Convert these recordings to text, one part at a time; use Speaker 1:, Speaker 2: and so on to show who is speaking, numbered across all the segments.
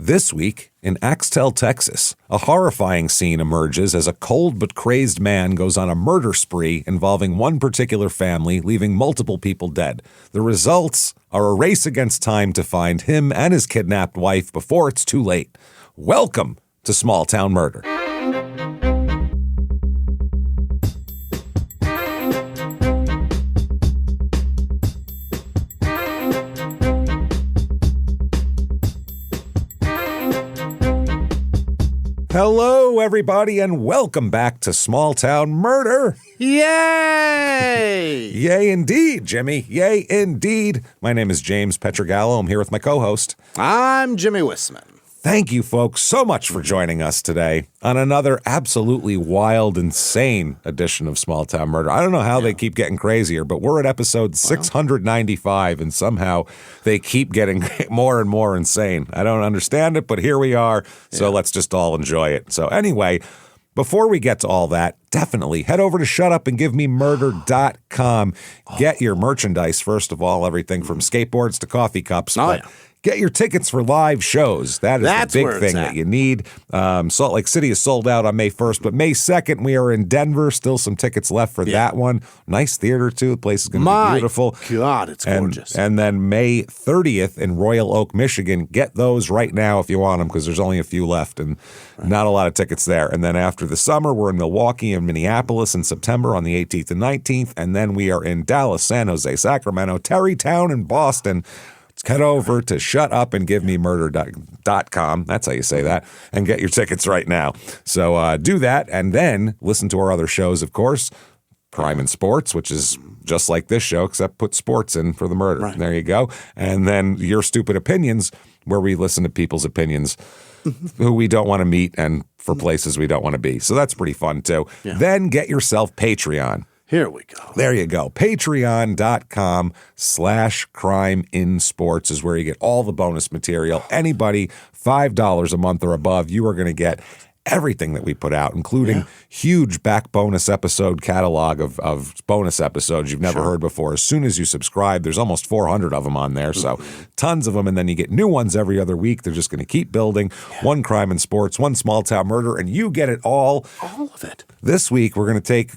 Speaker 1: This week, in Axtell, Texas, a horrifying scene emerges as a cold but crazed man goes on a murder spree involving one particular family, leaving multiple people dead. The results are a race against time to find him and his kidnapped wife before it's too late. Welcome to Small Town Murder. Hello, everybody, and welcome back to Small Town Murder.
Speaker 2: Yay!
Speaker 1: Yay, indeed, Jimmy. Yay, indeed. My name is James Petrogallo. I'm here with my co-host.
Speaker 2: I'm Jimmy Wisman.
Speaker 1: Thank you, folks, so much for joining us today on another absolutely wild, insane edition of Small Town Murder. I don't know how they keep getting crazier, but we're at episode 695, and somehow they keep getting more and more insane. I don't understand it, but here we are, so let's just all enjoy it. So anyway, before we get to all that, definitely head over to shutupandgivememurder.com. Get your merchandise, first of all, everything from skateboards to coffee cups. Get your tickets for live shows. That's the big thing that you need. Salt Lake City is sold out on May 1st, but May 2nd, we are in Denver. Still some tickets left for that one. Nice theater, too. The place is going to be beautiful.
Speaker 2: God, it's gorgeous.
Speaker 1: And then May 30th in Royal Oak, Michigan. Get those right now if you want them, because there's only a few left and not a lot of tickets there. And then after the summer, we're in Milwaukee and Minneapolis in September on the 18th and 19th. And then we are in Dallas, San Jose, Sacramento, Terrytown, and Boston. Head over to shutupandgivememurder.com. That's how you say that. And get your tickets right now. So do that, and then listen to our other shows, of course. Crime and Sports, which is just like this show, except put sports in for the murder. Right. There you go. And then Your Stupid Opinions, where we listen to people's opinions who we don't want to meet and for places we don't want to be. So that's pretty fun, too. Yeah. Then get yourself Patreon.
Speaker 2: Here we go.
Speaker 1: There you go. Patreon.com/crimeinsports is where you get all the bonus material. Anybody $5 a month or above, you are going to get everything that we put out, including huge back bonus episode catalog of bonus episodes you've never heard before. As soon as you subscribe, there's almost 400 of them on there, so tons of them, and then you get new ones every other week. They're just going to keep building. One Crime and Sports, one Small Town Murder, and you get it all.
Speaker 2: All of it.
Speaker 1: This week, we're going to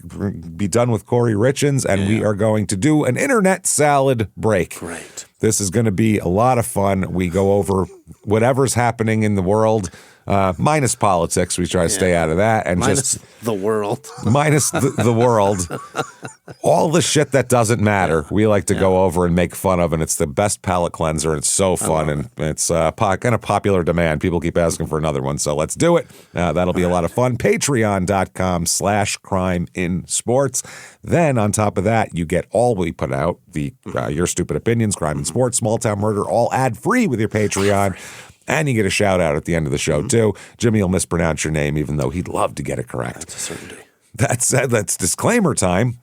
Speaker 1: be done with Corey Richins, and we are going to do an internet salad break.
Speaker 2: Great.
Speaker 1: This is going to be a lot of fun. We go over whatever's happening in the world, minus politics. We try to stay out of that. And
Speaker 2: minus the world.
Speaker 1: Minus the world. All the shit that doesn't matter, we like to go over and make fun of, and it's the best palate cleanser, and it's so fun, and it's kind of popular demand. People keep asking for another one, so let's do it. That'll be a lot of fun. Patreon.com/crimeinsports. Then, on top of that, you get all we put out, the Your Stupid Opinions, Crime and Sports, Small Town Murder, all ad-free with your Patreon. And you get a shout-out at the end of the show, too. Jimmy will mispronounce your name, even though he'd love to get it correct.
Speaker 2: That's a certainty.
Speaker 1: That said, that's disclaimer time.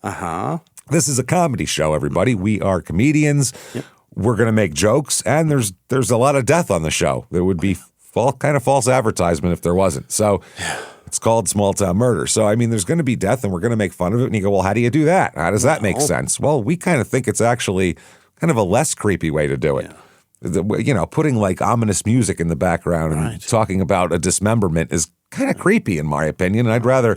Speaker 1: This is a comedy show, everybody. We are comedians. Yep. We're going to make jokes, and there's a lot of death on the show. There would be kind of false advertisement if there wasn't. So it's called Small Town Murder. So, I mean, there's going to be death, and we're going to make fun of it. And you go, well, how do you do that? How does that make sense? Well, we kind of think it's actually kind of a less creepy way to do it. Yeah. Putting like ominous music in the background and talking about a dismemberment is kind of creepy in my opinion. And I'd rather,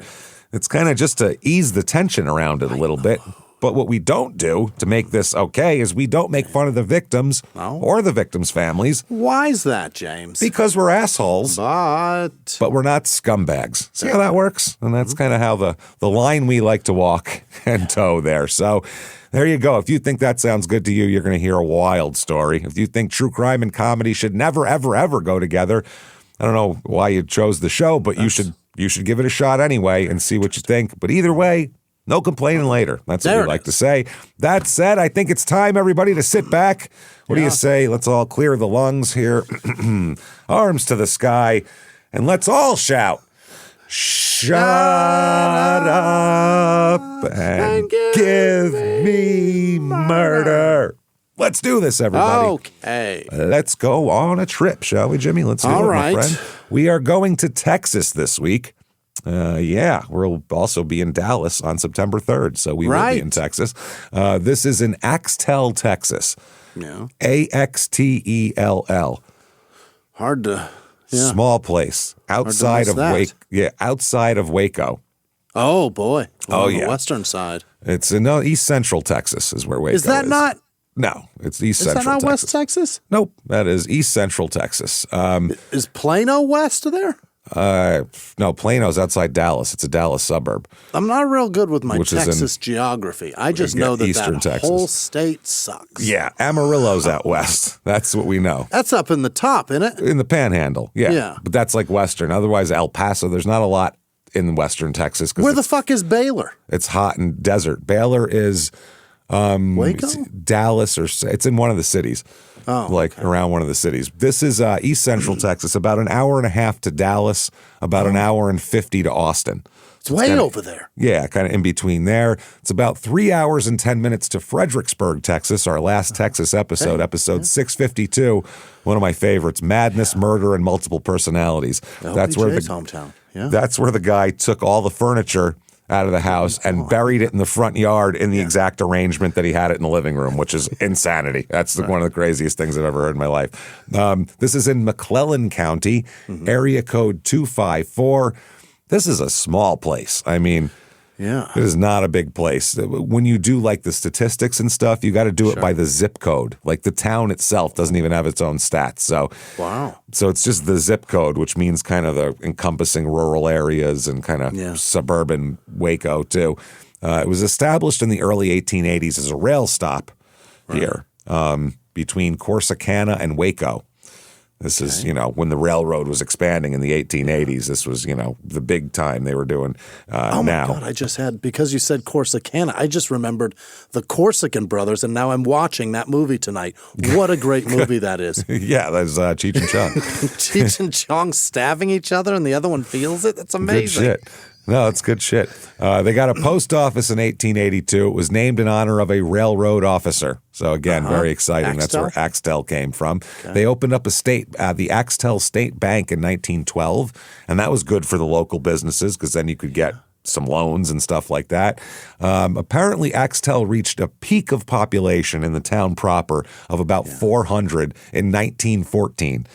Speaker 1: it's kind of just to ease the tension around it a little bit. But what we don't do to make this okay is we don't make fun of the victims or the victims' families.
Speaker 2: Why is that, James?
Speaker 1: Because we're assholes.
Speaker 2: But
Speaker 1: we're not scumbags. See how that works? And that's kind of how the line we like to walk and toe there. So there you go. If you think that sounds good to you, you're going to hear a wild story. If you think true crime and comedy should never, ever, ever go together, I don't know why you chose the show, but you should give it a shot anyway and see what you think. But either way, no complaining later. That's what we like to say. That said, I think it's time, everybody, to sit back. What do you say? Let's all clear the lungs here. Arms to the sky. And let's all shout, shut up and give me murder. Let's do this, everybody.
Speaker 2: Okay.
Speaker 1: Let's go on a trip, shall we, Jimmy? Let's do it, my friend. We are going to Texas this week. We'll also be in Dallas on September 3rd, so we will be in Texas. This is in Axtell, Texas.
Speaker 2: Yeah.
Speaker 1: Axtell.
Speaker 2: Hard to Yeah.
Speaker 1: Small place outside of outside of Waco.
Speaker 2: Oh, boy.
Speaker 1: Oh,
Speaker 2: On the
Speaker 1: yeah.
Speaker 2: western side.
Speaker 1: It's in East Central Texas is where Waco is.
Speaker 2: Is that not?
Speaker 1: No, it's East
Speaker 2: Is
Speaker 1: Central
Speaker 2: that not
Speaker 1: Texas.
Speaker 2: West Texas?
Speaker 1: Nope, that is East Central Texas.
Speaker 2: Is Plano west of there?
Speaker 1: No, Plano's outside Dallas. It's a Dallas suburb.
Speaker 2: I'm not real good with my
Speaker 1: Which is in
Speaker 2: Texas geography. I just know that
Speaker 1: Eastern Texas.
Speaker 2: whole state sucks.
Speaker 1: Yeah, Amarillo's out west. That's what we know.
Speaker 2: That's up in the top, isn't it?
Speaker 1: In the Panhandle, yeah.
Speaker 2: Yeah.
Speaker 1: But that's like Western. Otherwise, El Paso, there's not a lot in Western Texas.
Speaker 2: Where the fuck is Baylor?
Speaker 1: It's hot and desert. Baylor is
Speaker 2: Waco?
Speaker 1: Dallas, or it's in one of the cities. Around one of the cities. This is East Central Texas, about an hour and a half to Dallas, about an hour and 50 to Austin.
Speaker 2: It's way over there.
Speaker 1: Yeah, kind of in between there. It's about 3 hours and 10 minutes to Fredericksburg, Texas, our last Texas episode, episode 652, one of my favorites, Madness, Murder, and Multiple Personalities. That's where
Speaker 2: LBJ's hometown. Yeah.
Speaker 1: That's where the guy took all the furniture out of the house and buried it in the front yard in the exact arrangement that he had it in the living room, which is insanity. That's one of the craziest things I've ever heard in my life. This is in McClellan County, area code 254. This is a small place. I mean, it is not a big place. When you do like the statistics and stuff, you got to do it by the zip code. Like the town itself doesn't even have its own stats. So, so it's just the zip code, which means kind of the encompassing rural areas and kind of suburban Waco too. It was established in the early 1880s as a rail stop here between Corsicana and Waco. This is, when the railroad was expanding in the 1880s. This was, the big time they were doing
Speaker 2: Oh, my God. Because you said Corsicana, I just remembered the Corsican Brothers, and now I'm watching that movie tonight. What a great movie that is.
Speaker 1: Yeah, that's Cheech and Chong.
Speaker 2: Cheech and Chong stabbing each other, and the other one feels it? That's amazing.
Speaker 1: Good shit. No, it's good shit. They got a post office in 1882. It was named in honor of a railroad officer. So again, very exciting.
Speaker 2: Axtell?
Speaker 1: That's where Axtell came from. Okay. They opened up the Axtell State Bank in 1912, and that was good for the local businesses because then you could get some loans and stuff like that. Apparently, Axtell reached a peak of population in the town proper of about 400 in 1914.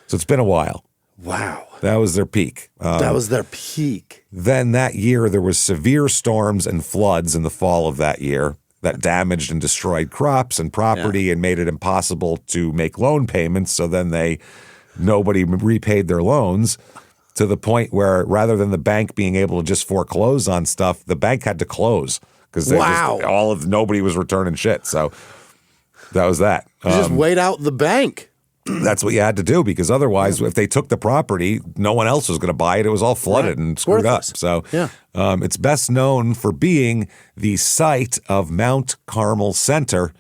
Speaker 1: So it's been a while.
Speaker 2: Wow.
Speaker 1: That was their peak.
Speaker 2: That was their peak.
Speaker 1: Then that year, there was severe storms and floods in the fall of that year that damaged and destroyed crops and property and made it impossible to make loan payments. So then nobody repaid their loans to the point where rather than the bank being able to just foreclose on stuff, the bank had to close because nobody was returning shit. So that was that.
Speaker 2: You just wait out the bank.
Speaker 1: That's what you had to do because otherwise, if they took the property, no one else was going to buy it. It was all flooded and screwed up. So it's best known for being the site of Mount Carmel Center.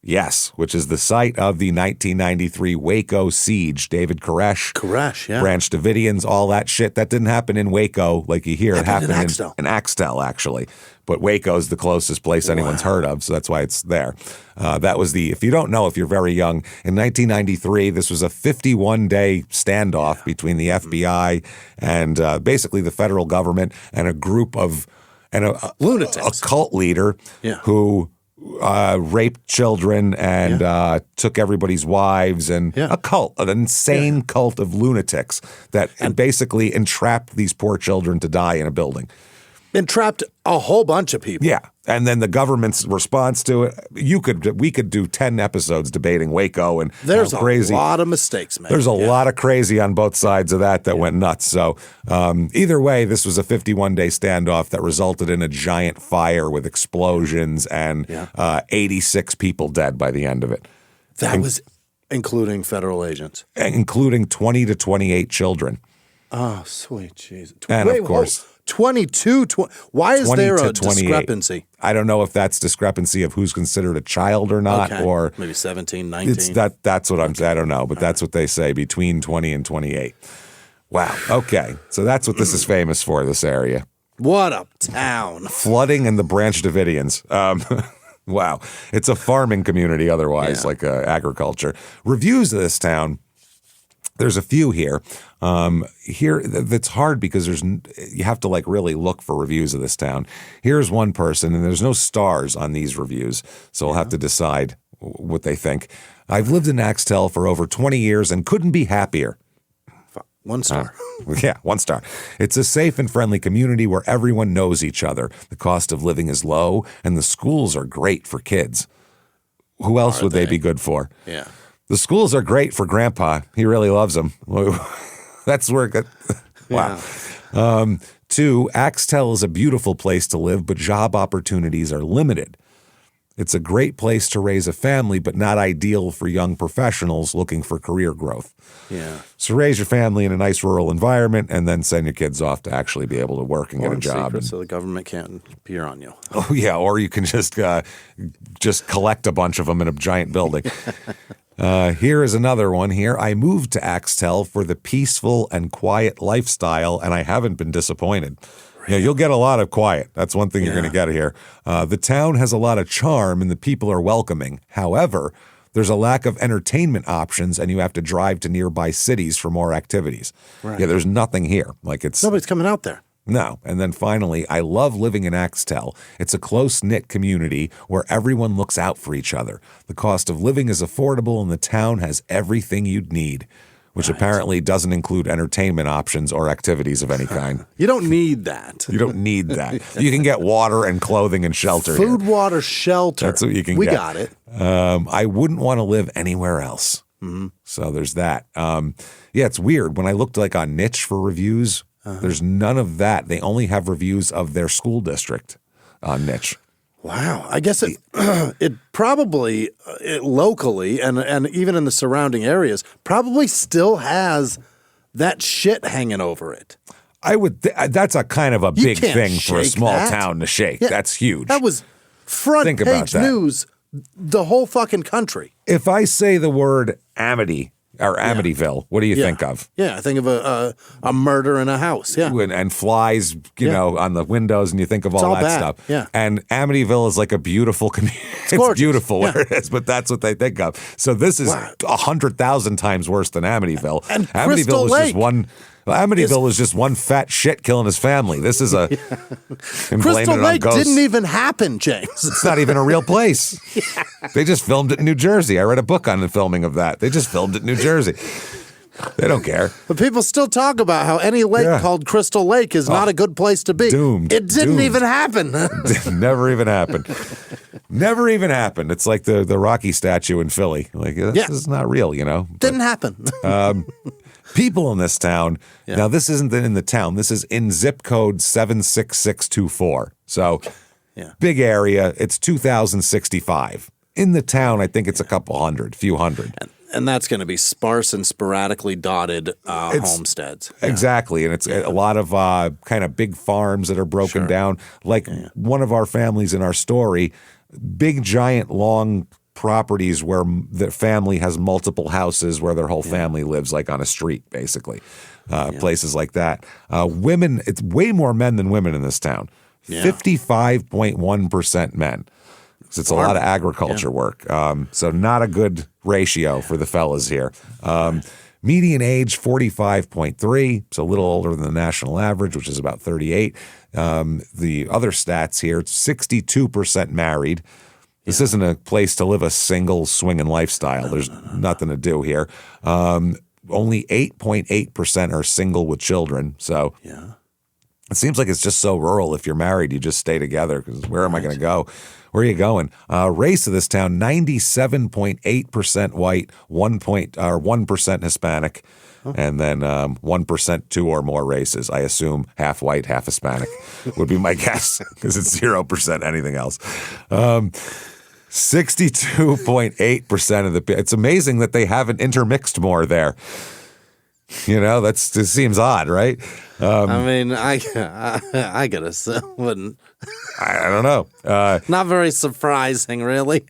Speaker 1: Yes, which is the site of the 1993 Waco siege. David Koresh, Branch Davidians, all that shit. That didn't happen in Waco like you hear. It happened in Axtell, actually. But Waco's the closest place anyone's heard of, so that's why it's there. That was if you don't know, if you're very young, in 1993, this was a 51-day standoff between the FBI and basically the federal government and a group of lunatics, a cult leader who raped children and took everybody's wives and a cult, an insane cult of lunatics that basically entrapped these poor children to die in a building.
Speaker 2: Entrapped a whole bunch of people.
Speaker 1: Yeah. And then the government's response to it, we could do 10 episodes debating Waco and
Speaker 2: there's
Speaker 1: crazy.
Speaker 2: A lot of mistakes, man.
Speaker 1: There's a lot of crazy on both sides of that went nuts. So either way, this was a 51-day standoff that resulted in a giant fire with explosions and 86 people dead by the end of it.
Speaker 2: That was including federal agents.
Speaker 1: Including 20 to 28 children.
Speaker 2: Oh, sweet Jesus.
Speaker 1: Of course.
Speaker 2: 22. Why is there a discrepancy?
Speaker 1: I don't know if that's discrepancy of who's considered a child or not, or
Speaker 2: maybe 17, 19.
Speaker 1: That's what I'm saying. I don't know, but that's what they say, between 20 and 28. Wow. Okay. So that's what this is famous for, this area.
Speaker 2: What a town.
Speaker 1: Flooding and the Branch Davidians. Wow. It's a farming community otherwise, like agriculture. Reviews of this town. There's a few here. Here that's hard because you have to really look for reviews of this town. Here's one person, and there's no stars on these reviews, so we'll have to decide what they think. I've lived in Axtell for over 20 years and couldn't be happier.
Speaker 2: 1 star.
Speaker 1: Yeah, 1 star. It's a safe and friendly community where everyone knows each other. The cost of living is low, and the schools are great for kids. Who else would they be good for?
Speaker 2: Yeah.
Speaker 1: The schools are great for Grandpa. He really loves them. That's where it got, wow.
Speaker 2: Yeah.
Speaker 1: 2, Axtell is a beautiful place to live, but job opportunities are limited. It's a great place to raise a family, but not ideal for young professionals looking for career growth.
Speaker 2: Yeah.
Speaker 1: So raise your family in a nice rural environment and then send your kids off to actually be able to work and get a job.
Speaker 2: So the government can't peer on you.
Speaker 1: Oh, yeah. Or you can just collect a bunch of them in a giant building. Here is another one here. I moved to Axtell for the peaceful and quiet lifestyle, and I haven't been disappointed. Yeah, you'll get a lot of quiet. That's one thing you're going to get here. The town has a lot of charm and the people are welcoming. However, there's a lack of entertainment options and you have to drive to nearby cities for more activities. Right. Yeah, there's nothing here.
Speaker 2: Nobody's coming out there.
Speaker 1: No. And then finally, I love living in Axtell. It's a close-knit community where everyone looks out for each other. The cost of living is affordable and the town has everything you'd need, which apparently doesn't include entertainment options or activities of any kind.
Speaker 2: You don't need that.
Speaker 1: You don't need that. You can get water and clothing and shelter.
Speaker 2: Food, water, shelter.
Speaker 1: That's what you can get.
Speaker 2: We got it.
Speaker 1: I wouldn't want to live anywhere else. Mm-hmm. So there's that. Yeah, it's weird. When I looked on Niche for reviews, there's none of that. They only have reviews of their school district on Niche.
Speaker 2: Wow. I guess it probably locally and even in the surrounding areas probably still has that shit hanging over it.
Speaker 1: I would. That's a kind of a big thing for a small town to shake.
Speaker 2: Yeah,
Speaker 1: that's huge.
Speaker 2: That was front page news the whole fucking country.
Speaker 1: If I say the word Amity or Amityville, what do you think of?
Speaker 2: Yeah, I think of a murder in a house. Yeah,
Speaker 1: and flies, know, on the windows, and you think of all that stuff.
Speaker 2: Yeah,
Speaker 1: and Amityville is like a beautiful community. It's beautiful where it is, but that's what they think of. So this is 100,000 times worse than Amityville.
Speaker 2: And
Speaker 1: Amityville was
Speaker 2: Lake.
Speaker 1: Just one. Amityville is just one fat shit killing his family. This is a
Speaker 2: Crystal Lake didn't even happen, James.
Speaker 1: It's not even a real place. They just filmed it in New Jersey. I read a book on the filming of that. They just filmed it in New Jersey. They don't care.
Speaker 2: But people still talk about how any lake called Crystal Lake is not a good place to be.
Speaker 1: Doomed.
Speaker 2: It didn't even happen.
Speaker 1: Never even happened. Never even happened. It's like the Rocky statue in Philly. This is not real,
Speaker 2: Didn't happen.
Speaker 1: People in this town, now this isn't in the town, this is in zip code 76624. So big area, it's 2,065. In the town, I think it's a few hundred.
Speaker 2: And that's going to be sparse and sporadically dotted homesteads.
Speaker 1: Exactly. And it's a lot of kind of big farms that are broken down. Like one of our families in our story, big, giant, long properties where the family has multiple houses where their whole family lives, like on a street, basically. Places like that. Women, it's way more men than women in this town. 55.1% men. So it's a lot of agriculture work. So not a good ratio for the fellas here. Median age, 45.3. So a little older than the national average, which is about 38. The other stats here, 62% married. This isn't a place to live a single swinging lifestyle. There's nothing to do here. Only 8.8% are single with children. So it seems like it's just so rural. If you're married, you just stay together because where am I going to go? Where are you going? Race of this town, 97.8% white, 1% Hispanic, and then 1% 2 or more races. I assume half white, half Hispanic would be my guess because it's 0% anything else. 62.8% of the – it's amazing that they haven't intermixed more there. That seems odd, right?
Speaker 2: I mean, I gotta say, wouldn't.
Speaker 1: I don't know.
Speaker 2: Not very surprising, really.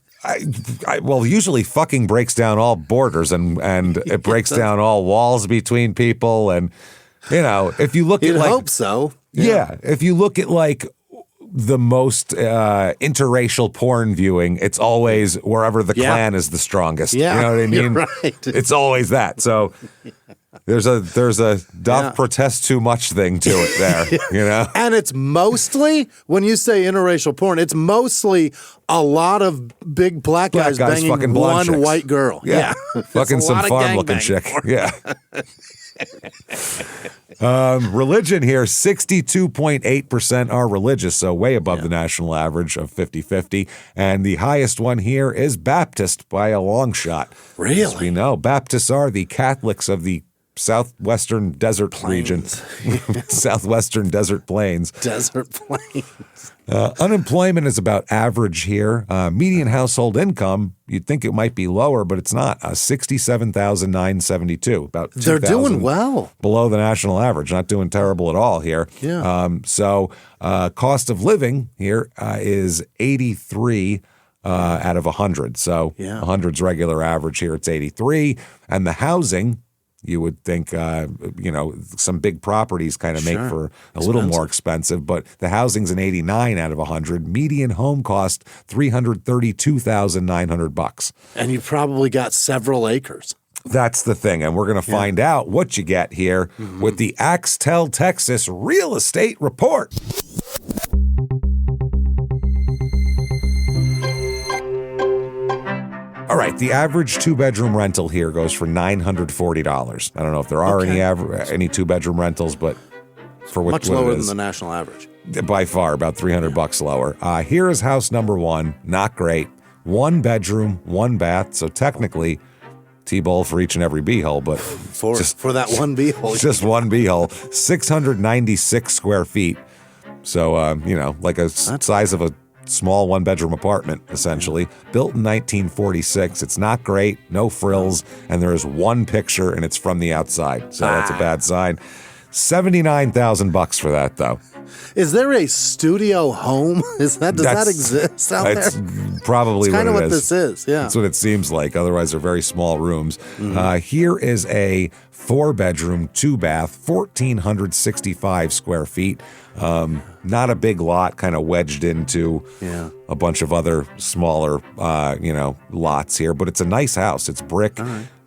Speaker 1: Well, usually fucking breaks down all borders and it breaks down all walls between people. And, if you look
Speaker 2: You'd
Speaker 1: at
Speaker 2: hope so.
Speaker 1: Yeah. If you look at the most interracial porn viewing, it's always wherever the clan is the strongest.
Speaker 2: Yeah,
Speaker 1: you know what I mean?
Speaker 2: You're right.
Speaker 1: It's always that. So There's a doth protest too much thing to it there,
Speaker 2: And it's mostly, when you say interracial porn, it's mostly a lot of big black guys banging
Speaker 1: fucking
Speaker 2: one
Speaker 1: chicks.
Speaker 2: white girl. Yeah.
Speaker 1: Fucking some farm-looking chick. Yeah. Religion here, 62.8% are religious, so way above the national average of 50-50. And the highest one here is Baptist by a long shot.
Speaker 2: Really?
Speaker 1: As we know, Baptists are the Catholics of the southwestern desert region. Southwestern desert plains.
Speaker 2: Desert plains.
Speaker 1: Unemployment is about average here. Median household income, you'd think it might be lower, but it's not. $67,972. About $2,000
Speaker 2: They're doing well.
Speaker 1: Below the national average. Not doing terrible at all here.
Speaker 2: Yeah.
Speaker 1: So cost of living here is 83 out of 100. So 100's regular average here. It's 83. And the housing, you would think, some big properties kind of make for a little more expensive, but the housing's an 89 out of 100. Median home cost $332,900.
Speaker 2: And you probably got several acres.
Speaker 1: That's the thing, and we're going to find out what you get here with the Axtell, Texas Real Estate Report. All right, the average two-bedroom rental here goes for $940. I don't know if there are any two-bedroom rentals, but for
Speaker 2: much lower than the national average.
Speaker 1: By far, about $300 lower. Here is house number one. Not great. One bedroom, one bath. So technically, T-bowl for each and every b-hole, but
Speaker 2: for that one b-hole,
Speaker 1: just one b-hole. 696 square feet. So like a size of a small one-bedroom apartment, essentially. Built in 1946. It's not great, no frills, and there is one picture, and it's from the outside. So that's a bad sign. $79,000 for that, though.
Speaker 2: Is there a studio home? Does that exist out there?
Speaker 1: That's probably
Speaker 2: kind of
Speaker 1: what
Speaker 2: what this is. Yeah,
Speaker 1: that's what it seems like. Otherwise, they're very small rooms. Here is a 4-bedroom, 2-bath, 1,465 square feet. Not a big lot, kind of wedged into a bunch of other smaller, lots here. But it's a nice house. It's brick.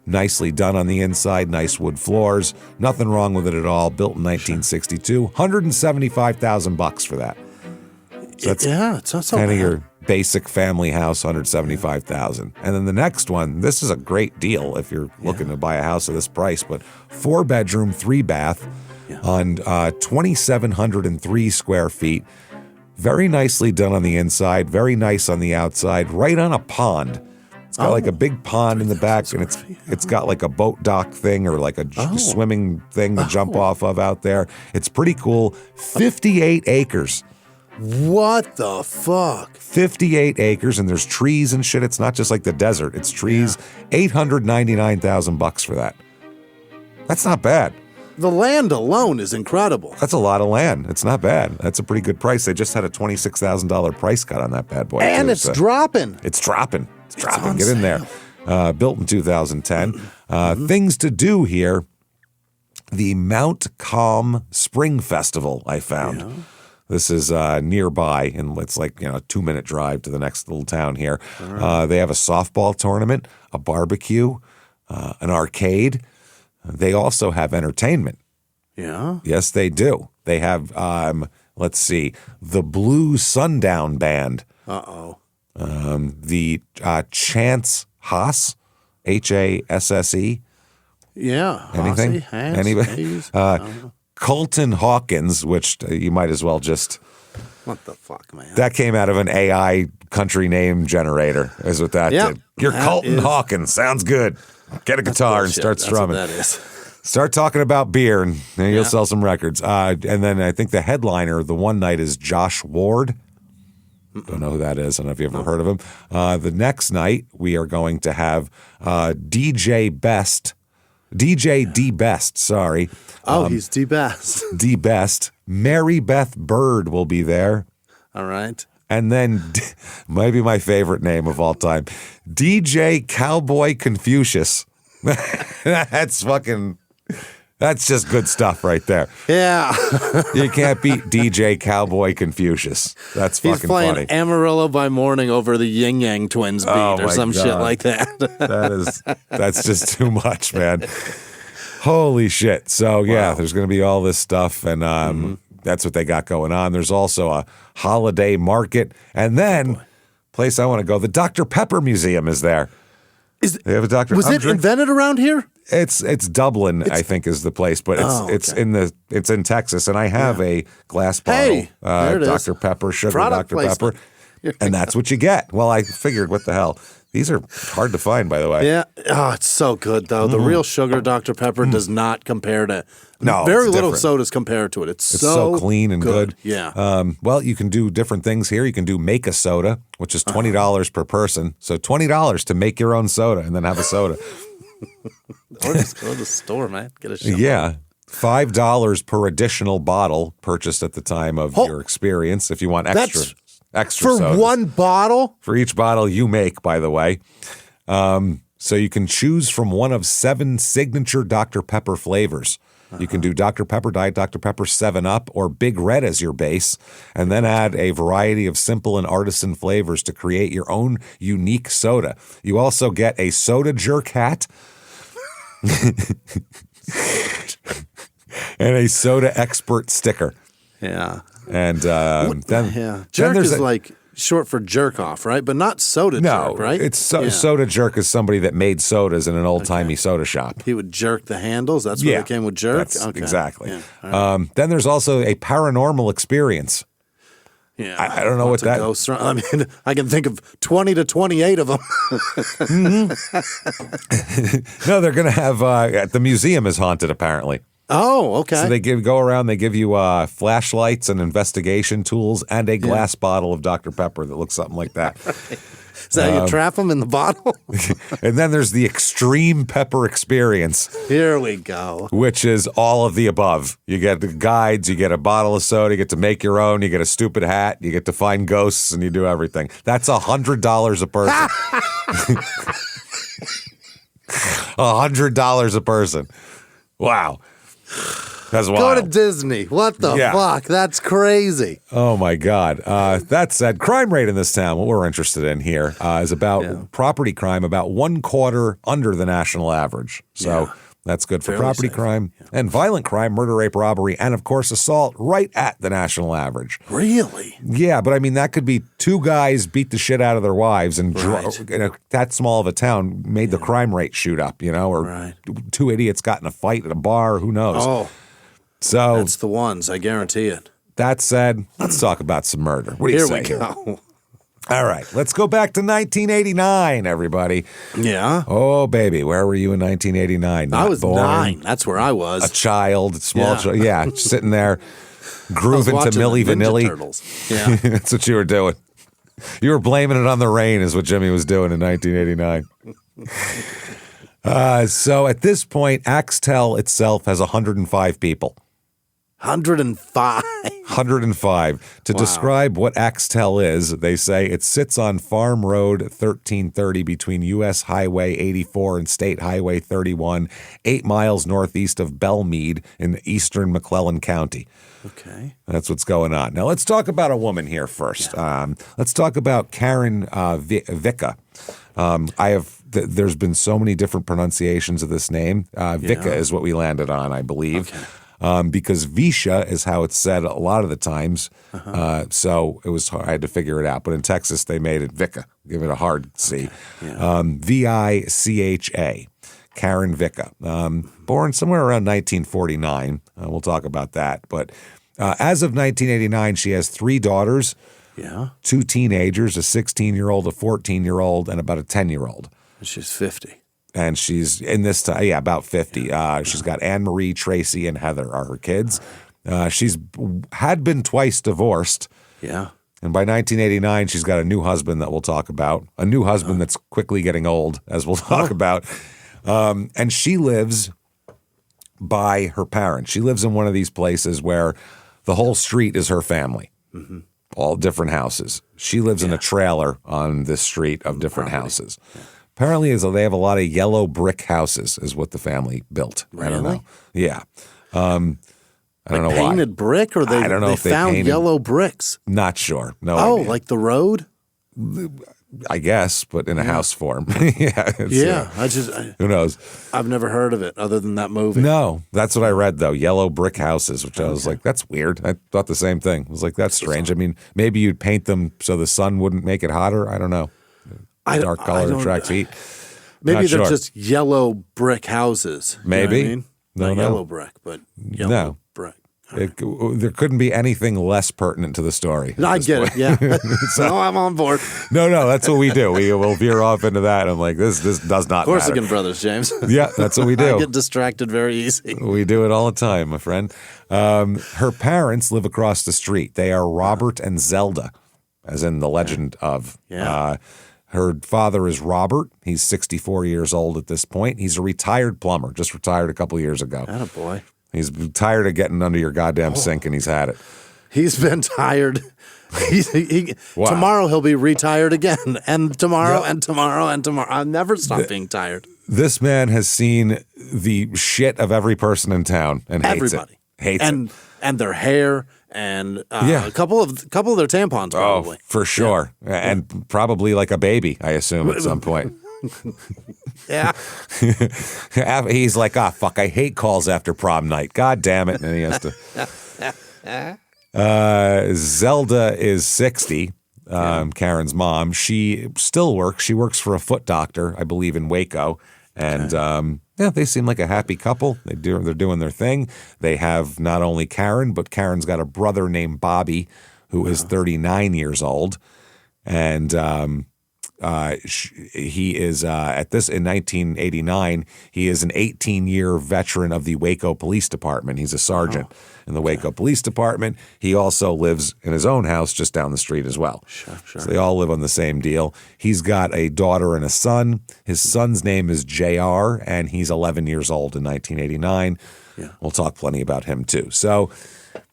Speaker 1: Nicely done on the inside, nice wood floors. Nothing wrong with it at all. Built in 1962. $175,000 for that. So that's
Speaker 2: it's so
Speaker 1: kind of
Speaker 2: bad.
Speaker 1: your basic family house, $175,000. And then the next one, this is a great deal if you're looking to buy a house of this price, but 4-bedroom, 3-bath on 2,703 square feet. Very nicely done on the inside, very nice on the outside, right on a pond. It's got like a big pond in the back, and it's got like a boat dock thing or like a swimming thing to jump off of out there. It's pretty cool. 58 acres.
Speaker 2: What the fuck?
Speaker 1: 58 acres, and there's trees and shit. It's not just like the desert. It's trees. $899,000 for that. That's not bad.
Speaker 2: The land alone is incredible.
Speaker 1: That's a lot of land. It's not bad. That's a pretty good price. They just had a $26,000 price cut on that bad boy.
Speaker 2: And it's dropping.
Speaker 1: It's dropping. It's dropping. Get in there. Built in 2010. Things to do here. The Mount Calm Spring Festival, I found. Yeah. This is nearby, and it's like a 2-minute drive to the next little town here. Right. They have a softball tournament, a barbecue, an arcade. They also have entertainment.
Speaker 2: Yeah?
Speaker 1: Yes, they do. They have, let's see, the Blue Sundown Band.
Speaker 2: Uh-oh.
Speaker 1: The Chance Hasse, Hasse.
Speaker 2: Yeah.
Speaker 1: Anything?
Speaker 2: Hasse,
Speaker 1: Anybody? Colton Hawkins, which you might as well just...
Speaker 2: What the fuck, man?
Speaker 1: That came out of an AI country name generator, is what that did. You're Colton Hawkins. Sounds good. Get a guitar and start strumming.
Speaker 2: That's what that is.
Speaker 1: Start talking about beer, and you'll sell some records. And then I think the headliner, the one night, is Josh Ward. Don't know who that is. I don't know if you ever heard of him. The next night, we are going to have DJ D Best, sorry.
Speaker 2: He's D Best.
Speaker 1: D Best. Mary Beth Bird will be there.
Speaker 2: All right.
Speaker 1: And then, maybe my favorite name of all time, DJ Cowboy Confucius. That's just good stuff right there.
Speaker 2: Yeah.
Speaker 1: You can't beat DJ Cowboy Confucius. That's fucking funny.
Speaker 2: He's playing Amarillo by Morning over the Yin Yang Twins beat or some shit like that.
Speaker 1: That's just too much, man. Holy shit. So, yeah, there's going to be all this stuff, and that's what they got going on. There's also a holiday market, and then, place I want to go, the Dr. Pepper Museum is there. They have a Dr.
Speaker 2: Was it invented around here?
Speaker 1: It's Dublin, I think, is the place, but it's in Texas, and I have a glass bottle, Dr. Pepper, sugar
Speaker 2: Product
Speaker 1: Dr. Pepper, and that's what you get. Well, I figured, what the hell? These are hard to find, by the way.
Speaker 2: Yeah. Oh, it's so good, though. The real sugar Dr. Pepper does not compare to...
Speaker 1: No,
Speaker 2: very
Speaker 1: it's
Speaker 2: little
Speaker 1: different.
Speaker 2: sodas compare to it. It's
Speaker 1: so clean and good.
Speaker 2: Yeah.
Speaker 1: Well, you can do different things here. You can do make a soda, which is $20 per person. So $20 to make your own soda and then have a soda.
Speaker 2: Or just go to the store, man. Get a shot.
Speaker 1: Yeah. $5 per additional bottle purchased at the time of your experience if you want extra
Speaker 2: for
Speaker 1: sodas.
Speaker 2: one bottle?
Speaker 1: For each bottle you make, by the way. So you can choose from one of 7 signature Dr. Pepper flavors. You can do Dr. Pepper, Diet Dr. Pepper, 7-Up, or Big Red as your base, and then add a variety of simple and artisan flavors to create your own unique soda. You also get a soda jerk hat and a soda expert sticker.
Speaker 2: Yeah.
Speaker 1: And then
Speaker 2: jerk
Speaker 1: there's
Speaker 2: is like short for jerk off, right? But not soda jerk, right?
Speaker 1: It's soda jerk is somebody that made sodas in an old-timey soda shop.
Speaker 2: He would jerk the handles. That's where it came with jerk?
Speaker 1: Exactly.
Speaker 2: Yeah. Right.
Speaker 1: Then there's also a paranormal experience.
Speaker 2: Yeah.
Speaker 1: I don't know what that
Speaker 2: is. I mean, I can think of 20 to 28 of them.
Speaker 1: No, they're going to have the museum is haunted, apparently.
Speaker 2: Oh, okay.
Speaker 1: So they go around, they give you flashlights and investigation tools and a glass bottle of Dr. Pepper that looks something like that.
Speaker 2: Is that how you trap them in the bottle?
Speaker 1: And then there's the extreme pepper experience.
Speaker 2: Here we go.
Speaker 1: Which is all of the above. You get the guides, you get a bottle of soda, you get to make your own, you get a stupid hat, you get to find ghosts, and you do everything. That's $100 a person. $100 a person. Wow. That's wild.
Speaker 2: Go to Disney. What the fuck? That's crazy.
Speaker 1: Oh, my God. That said, crime rate in this town, what we're interested in here, is about property crime, about 1/4 under the national average. So that's good for property crime and violent crime, murder, rape, robbery, and, of course, assault right at the national average.
Speaker 2: Really?
Speaker 1: Yeah, but I mean, that could be 2 guys beat the shit out of their wives and that small of a town made the crime rate shoot up, or 2 idiots got in a fight at a bar. Who knows?
Speaker 2: Oh.
Speaker 1: So
Speaker 2: that's the ones, I guarantee it.
Speaker 1: That said, let's talk about some murder. What do you say?
Speaker 2: Here we go.
Speaker 1: All right, let's go back to 1989, everybody.
Speaker 2: Yeah.
Speaker 1: Oh, baby, where were you in 1989?
Speaker 2: I was
Speaker 1: born,
Speaker 2: 9. That's where I was.
Speaker 1: A child, small child. Yeah, sitting there grooving to Milli Vanilli.
Speaker 2: Turtles. Yeah.
Speaker 1: That's what you were doing. You were blaming it on the rain is what Jimmy was doing in 1989. So at this point, Axtell itself has 105 people.
Speaker 2: 105.
Speaker 1: 105. To describe what Axtell is, they say it sits on Farm Road 1330 between U.S. Highway 84 and State Highway 31, 8 miles northeast of Belmead in eastern McClellan County.
Speaker 2: Okay.
Speaker 1: That's what's going on. Now, let's talk about a woman here first. Yeah. Let's talk about Karen Vicka. There's been so many different pronunciations of this name. Vicka is what we landed on, I believe. Okay. Because Visha is how it's said a lot of the times. So it was hard. I had to figure it out. But in Texas, they made it Vicka. Give it a hard C. Okay. Yeah. Vicha. Karen Vicka. Born somewhere around 1949. We'll talk about that. But as of 1989, she has 3 daughters.
Speaker 2: Yeah. 2
Speaker 1: teenagers, a 16-year-old, a 14-year-old, and about a 10-year-old.
Speaker 2: And she's 50.
Speaker 1: And she's in this time, about 50. She's got Anne Marie, Tracy, and Heather are her kids. She's had been twice divorced.
Speaker 2: Yeah.
Speaker 1: And by 1989, she's got a new husband that we'll talk about. A new husband that's quickly getting old, as we'll talk about. And she lives by her parents. She lives in one of these places where the whole street is her family. Mm-hmm. All different houses. She lives in a trailer on this street of different houses. Yeah. Apparently, they have a lot of yellow brick houses, is what the family built.
Speaker 2: Really?
Speaker 1: I don't know. Yeah. I don't know why.
Speaker 2: Painted brick, or
Speaker 1: I don't know
Speaker 2: they
Speaker 1: if they
Speaker 2: found
Speaker 1: painted,
Speaker 2: yellow bricks?
Speaker 1: Not sure. No
Speaker 2: idea.
Speaker 1: idea.
Speaker 2: Like the road?
Speaker 1: I guess, but in a house form.
Speaker 2: Who
Speaker 1: knows?
Speaker 2: I've never heard of it other than that movie.
Speaker 1: No, that's what I read though. Yellow brick houses, which I was like, that's weird. I thought the same thing. I was like, that's strange. I mean, maybe you'd paint them so the sun wouldn't make it hotter. I don't know. Dark color attracts heat.
Speaker 2: Maybe they're just yellow brick houses.
Speaker 1: Maybe.
Speaker 2: You know what I mean?
Speaker 1: No.
Speaker 2: Yellow brick, but yellow brick.
Speaker 1: There couldn't be anything less pertinent to the story.
Speaker 2: I get it, yeah. So I'm on board.
Speaker 1: No, that's what we do. We will veer off into that. I'm like, this does not matter.
Speaker 2: Corsican Brothers, James.
Speaker 1: Yeah, that's what we do.
Speaker 2: I get distracted very easy.
Speaker 1: We do it all the time, my friend. Her parents live across the street. They are Robert and Zelda, as in the legend of.
Speaker 2: Yeah.
Speaker 1: Her father is Robert. He's 64 years old at this point. He's a retared plumber, just retired a couple years ago.
Speaker 2: Attaboy.
Speaker 1: He's tired of getting under your goddamn sink, and he's had it.
Speaker 2: He's been tired.
Speaker 1: Wow.
Speaker 2: Tomorrow he'll be retired again, and tomorrow and tomorrow and tomorrow. I'll never stop being tired.
Speaker 1: This man has seen the shit of every person in town and hates
Speaker 2: Everybody.
Speaker 1: it. Hates it.
Speaker 2: And their hair and a couple of their tampons probably.
Speaker 1: Oh, for sure. Yeah. And probably like a baby, I assume, at some point.
Speaker 2: Yeah.
Speaker 1: He's like, fuck, I hate calls after prom night. God damn it. And he has to. Zelda is 60, Karen's mom. She still works. She works for a foot doctor, I believe, in Waco. And they seem like a happy couple. They're doing their thing. They have not only Karen, but Karen's got a brother named Bobby, who is 39 years old. And he is at this in 1989. He is an 18-year veteran of the Waco Police Department. He's a sergeant in the Waco Police Department. He also lives in his own house just down the street as well.
Speaker 2: Sure.
Speaker 1: So they all live on the same deal. He's got a daughter and a son. His son's name is JR, and he's 11 years old in 1989.
Speaker 2: Yeah.
Speaker 1: We'll talk plenty about him too. So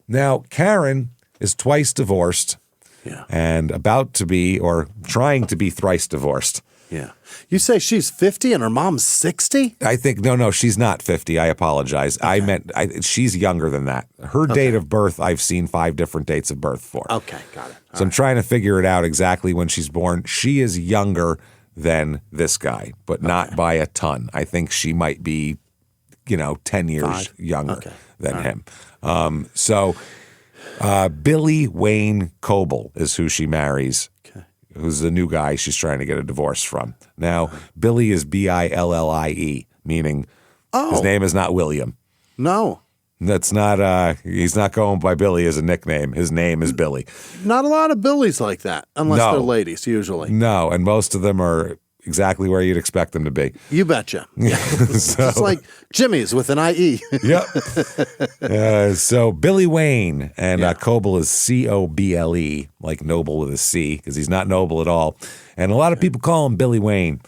Speaker 1: now Karen is twice divorced.
Speaker 2: Yeah.
Speaker 1: And about to be or trying to be thrice divorced.
Speaker 2: Yeah. You say she's 50 and her mom's 60?
Speaker 1: I think, no, she's not 50. I apologize. Okay. I meant she's younger than that. Her date of birth, I've seen 5 different dates of birth for.
Speaker 2: Okay, got it.
Speaker 1: So I'm trying to figure it out exactly when she's born. She is younger than this guy, but not by a ton. I think she might be, 10 years younger than him. Billy Wayne Coble is who she marries, who's the new guy she's trying to get a divorce from. Now, Billy is Billie, meaning his name is not William.
Speaker 2: No.
Speaker 1: That's not, he's not going by Billy as a nickname. His name is Billy.
Speaker 2: Not a lot of Billies like that, unless they're ladies, usually.
Speaker 1: No, and most of them are exactly where you'd expect them to be.
Speaker 2: You betcha. Yeah. It's like Jimmy's with an IE.
Speaker 1: Yep. So Billy Wayne and Coble is Coble, like noble with a C, because he's not noble at all. And a lot of people call him Billy Wayne.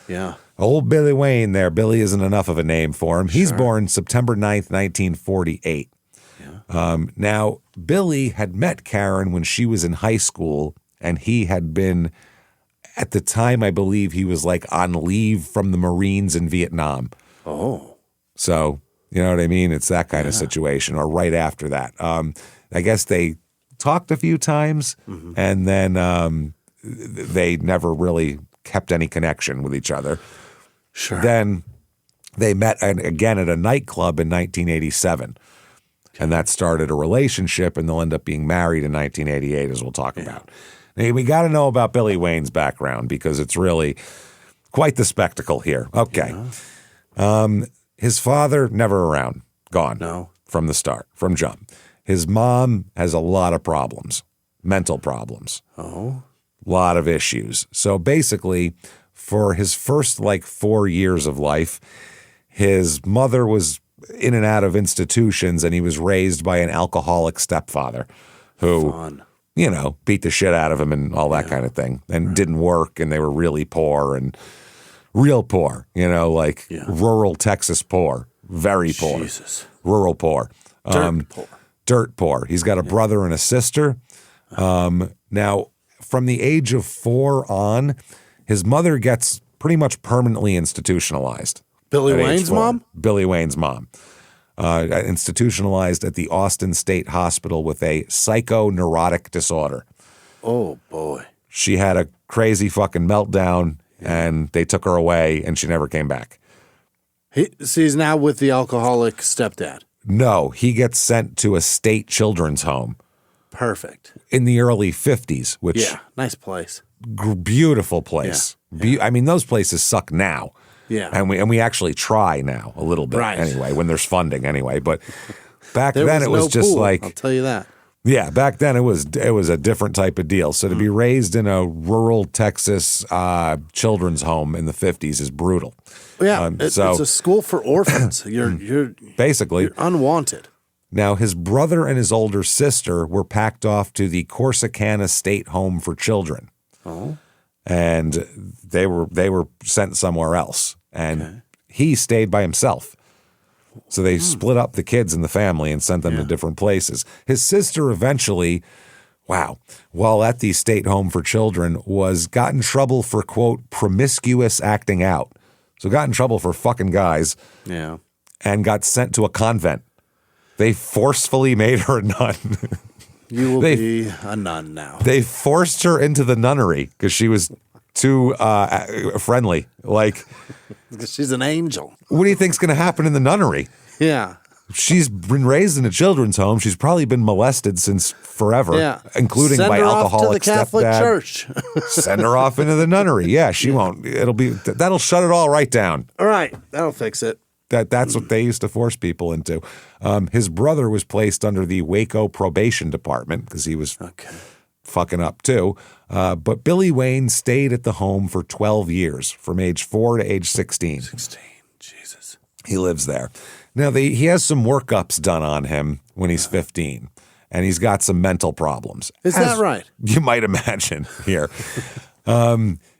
Speaker 2: Yeah.
Speaker 1: Old Billy Wayne there. Billy isn't enough of a name for him. He's born September 9th, 1948. Yeah. Now, Billy had met Karen when she was in high school, and he had been... At the time, I believe he was like on leave from the Marines in Vietnam.
Speaker 2: Oh.
Speaker 1: So, you know what I mean? It's that kind of situation, or right after that. I guess they talked a few times, and then they never really kept any connection with each other.
Speaker 2: Sure.
Speaker 1: Then they met again at a nightclub in 1987, and that started a relationship, and they'll end up being married in 1988, as we'll talk about. Hey, we got to know about Billy Wayne's background because it's really quite the spectacle here. Okay. His father, never around, gone.
Speaker 2: No.
Speaker 1: From the start, from jump. His mom has a lot of problems, mental problems.
Speaker 2: Oh.
Speaker 1: A lot of issues. So basically, for his first 4 years of life, his mother was in and out of institutions, and he was raised by an alcoholic stepfather who...
Speaker 2: Fun.
Speaker 1: Beat the shit out of him and all that kind of thing, and didn't work, and they were really poor and real poor, rural Texas poor, very poor,
Speaker 2: Jesus.
Speaker 1: Rural poor,
Speaker 2: Dirt poor.
Speaker 1: Dirt poor. He's got a brother and a sister. Now, from the age of 4 on, his mother gets pretty much permanently institutionalized.
Speaker 2: Billy Wayne's mom?
Speaker 1: Billy Wayne's mom. Institutionalized at the Austin State Hospital with a psychoneurotic disorder.
Speaker 2: Oh, boy.
Speaker 1: she had a crazy fucking meltdown, and they took her away, and she never came back.
Speaker 2: He's now with the alcoholic stepdad.
Speaker 1: No, he gets sent to a state children's home.
Speaker 2: Perfect.
Speaker 1: In the early 50s, which
Speaker 2: nice place.
Speaker 1: Beautiful place. I mean, those places suck now.
Speaker 2: Yeah.
Speaker 1: And we actually try now a little bit anyway, when there's funding anyway. But back then it was just
Speaker 2: pool,
Speaker 1: like,
Speaker 2: I'll tell you that.
Speaker 1: Yeah, back then it was a different type of deal. So to be raised in a rural Texas children's home in the 50s is brutal.
Speaker 2: Yeah, it's a school for orphans. You're
Speaker 1: basically
Speaker 2: you're unwanted.
Speaker 1: Now, his brother and his older sister were packed off to the Corsicana State Home for Children.
Speaker 2: Oh.
Speaker 1: And they were sent somewhere else. And he stayed by himself. So they split up the kids in the family and sent them to different places. His sister eventually, while at the State Home for Children, got in trouble for, quote, promiscuous acting out. So got in trouble for fucking guys.
Speaker 2: Yeah.
Speaker 1: And got sent to a convent. They forcefully made her a nun.
Speaker 2: You will be a nun now.
Speaker 1: They forced her into the nunnery because she was too friendly. Like,
Speaker 2: because she's an angel.
Speaker 1: What do you think's going to happen in the nunnery?
Speaker 2: Yeah.
Speaker 1: She's been raised in a children's home. She's probably been molested since forever, including by alcoholic stepdad.
Speaker 2: Send her off to the Catholic Church.
Speaker 1: Send her off into the nunnery. Yeah, she won't. That'll shut it all right down.
Speaker 2: All right, that'll fix it.
Speaker 1: That's what they used to force people into. His brother was placed under the Waco probation department because he was fucking up too. But Billy Wayne stayed at the home for 12 years, from age 4 to age 16.
Speaker 2: 16, Jesus.
Speaker 1: He lives there. Now, he has some workups done on him when he's 15, and he's got some mental problems.
Speaker 2: Is that right?
Speaker 1: You might imagine here.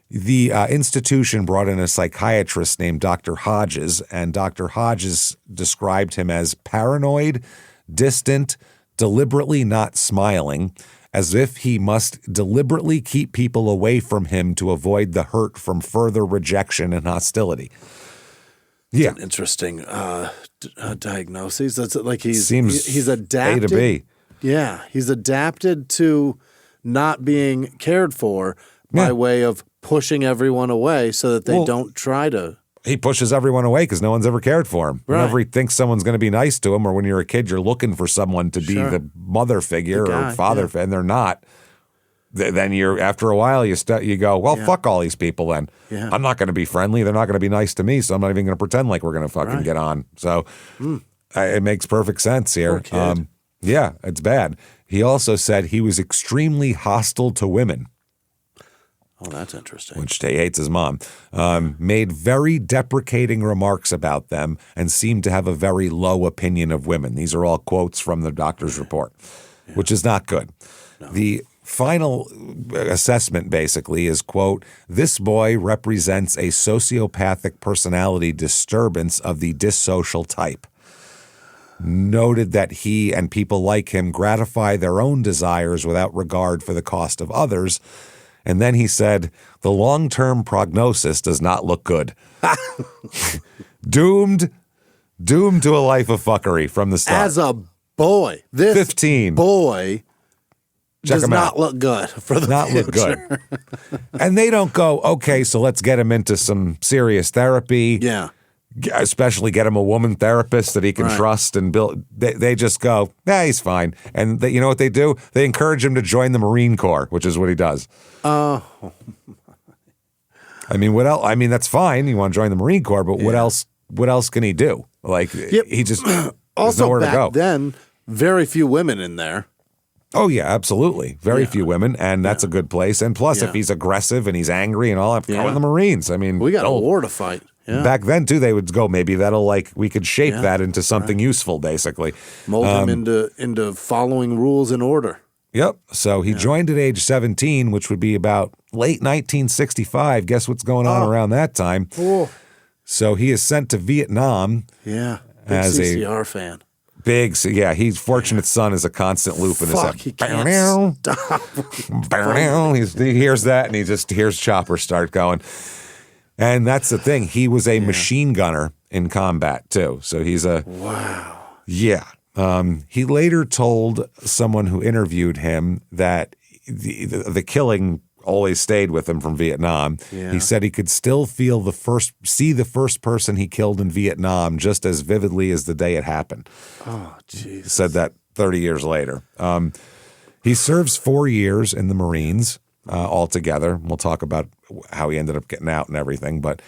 Speaker 1: The institution brought in a psychiatrist named Dr. Hodges, and Dr. Hodges described him as paranoid, distant, deliberately not smiling, as if he must deliberately keep people away from him to avoid the hurt from further rejection and hostility. Yeah.
Speaker 2: That's an interesting diagnosis. That's like he's
Speaker 1: A
Speaker 2: adapted.
Speaker 1: to B.
Speaker 2: Yeah, he's adapted to not being cared for by way of pushing everyone away so that they don't try to.
Speaker 1: He pushes everyone away because no one's ever cared for him.
Speaker 2: Right.
Speaker 1: Whenever he thinks someone's going to be nice to him, or when you're a kid, you're looking for someone to be the mother figure or father, and they're not. Then you're after a while you go, well, fuck all these people. Then I'm not going to be friendly. They're not going to be nice to me, so I'm not even going to pretend like we're going to fucking get on. So it makes perfect sense here. Yeah, it's bad. He also said he was extremely hostile to women.
Speaker 2: Oh, that's interesting.
Speaker 1: Which he hates his mom. Made very deprecating remarks about them and seemed to have a very low opinion of women. These are all quotes from the doctor's report, which is not good. No. The final assessment basically is, quote, this boy represents a sociopathic personality disturbance of the dissocial type. Noted that he and people like him gratify their own desires without regard for the cost of others. And then he said, the long-term prognosis does not look good. Doomed to a life of fuckery from the start.
Speaker 2: As a boy, this
Speaker 1: 15
Speaker 2: boy does not look good for the future.
Speaker 1: Look good. And they don't go, okay, so let's get him into some serious therapy.
Speaker 2: Yeah.
Speaker 1: Especially get him a woman therapist that he can trust and build. They just go, he's fine. And you know what they do? They encourage him to join the Marine Corps, which is what he does. Oh. I mean, what else? I mean, that's fine. You want to join the Marine Corps, but what else? What else can he do? Like, he just
Speaker 2: also
Speaker 1: nowhere to go.
Speaker 2: Back then, very few women in there.
Speaker 1: Oh, yeah, absolutely. Very few women, and that's a good place. And plus, if he's aggressive and he's angry and all, go in the Marines. I mean,
Speaker 2: we got a war to fight. Yeah.
Speaker 1: Back then, too, they would go, maybe we could shape that into something useful, basically.
Speaker 2: Mold him into following rules and order.
Speaker 1: Yep. So he joined at age 17, which would be about late 1965. Guess what's going on around that time?
Speaker 2: Cool.
Speaker 1: So he is sent to Vietnam.
Speaker 2: Yeah. Big
Speaker 1: as
Speaker 2: CCR fan.
Speaker 1: He's Fortunate Son is a constant loop in his head.
Speaker 2: He can't stop.
Speaker 1: He hears that and he just hears Chopper start going. And that's the thing. He was a machine gunner in combat too. So he's a
Speaker 2: wow.
Speaker 1: Yeah. He later told someone who interviewed him that the killing always stayed with him from Vietnam.
Speaker 2: Yeah.
Speaker 1: He said he could still see the first person he killed in Vietnam just as vividly as the day it happened.
Speaker 2: Oh, jeez.
Speaker 1: Said that 30 years later. He serves 4 years in the Marines altogether. We'll talk about how he ended up getting out and everything. But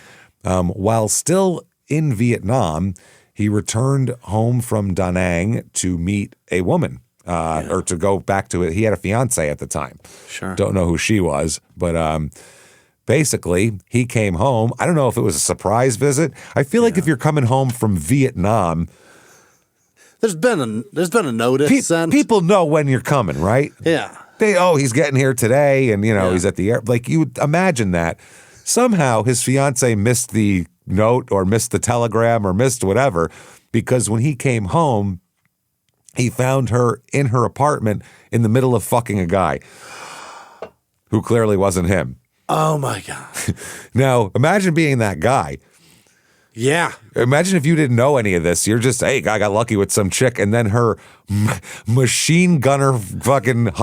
Speaker 1: while still in Vietnam, he returned home from Da Nang to meet a woman. Or to go back to it. He had a fiance at the time.
Speaker 2: Sure.
Speaker 1: Don't know who she was, but basically he came home. I don't know if it was a surprise visit. I feel like if you're coming home from Vietnam,
Speaker 2: there's been a notice sent.
Speaker 1: People know when you're coming, right?
Speaker 2: Yeah.
Speaker 1: He's getting here today, and he's at the air. Like you would imagine that somehow his fiance missed the note or missed the telegram or missed whatever, because when he came home, he found her in her apartment in the middle of fucking a guy who clearly wasn't him.
Speaker 2: Oh, my God.
Speaker 1: Now, imagine being that guy.
Speaker 2: Yeah.
Speaker 1: Imagine if you didn't know any of this. You're just, hey, I got lucky with some chick, and then her machine gunner fucking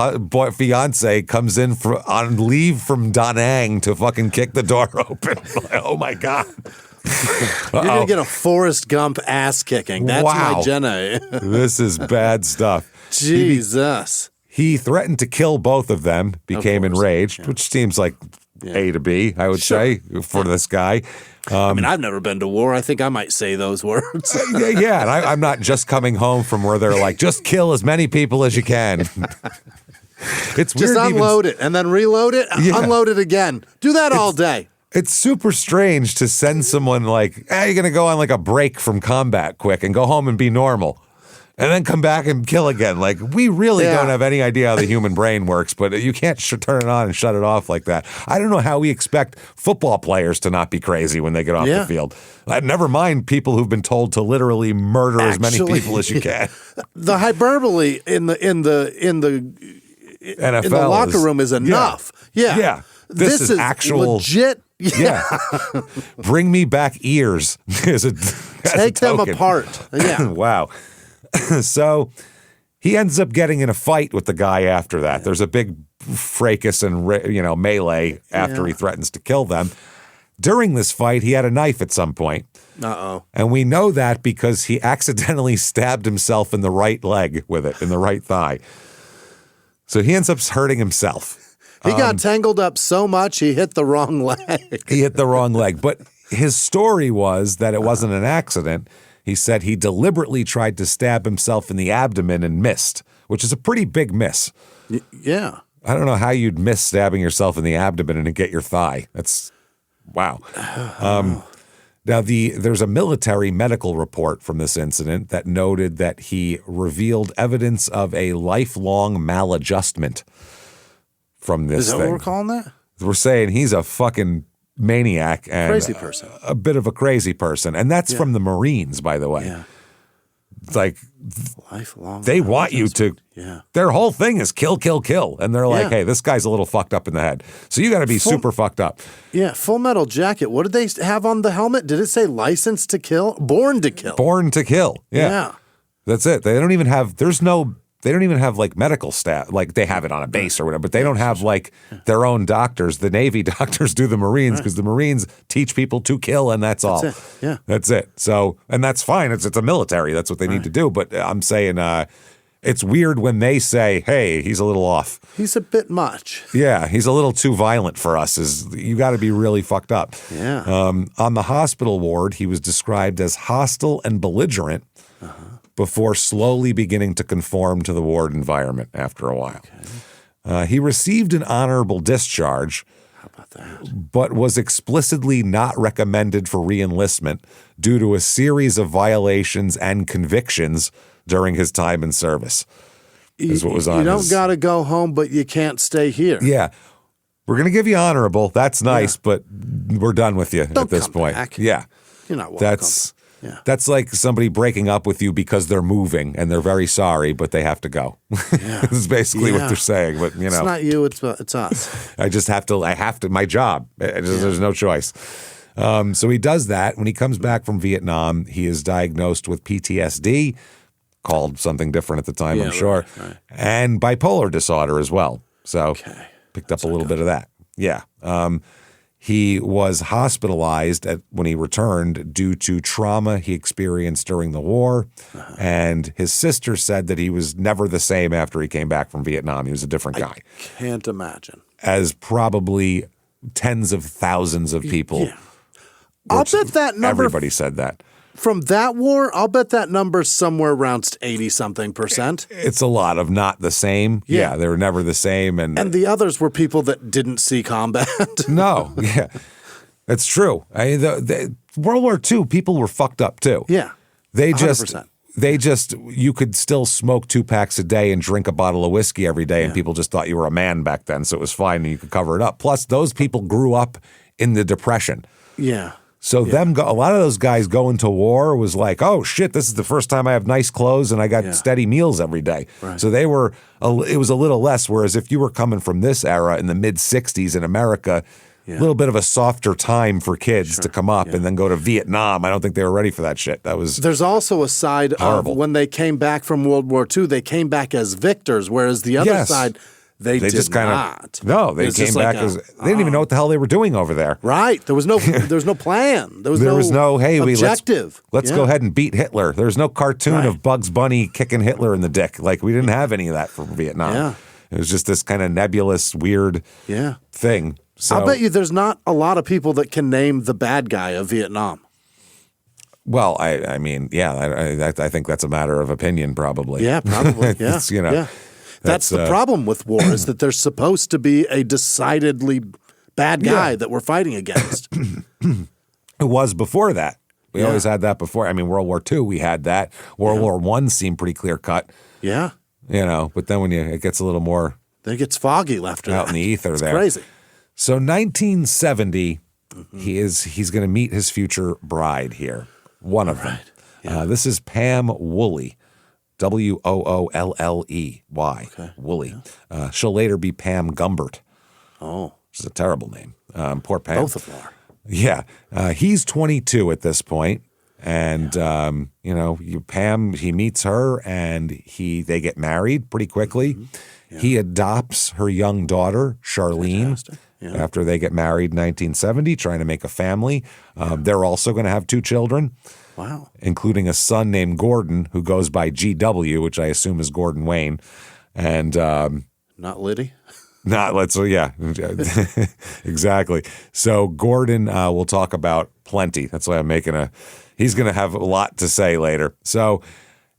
Speaker 1: fiance comes in on leave from Da Nang to fucking kick the door open. Like, oh, my God.
Speaker 2: You're going to get a Forrest Gump ass kicking. That's my Jenna.
Speaker 1: This is bad stuff.
Speaker 2: Jesus.
Speaker 1: He threatened to kill both of them, became enraged, which seems like A to B, I would say, for this guy.
Speaker 2: I mean, I've never been to war. I think I might say those words.
Speaker 1: Yeah, and I'm not just coming home from where they're like, just kill as many people as you can. It's weird.
Speaker 2: Just unload it and then reload it, unload it again. Do that all day.
Speaker 1: It's super strange to send someone like, you're going to go on like a break from combat quick and go home and be normal and then come back and kill again. Like, we really don't have any idea how the human brain works, but you can't turn it on and shut it off like that. I don't know how we expect football players to not be crazy when they get off the field. Never mind people who've been told to literally murder as many people as you can.
Speaker 2: The hyperbole in the NFL in the locker room is enough. Yeah.
Speaker 1: This is actual
Speaker 2: legit. Yeah.
Speaker 1: Bring me back ears.
Speaker 2: Take them apart. Yeah.
Speaker 1: Wow. So he ends up getting in a fight with the guy after that. There's a big fracas and melee after he threatens to kill them. During this fight, he had a knife at some point.
Speaker 2: Uh-oh.
Speaker 1: And we know that because he accidentally stabbed himself in the right leg with it, in the right thigh. So he ends up hurting himself.
Speaker 2: He got tangled up so much, he hit the wrong leg.
Speaker 1: He hit the wrong leg. But his story was that it wasn't an accident. He said he deliberately tried to stab himself in the abdomen and missed, which is a pretty big miss.
Speaker 2: Yeah.
Speaker 1: I don't know how you'd miss stabbing yourself in the abdomen and get your thigh. That's, wow. Now, there's a military medical report from this incident that noted that he revealed evidence of a lifelong maladjustment from this thing.
Speaker 2: Is that what we're calling that?
Speaker 1: We're saying he's a fucking maniac and
Speaker 2: crazy person.
Speaker 1: A bit of a crazy person. And that's from the Marines, by the way.
Speaker 2: Yeah.
Speaker 1: It's like
Speaker 2: lifelong.
Speaker 1: They want you to.
Speaker 2: Yeah.
Speaker 1: Their whole thing is kill, kill, kill. And they're like, hey, this guy's a little fucked up in the head. So you got to be super fucked up.
Speaker 2: Yeah. Full Metal Jacket. What did they have on the helmet? Did it say license to kill? Born to kill.
Speaker 1: Born to kill. Yeah. That's it. They don't even have, they don't even have like medical staff. Like they have it on a base or whatever, but they don't have like their own doctors. The Navy doctors do the Marines because the Marines teach people to kill, and that's all.
Speaker 2: It. Yeah.
Speaker 1: That's it. So, and that's fine. It's a military. That's what they need to do. But I'm saying it's weird when they say, hey, he's a little off.
Speaker 2: He's a bit much.
Speaker 1: Yeah, he's a little too violent for us. You got to be really fucked up.
Speaker 2: Yeah.
Speaker 1: On the hospital ward, he was described as hostile and belligerent. Before slowly beginning to conform to the ward environment after a while. Okay. He received an honorable discharge,
Speaker 2: How about that?
Speaker 1: But was explicitly not recommended for reenlistment due to a series of violations and convictions during his time in service. Is what was on.
Speaker 2: You don't got to go home, but you can't stay here.
Speaker 1: Yeah. We're going to give you honorable. That's nice, but we're done with you at this point.
Speaker 2: Back.
Speaker 1: Yeah.
Speaker 2: You're not welcome.
Speaker 1: That's like somebody breaking up with you because they're moving and they're very sorry, but they have to go.
Speaker 2: Yeah.
Speaker 1: This is basically what they're saying. But
Speaker 2: it's not you, it's us.
Speaker 1: I have to. My job. There's no choice. So he does that. When he comes back from Vietnam, he is diagnosed with PTSD, called something different at the time, I'm sure,
Speaker 2: right.
Speaker 1: and bipolar disorder as well. So picked up a little bit of that. Yeah. He was hospitalized when he returned due to trauma he experienced during the war. And his sister said that he was never the same after he came back from Vietnam. He was a different guy.
Speaker 2: Can't imagine.
Speaker 1: As probably tens of thousands of people.
Speaker 2: Yeah. I'll bet that number.
Speaker 1: Everybody said that.
Speaker 2: From that war, I'll bet that number's somewhere around 80-something%.
Speaker 1: It's a lot of not the same. Yeah, they were never the same. And
Speaker 2: the others were people that didn't see combat.
Speaker 1: No, yeah. It's true. World War II, people were fucked up too.
Speaker 2: Yeah. 100%.
Speaker 1: You could still smoke 2 packs a day and drink a bottle of whiskey every day, and people just thought you were a man back then, so it was fine and you could cover it up. Plus, those people grew up in the Depression.
Speaker 2: Yeah.
Speaker 1: So a lot of those guys going to war was like, oh shit, this is the first time I have nice clothes and I got steady meals every day.
Speaker 2: Right.
Speaker 1: So it was a little less. Whereas if you were coming from this era in the mid '60s in America, a little bit of a softer time for kids to come up and then go to Vietnam. I don't think they were ready for that shit.
Speaker 2: There's also a side
Speaker 1: horrible.
Speaker 2: of when they came back from World War II, they came back as victors, whereas the other side. They did not.
Speaker 1: No, they came back as they didn't even know what the hell they were doing over there.
Speaker 2: Right. There was no plan. There was no
Speaker 1: hey,
Speaker 2: objective.
Speaker 1: Let's go ahead and beat Hitler. There's no cartoon of Bugs Bunny kicking Hitler in the dick. Like, we didn't have any of that for Vietnam.
Speaker 2: Yeah.
Speaker 1: It was just this kind of nebulous, weird thing. So,
Speaker 2: I'll bet you there's not a lot of people that can name the bad guy of Vietnam.
Speaker 1: Well, I mean, I think that's a matter of opinion, probably.
Speaker 2: Yeah, probably. Yeah.
Speaker 1: Yeah.
Speaker 2: That's the problem with war is that there's supposed to be a decidedly bad guy that we're fighting against.
Speaker 1: It was before that. We always had that before. I mean, World War II, we had that. World War I seemed pretty clear cut.
Speaker 2: Yeah.
Speaker 1: But then when it gets a little more...
Speaker 2: Then it gets foggy after
Speaker 1: out
Speaker 2: that.
Speaker 1: In the ether
Speaker 2: it's
Speaker 1: there.
Speaker 2: Crazy.
Speaker 1: So 1970, he's going to meet his future bride here. One of them. Yeah. This is Pam Woolley. Woolley.
Speaker 2: Okay.
Speaker 1: Woolley. She'll later be Pam Gumbert.
Speaker 2: Oh.
Speaker 1: Which is a terrible name. Poor Pam.
Speaker 2: Both of them are.
Speaker 1: Yeah. He's 22 at this point. And, Pam, he meets her and they get married pretty quickly. Yeah. He adopts her young daughter, Charlene, after they get married in 1970, trying to make a family. They're also going to have 2 children.
Speaker 2: Wow.
Speaker 1: Including a son named Gordon, who goes by GW, which I assume is Gordon Wayne. And
Speaker 2: not Liddy?
Speaker 1: Exactly. So Gordon we'll talk about plenty. That's why I'm making he's going to have a lot to say later. So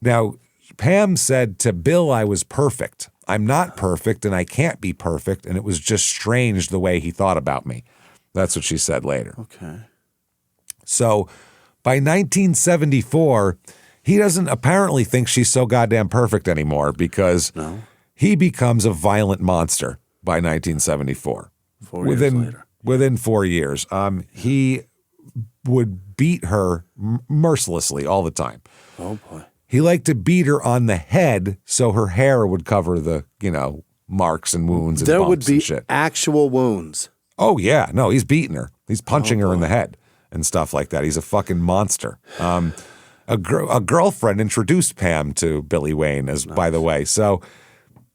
Speaker 1: now Pam said to Bill, I was perfect. I'm not perfect and I can't be perfect. And it was just strange the way he thought about me. That's what she said later.
Speaker 2: Okay.
Speaker 1: So by 1974, he doesn't apparently think she's so goddamn perfect anymore because he becomes a violent monster by 1974.
Speaker 2: 4 years later.
Speaker 1: Within 4 years. He would beat her mercilessly all the time.
Speaker 2: Oh, boy.
Speaker 1: He liked to beat her on the head so her hair would cover the, marks and wounds and bumps and shit.
Speaker 2: There would be actual wounds.
Speaker 1: Oh, yeah. No, he's beating her. He's punching her in the head. And stuff like that. He's a fucking monster. A girlfriend introduced Pam to Billy Wayne, by the way. So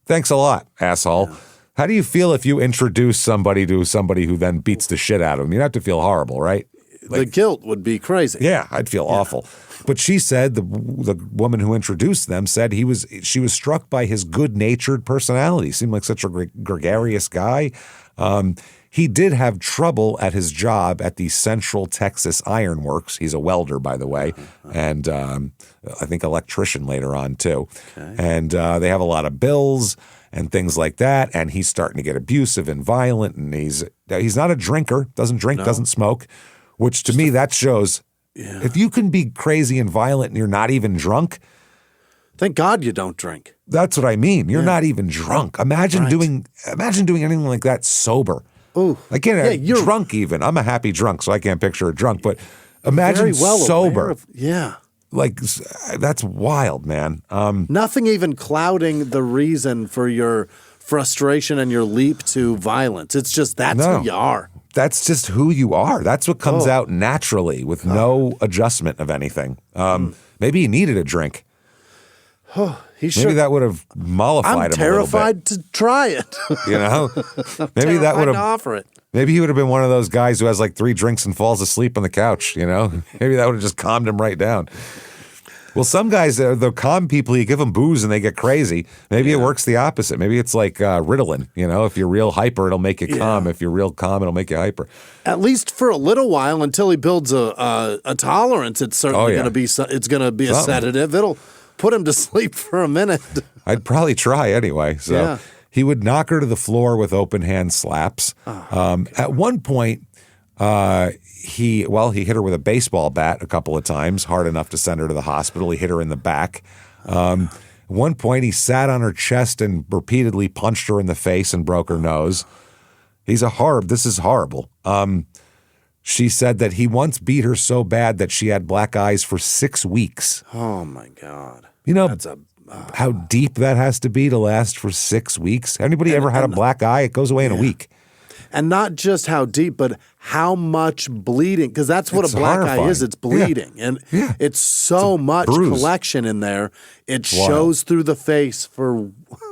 Speaker 1: thanks a lot, asshole. Yeah. How do you feel if you introduce somebody to somebody who then beats the shit out of them? You'd have to feel horrible, right?
Speaker 2: The guilt would be crazy.
Speaker 1: Yeah, I'd feel awful. But she said, the woman who introduced them said she was struck by his good-natured personality. He seemed like such a gregarious guy. He did have trouble at his job at the Central Texas Iron Works. He's a welder, by the way, and I think electrician later on, too. Okay. And they have a lot of bills and things like that, and he's starting to get abusive and violent, and he's not a drinker, doesn't drink, doesn't smoke, which to me that shows if you can be crazy and violent and you're not even drunk.
Speaker 2: Thank God you don't drink.
Speaker 1: That's what I mean. You're not even drunk. Imagine doing anything like that sober.
Speaker 2: Ooh.
Speaker 1: I can't. You're drunk even. I'm a happy drunk, so I can't picture a drunk. But imagine sober. Like, that's wild, man.
Speaker 2: Nothing even clouding the reason for your frustration and your leap to violence. It's just who you are.
Speaker 1: That's just who you are. That's what comes out naturally with no adjustment of anything. Maybe you needed a drink. Maybe that would have mollified him a little bit.
Speaker 2: I'm terrified to try it.
Speaker 1: You know? Maybe that would have
Speaker 2: offer it.
Speaker 1: Maybe he would have been one of those guys who has like 3 drinks and falls asleep on the couch, you know? Maybe that would have just calmed him right down. Well, some guys, the calm people, you give them booze and they get crazy. Maybe it works the opposite. Maybe it's like Ritalin, you know? If you're real hyper, it'll make you calm. If you're real calm, it'll make you hyper.
Speaker 2: At least for a little while, until he builds a tolerance, it's certainly going to be a sedative. It'll put him to sleep for a minute.
Speaker 1: I'd probably try anyway. So he would knock her to the floor with open hand slaps. At one point, he hit her with a baseball bat a couple of times, hard enough to send her to the hospital. He hit her in the back. At one point, he sat on her chest and repeatedly punched her in the face and broke her nose. This is horrible. She said that he once beat her so bad that she had black eyes for 6 weeks.
Speaker 2: Oh, my God.
Speaker 1: You know how deep that has to be to last for 6 weeks? Anybody ever had a black eye? It goes away in a week.
Speaker 2: And not just how deep, but how much bleeding, because that's what a black eye is. It's bleeding. And it's so much collection in there. It shows through the face for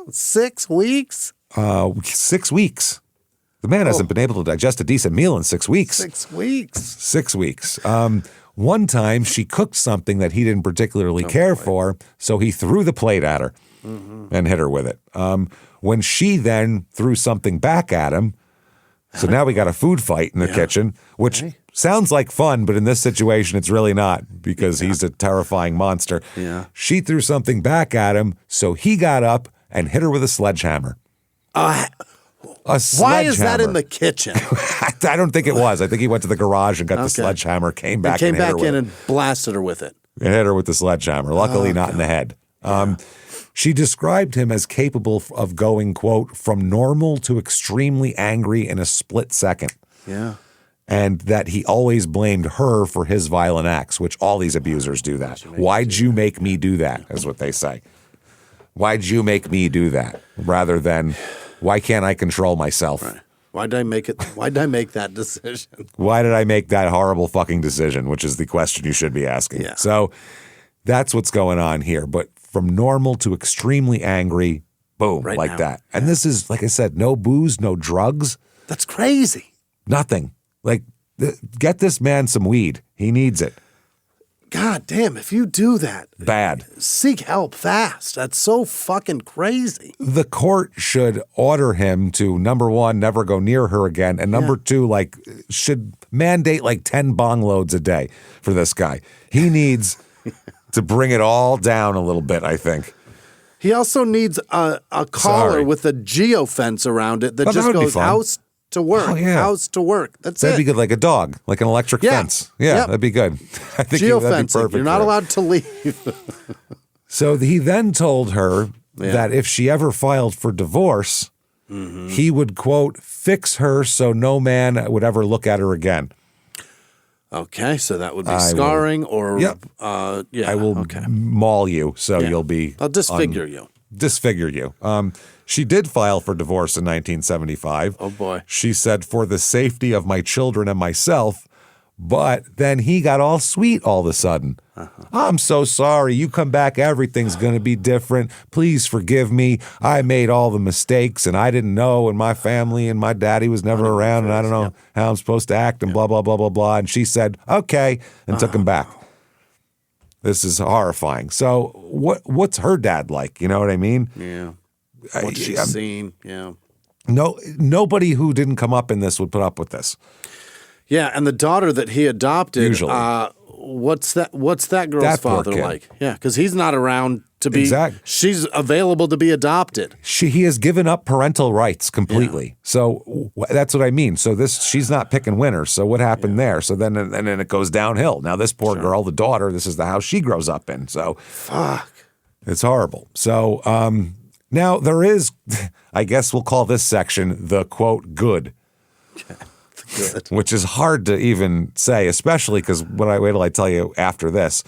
Speaker 2: 6 weeks?
Speaker 1: 6 weeks. The man hasn't been able to digest a decent meal in 6 weeks.
Speaker 2: 6 weeks.
Speaker 1: 6 weeks. One time she cooked something that he didn't particularly care for, so he threw the plate at her and hit her with it. When she then threw something back at him, so now we got a food fight in the kitchen, which sounds like fun, but in this situation it's really not because he's a terrifying monster.
Speaker 2: Yeah.
Speaker 1: She threw something back at him, so he got up and hit her with a sledgehammer.
Speaker 2: Why is that in the kitchen?
Speaker 1: I don't think it was. I think he went to the garage and got the sledgehammer, came back
Speaker 2: and blasted her with it.
Speaker 1: And hit her with the sledgehammer. Luckily not in the head. She described him as capable of going, quote, from normal to extremely angry in a split second.
Speaker 2: Yeah.
Speaker 1: And that he always blamed her for his violent acts, which all these abusers do that. Why'd you make me do that, is what they say. Why'd you make me do that? Rather than, why can't I control myself?
Speaker 2: Right. Why'd I make that decision?
Speaker 1: Why did I make that horrible fucking decision, which is the question you should be asking.
Speaker 2: Yeah.
Speaker 1: So that's what's going on here. But from normal to extremely angry, boom, right like now. That. And this is, like I said, no booze, no drugs.
Speaker 2: That's crazy.
Speaker 1: Nothing. Like, get this man some weed. He needs it.
Speaker 2: God damn, if you do that.
Speaker 1: Bad.
Speaker 2: Seek help fast. That's so fucking crazy.
Speaker 1: The court should order him to, number one, never go near her again. And number two, like, should mandate like 10 bong loads a day for this guy. He needs to bring it all down a little bit, I think.
Speaker 2: He also needs a collar with a geofence around it that just goes house to work, house to work.
Speaker 1: That'd be good, like a dog, like an electric fence. Yeah, that'd be good. I think that'd be perfect.
Speaker 2: You're not allowed to leave.
Speaker 1: So he then told her that if she ever filed for divorce, he would, quote, fix her so no man would ever look at her again.
Speaker 2: Okay, so that would be scarring or
Speaker 1: I will maul you, so you'll be
Speaker 2: I'll disfigure you.
Speaker 1: Disfigure you. She did file for divorce in 1975.
Speaker 2: Oh boy.
Speaker 1: She said, for the safety of my children and myself, but then he got all sweet all of a sudden. I'm so sorry. You come back, everything's going to be different. Please forgive me. I made all the mistakes and I didn't know, and my family and my daddy was never around and I don't know how I'm supposed to act and blah, blah, blah, blah, blah. And she said, okay, and took him back. This is horrifying. So what's her dad like? You know what I mean?
Speaker 2: Yeah. What she's seen. Yeah.
Speaker 1: Nobody who didn't come up in this would put up with this.
Speaker 2: Yeah, and the daughter that he adopted,
Speaker 1: usually.
Speaker 2: What's that girl's father like? Yeah, because he's not around to be. Exactly. She's available to be adopted.
Speaker 1: He has given up parental rights completely. Yeah. So that's what I mean. So she's not picking winners. So what happened there? So then it goes downhill. Now this poor girl, the daughter, this is the house she grows up in. So
Speaker 2: fuck,
Speaker 1: it's horrible. So now there is, I guess we'll call this section the quote good.
Speaker 2: Good.
Speaker 1: Which is hard to even say, especially because wait till I tell you after this.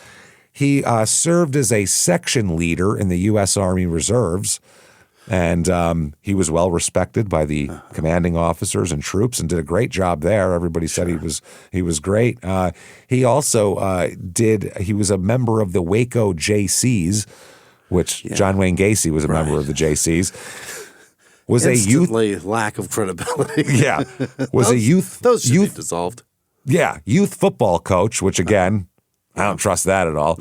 Speaker 1: He served as a section leader in the U.S. Army Reserves, and he was well respected by the commanding officers and troops, and did a great job there. Everybody said he was great. He also he was a member of the Waco JCs, which John Wayne Gacy was a member of the JCs. Was
Speaker 2: instantly a youth lack of credibility.
Speaker 1: Yeah, was
Speaker 2: those,
Speaker 1: a youth
Speaker 2: those should be dissolved.
Speaker 1: Yeah, youth football coach, which again, I don't trust that at all.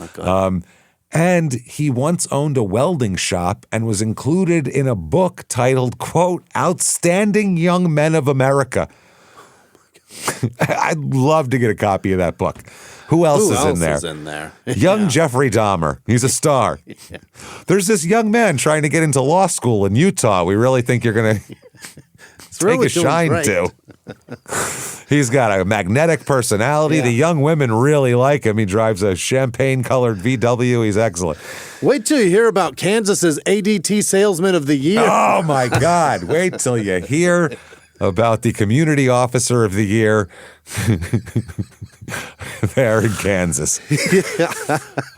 Speaker 1: And he once owned a welding shop and was included in a book titled, quote, Outstanding Young Men of America. I'd love to get a copy of that book. Who else is in there? Young Jeffrey Dahmer. He's a star. There's this young man trying to get into law school in Utah. We really think you're going to take a shine to. He's got a magnetic personality. Yeah. The young women really like him. He drives a champagne-colored VW. He's excellent.
Speaker 2: Wait till you hear about Kansas's ADT Salesman of the Year.
Speaker 1: Oh, my God. Wait till you hear about the Community Officer of the Year there in Kansas.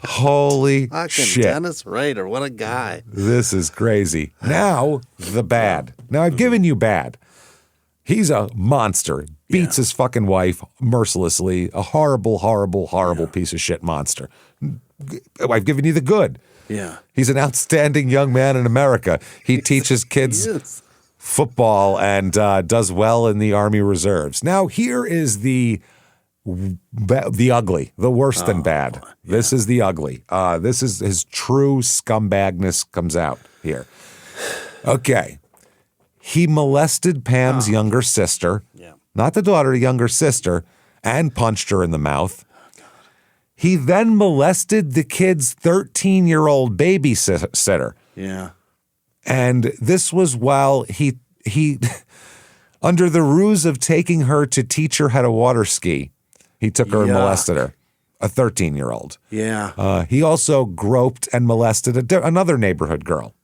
Speaker 1: Holy shit.
Speaker 2: Dennis Rader, what a guy.
Speaker 1: This is crazy. Now, the bad. Now, I've given you bad. He's a monster. Beats his fucking wife mercilessly. A horrible, horrible, horrible piece of shit monster. I've given you the good.
Speaker 2: Yeah.
Speaker 1: He's an outstanding young man in America. He teaches kids football and does well in the Army Reserves. Now, here is the ugly, the worse than bad. Boy. This is the ugly. This is his true scumbagness comes out here. Okay. He molested Pam's younger sister, not the daughter, the younger sister, and punched her in the mouth. He then molested the kid's 13-year-old babysitter.
Speaker 2: Yeah.
Speaker 1: And this was while he under the ruse of taking her to teach her how to water ski, he took her and molested her, a 13-year-old.
Speaker 2: Yeah.
Speaker 1: He also groped and molested another neighborhood girl.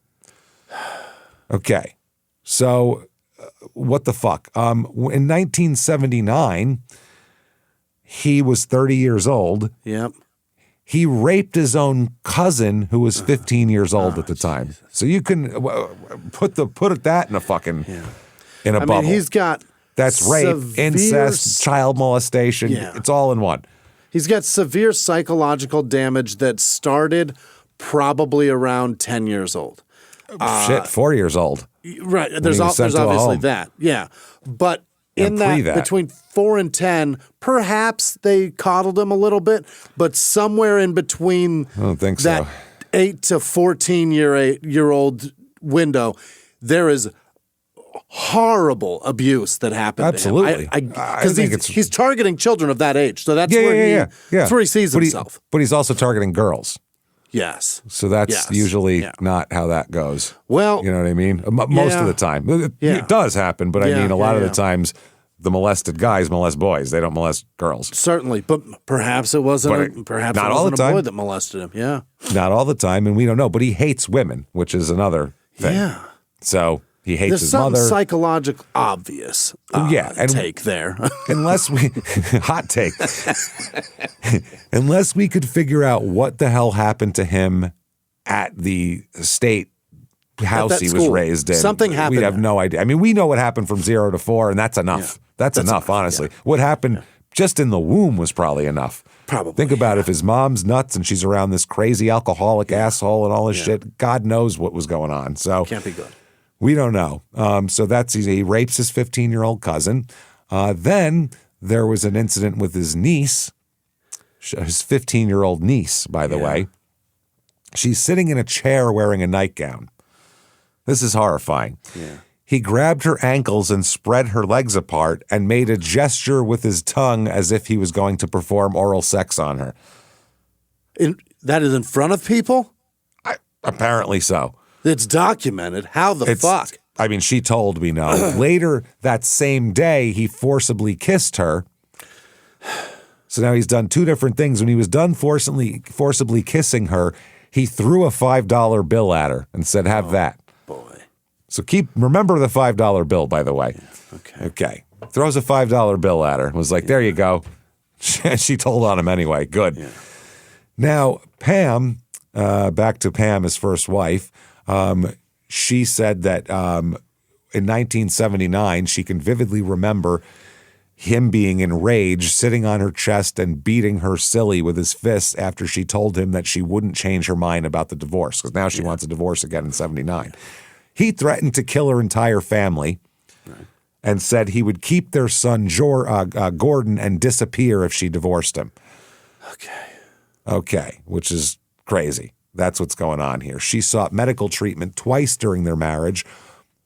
Speaker 1: Okay. So, what the fuck? In 1979, he was 30 years old.
Speaker 2: Yep.
Speaker 1: He raped his own cousin, who was 15 years old at the time. Jesus. So you can put that in a fucking in a bubble.
Speaker 2: I mean, he's got
Speaker 1: that's rape, incest, child molestation. Yeah. It's all in one.
Speaker 2: He's got severe psychological damage that started probably around 10 years old.
Speaker 1: 4 years old.
Speaker 2: Right. There's obviously that. Yeah. But in that, between 4 and 10, perhaps they coddled him a little bit, but somewhere in between
Speaker 1: I don't think
Speaker 2: that 8 to 14-year-old window, there is horrible abuse that happened
Speaker 1: Absolutely.
Speaker 2: to him. Because he's targeting children of that age. So that's that's where he sees himself.
Speaker 1: But he's also targeting girls.
Speaker 2: Yes.
Speaker 1: So that's usually not how that goes.
Speaker 2: Well,
Speaker 1: you know what I mean? Most of the time. It does happen, but I mean, a lot of the times the molested guys molest boys. They don't molest girls.
Speaker 2: Certainly, but perhaps it wasn't a boy that molested him. Yeah.
Speaker 1: Not all the time, and we don't know. But he hates women, which is another thing.
Speaker 2: Yeah.
Speaker 1: So he hates his mother.
Speaker 2: There's something psychological obvious take there.
Speaker 1: Unless we hot take. Unless we could figure out what the hell happened to him at the state house he was raised in.
Speaker 2: Something happened.
Speaker 1: We have no idea. I mean, we know what happened from 0 to 4, and that's enough. Yeah. That's enough, honestly. Yeah. What happened just in the womb was probably enough.
Speaker 2: Probably.
Speaker 1: Think about if his mom's nuts and she's around this crazy alcoholic asshole and all this shit. God knows what was going on. So
Speaker 2: can't be good.
Speaker 1: We don't know. So he rapes his 15-year-old cousin. Then there was an incident with his niece, his 15-year-old niece, by the way. She's sitting in a chair wearing a nightgown. This is horrifying.
Speaker 2: Yeah.
Speaker 1: He grabbed her ankles and spread her legs apart and made a gesture with his tongue as if he was going to perform oral sex on her.
Speaker 2: That is in front of people?
Speaker 1: Apparently so.
Speaker 2: It's documented. How the fuck?
Speaker 1: I mean, she told me no. Later that same day, he forcibly kissed her. So now he's done two different things. When he was done forcibly kissing her, he threw a $5 bill at her and said, have that.
Speaker 2: Boy.
Speaker 1: So remember the $5 bill, by the way.
Speaker 2: Yeah.
Speaker 1: Okay. Throws a $5 bill at her. Was like, there you go. She told on him anyway. Good.
Speaker 2: Yeah.
Speaker 1: Now, Pam, back to Pam, his first wife, she said that in 1979, she can vividly remember him being enraged, sitting on her chest and beating her silly with his fists after she told him that she wouldn't change her mind about the divorce, because now she wants a divorce again in 79. He threatened to kill her entire family and said he would keep their son Gordon and disappear if she divorced him. Okay, which is crazy. That's what's going on here. She sought medical treatment twice during their marriage.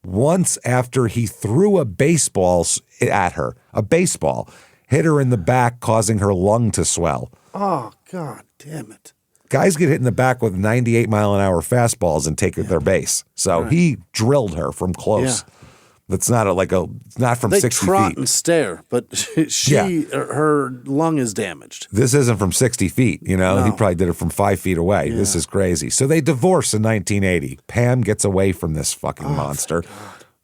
Speaker 1: Once after he threw a baseball at her, a baseball, hit her in the back, causing her lung to swell.
Speaker 2: Oh, God damn it.
Speaker 1: Guys get hit in the back with 98-mile-an-hour fastballs and take their base. So he drilled her from close. That's not not from 60 feet.
Speaker 2: They trot and stare, but her lung is damaged.
Speaker 1: This isn't from 60 feet, you know?
Speaker 2: No.
Speaker 1: He probably did it from 5 feet away. Yeah. This is crazy. So they divorce in 1980. Pam gets away from this fucking monster.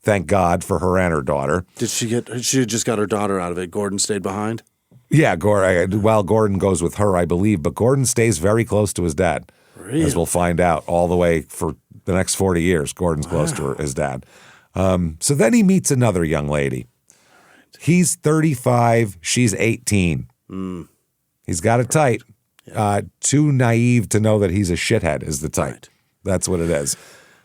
Speaker 1: Thank God for her and her daughter.
Speaker 2: She just got her daughter out of it. Gordon stayed behind?
Speaker 1: Yeah, Gordon goes with her, I believe, but Gordon stays very close to his dad.
Speaker 2: Really?
Speaker 1: As we'll find out all the way for the next 40 years. Gordon's close to his dad. So then he meets another young lady. He's 35. She's 18. He's got it tight. Too naive to know that he's a shithead is the type. Right. That's what it is.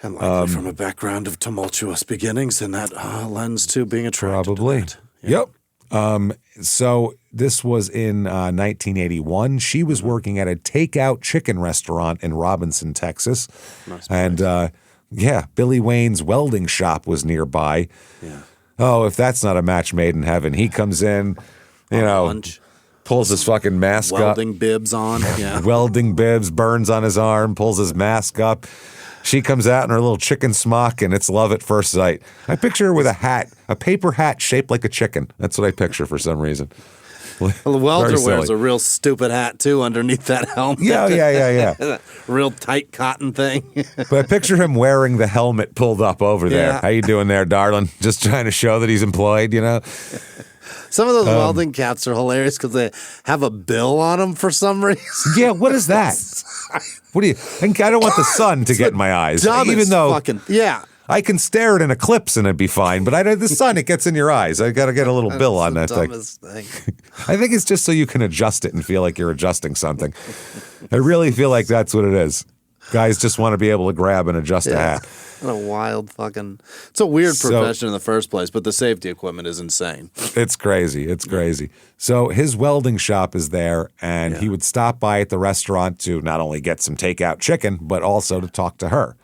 Speaker 2: And likely from a background of tumultuous beginnings, and that lends to being attracted
Speaker 1: probably.
Speaker 2: To that.
Speaker 1: Yep. So this was in 1981. She was working at a takeout chicken restaurant in Robinson, Texas.
Speaker 2: Nice
Speaker 1: and Billy Wayne's welding shop was nearby.
Speaker 2: Yeah.
Speaker 1: Oh, if that's not a match made in heaven. He comes in,
Speaker 2: lunch.
Speaker 1: Pulls his fucking mask
Speaker 2: Welding bibs on. Yeah.
Speaker 1: Welding bibs, burns on his arm, pulls his mask up. She comes out in her little chicken smock, and it's love at first sight. I picture her with a paper hat shaped like a chicken. That's what I picture for some reason.
Speaker 2: Well, the welder wears a real stupid hat, too, underneath that helmet.
Speaker 1: Yeah.
Speaker 2: Real tight cotton thing.
Speaker 1: But I picture him wearing the helmet pulled up over there.
Speaker 2: Yeah.
Speaker 1: How you doing there, darling? Just trying to show that he's employed, you know?
Speaker 2: Some of those welding caps are hilarious because they have a bill on them for some reason.
Speaker 1: Yeah, what is that? What do you? I don't want the sun to get in my eyes, even though I can stare at an eclipse and it'd be fine. But the sun, it gets in your eyes. I got to get a little bill on that thing. I think it's just so you can adjust it and feel like you're adjusting something. I really feel like that's what it is. Guys just want to be able to grab and adjust a hat.
Speaker 2: What a wild fucking... It's a weird profession in the first place, but the safety equipment is insane.
Speaker 1: It's crazy. It's crazy. So his welding shop is there, and he would stop by at the restaurant to not only get some takeout chicken, but also to talk to her.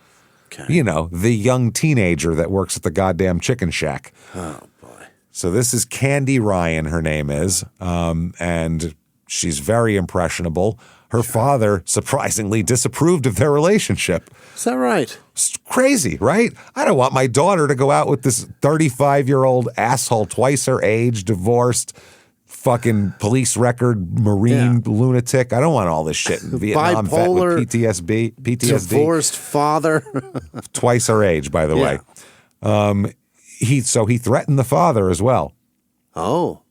Speaker 2: Okay.
Speaker 1: You know, the young teenager that works at the goddamn chicken shack.
Speaker 2: Oh, boy.
Speaker 1: So this is Candy Ryan, her name is, and she's very impressionable. Her father surprisingly disapproved of their relationship.
Speaker 2: Is that right?
Speaker 1: It's crazy, right? I don't want my daughter to go out with this 35-year-old asshole, twice her age, divorced, fucking police record, Marine lunatic. I don't want all this shit. Vietnam vet with PTSD.
Speaker 2: Divorced father.
Speaker 1: Twice her age, by the way. He threatened the father as well.
Speaker 2: Oh.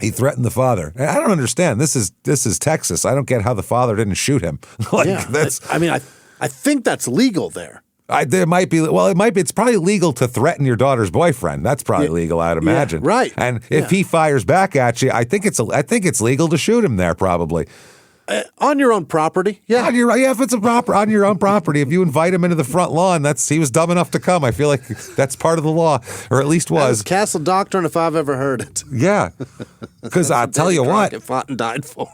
Speaker 1: He threatened the father. I don't understand. This is Texas. I don't get how the father didn't shoot him.
Speaker 2: I think that's legal there.
Speaker 1: There might be. Well, it might be. It's probably legal to threaten your daughter's boyfriend. That's probably legal, I'd imagine.
Speaker 2: Yeah, right.
Speaker 1: And if he fires back at you, I think it's legal to shoot him there. Probably.
Speaker 2: On your own property, yeah.
Speaker 1: If it's on your own property, if you invite him into the front lawn, he was dumb enough to come. I feel like that's part of the law, or at least was.
Speaker 2: Castle Doctrine, if I've ever heard it.
Speaker 1: Yeah, because I'll tell you what,
Speaker 2: fought and died for.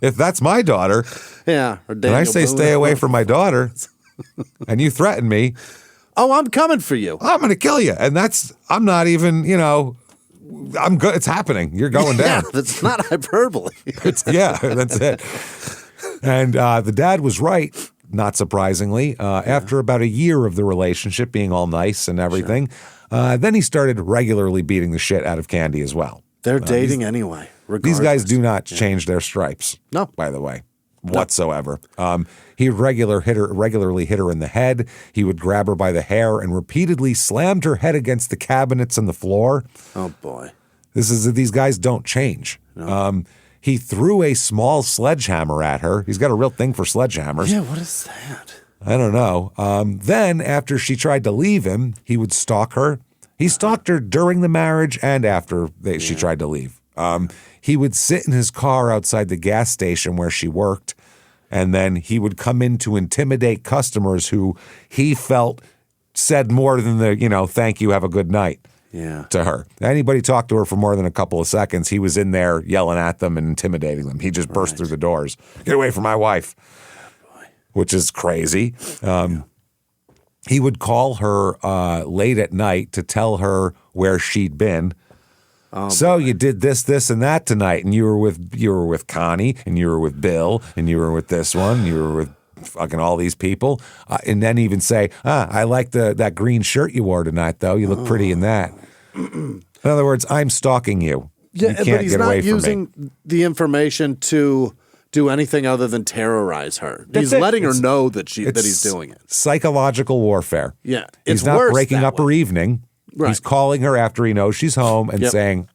Speaker 1: If that's my daughter, and I say stay away from my daughter, and you threaten me,
Speaker 2: I'm coming for you.
Speaker 1: I'm going to kill you, and I'm not even, I'm good. It's happening. You're going down.
Speaker 2: Yeah, that's not hyperbole.
Speaker 1: That's it. And the dad was right, not surprisingly. After about a year of the relationship being all nice and everything, then he started regularly beating the shit out of Candy as well.
Speaker 2: They're dating anyway.
Speaker 1: These guys do not change their stripes.
Speaker 2: No,
Speaker 1: by the way. Whatsoever. He regularly hit her in the head. He would grab her by the hair and repeatedly slammed her head against the cabinets and the floor.
Speaker 2: Oh, boy.
Speaker 1: These guys don't change. No. He threw a small sledgehammer at her. He's got a real thing for sledgehammers.
Speaker 2: Yeah, what is that?
Speaker 1: I don't know. Then, after she tried to leave him, he would stalk her. He stalked her during the marriage and after she tried to leave. He would sit in his car outside the gas station where she worked, and then he would come in to intimidate customers who he felt said more than the, thank you, have a good night to her. Anybody talked to her for more than a couple of seconds, he was in there yelling at them and intimidating them. He just burst through the doors. Get away from my wife, which is crazy. He would call her late at night to tell her where she'd been. So you did this, and that tonight, and you were with Connie, and you were with Bill, and you were with this one, and you were with fucking all these people, and then even say, I like that green shirt you wore tonight, though. You look pretty in that. In other words, I'm stalking you.
Speaker 2: Yeah,
Speaker 1: you can't
Speaker 2: but he's
Speaker 1: get
Speaker 2: not
Speaker 1: away from
Speaker 2: using
Speaker 1: me.
Speaker 2: the information to do anything other than terrorize her. He's letting her know that he's doing it.
Speaker 1: Psychological warfare.
Speaker 2: Yeah,
Speaker 1: he's not breaking up her evening. Right. He's calling her after he knows she's home and saying,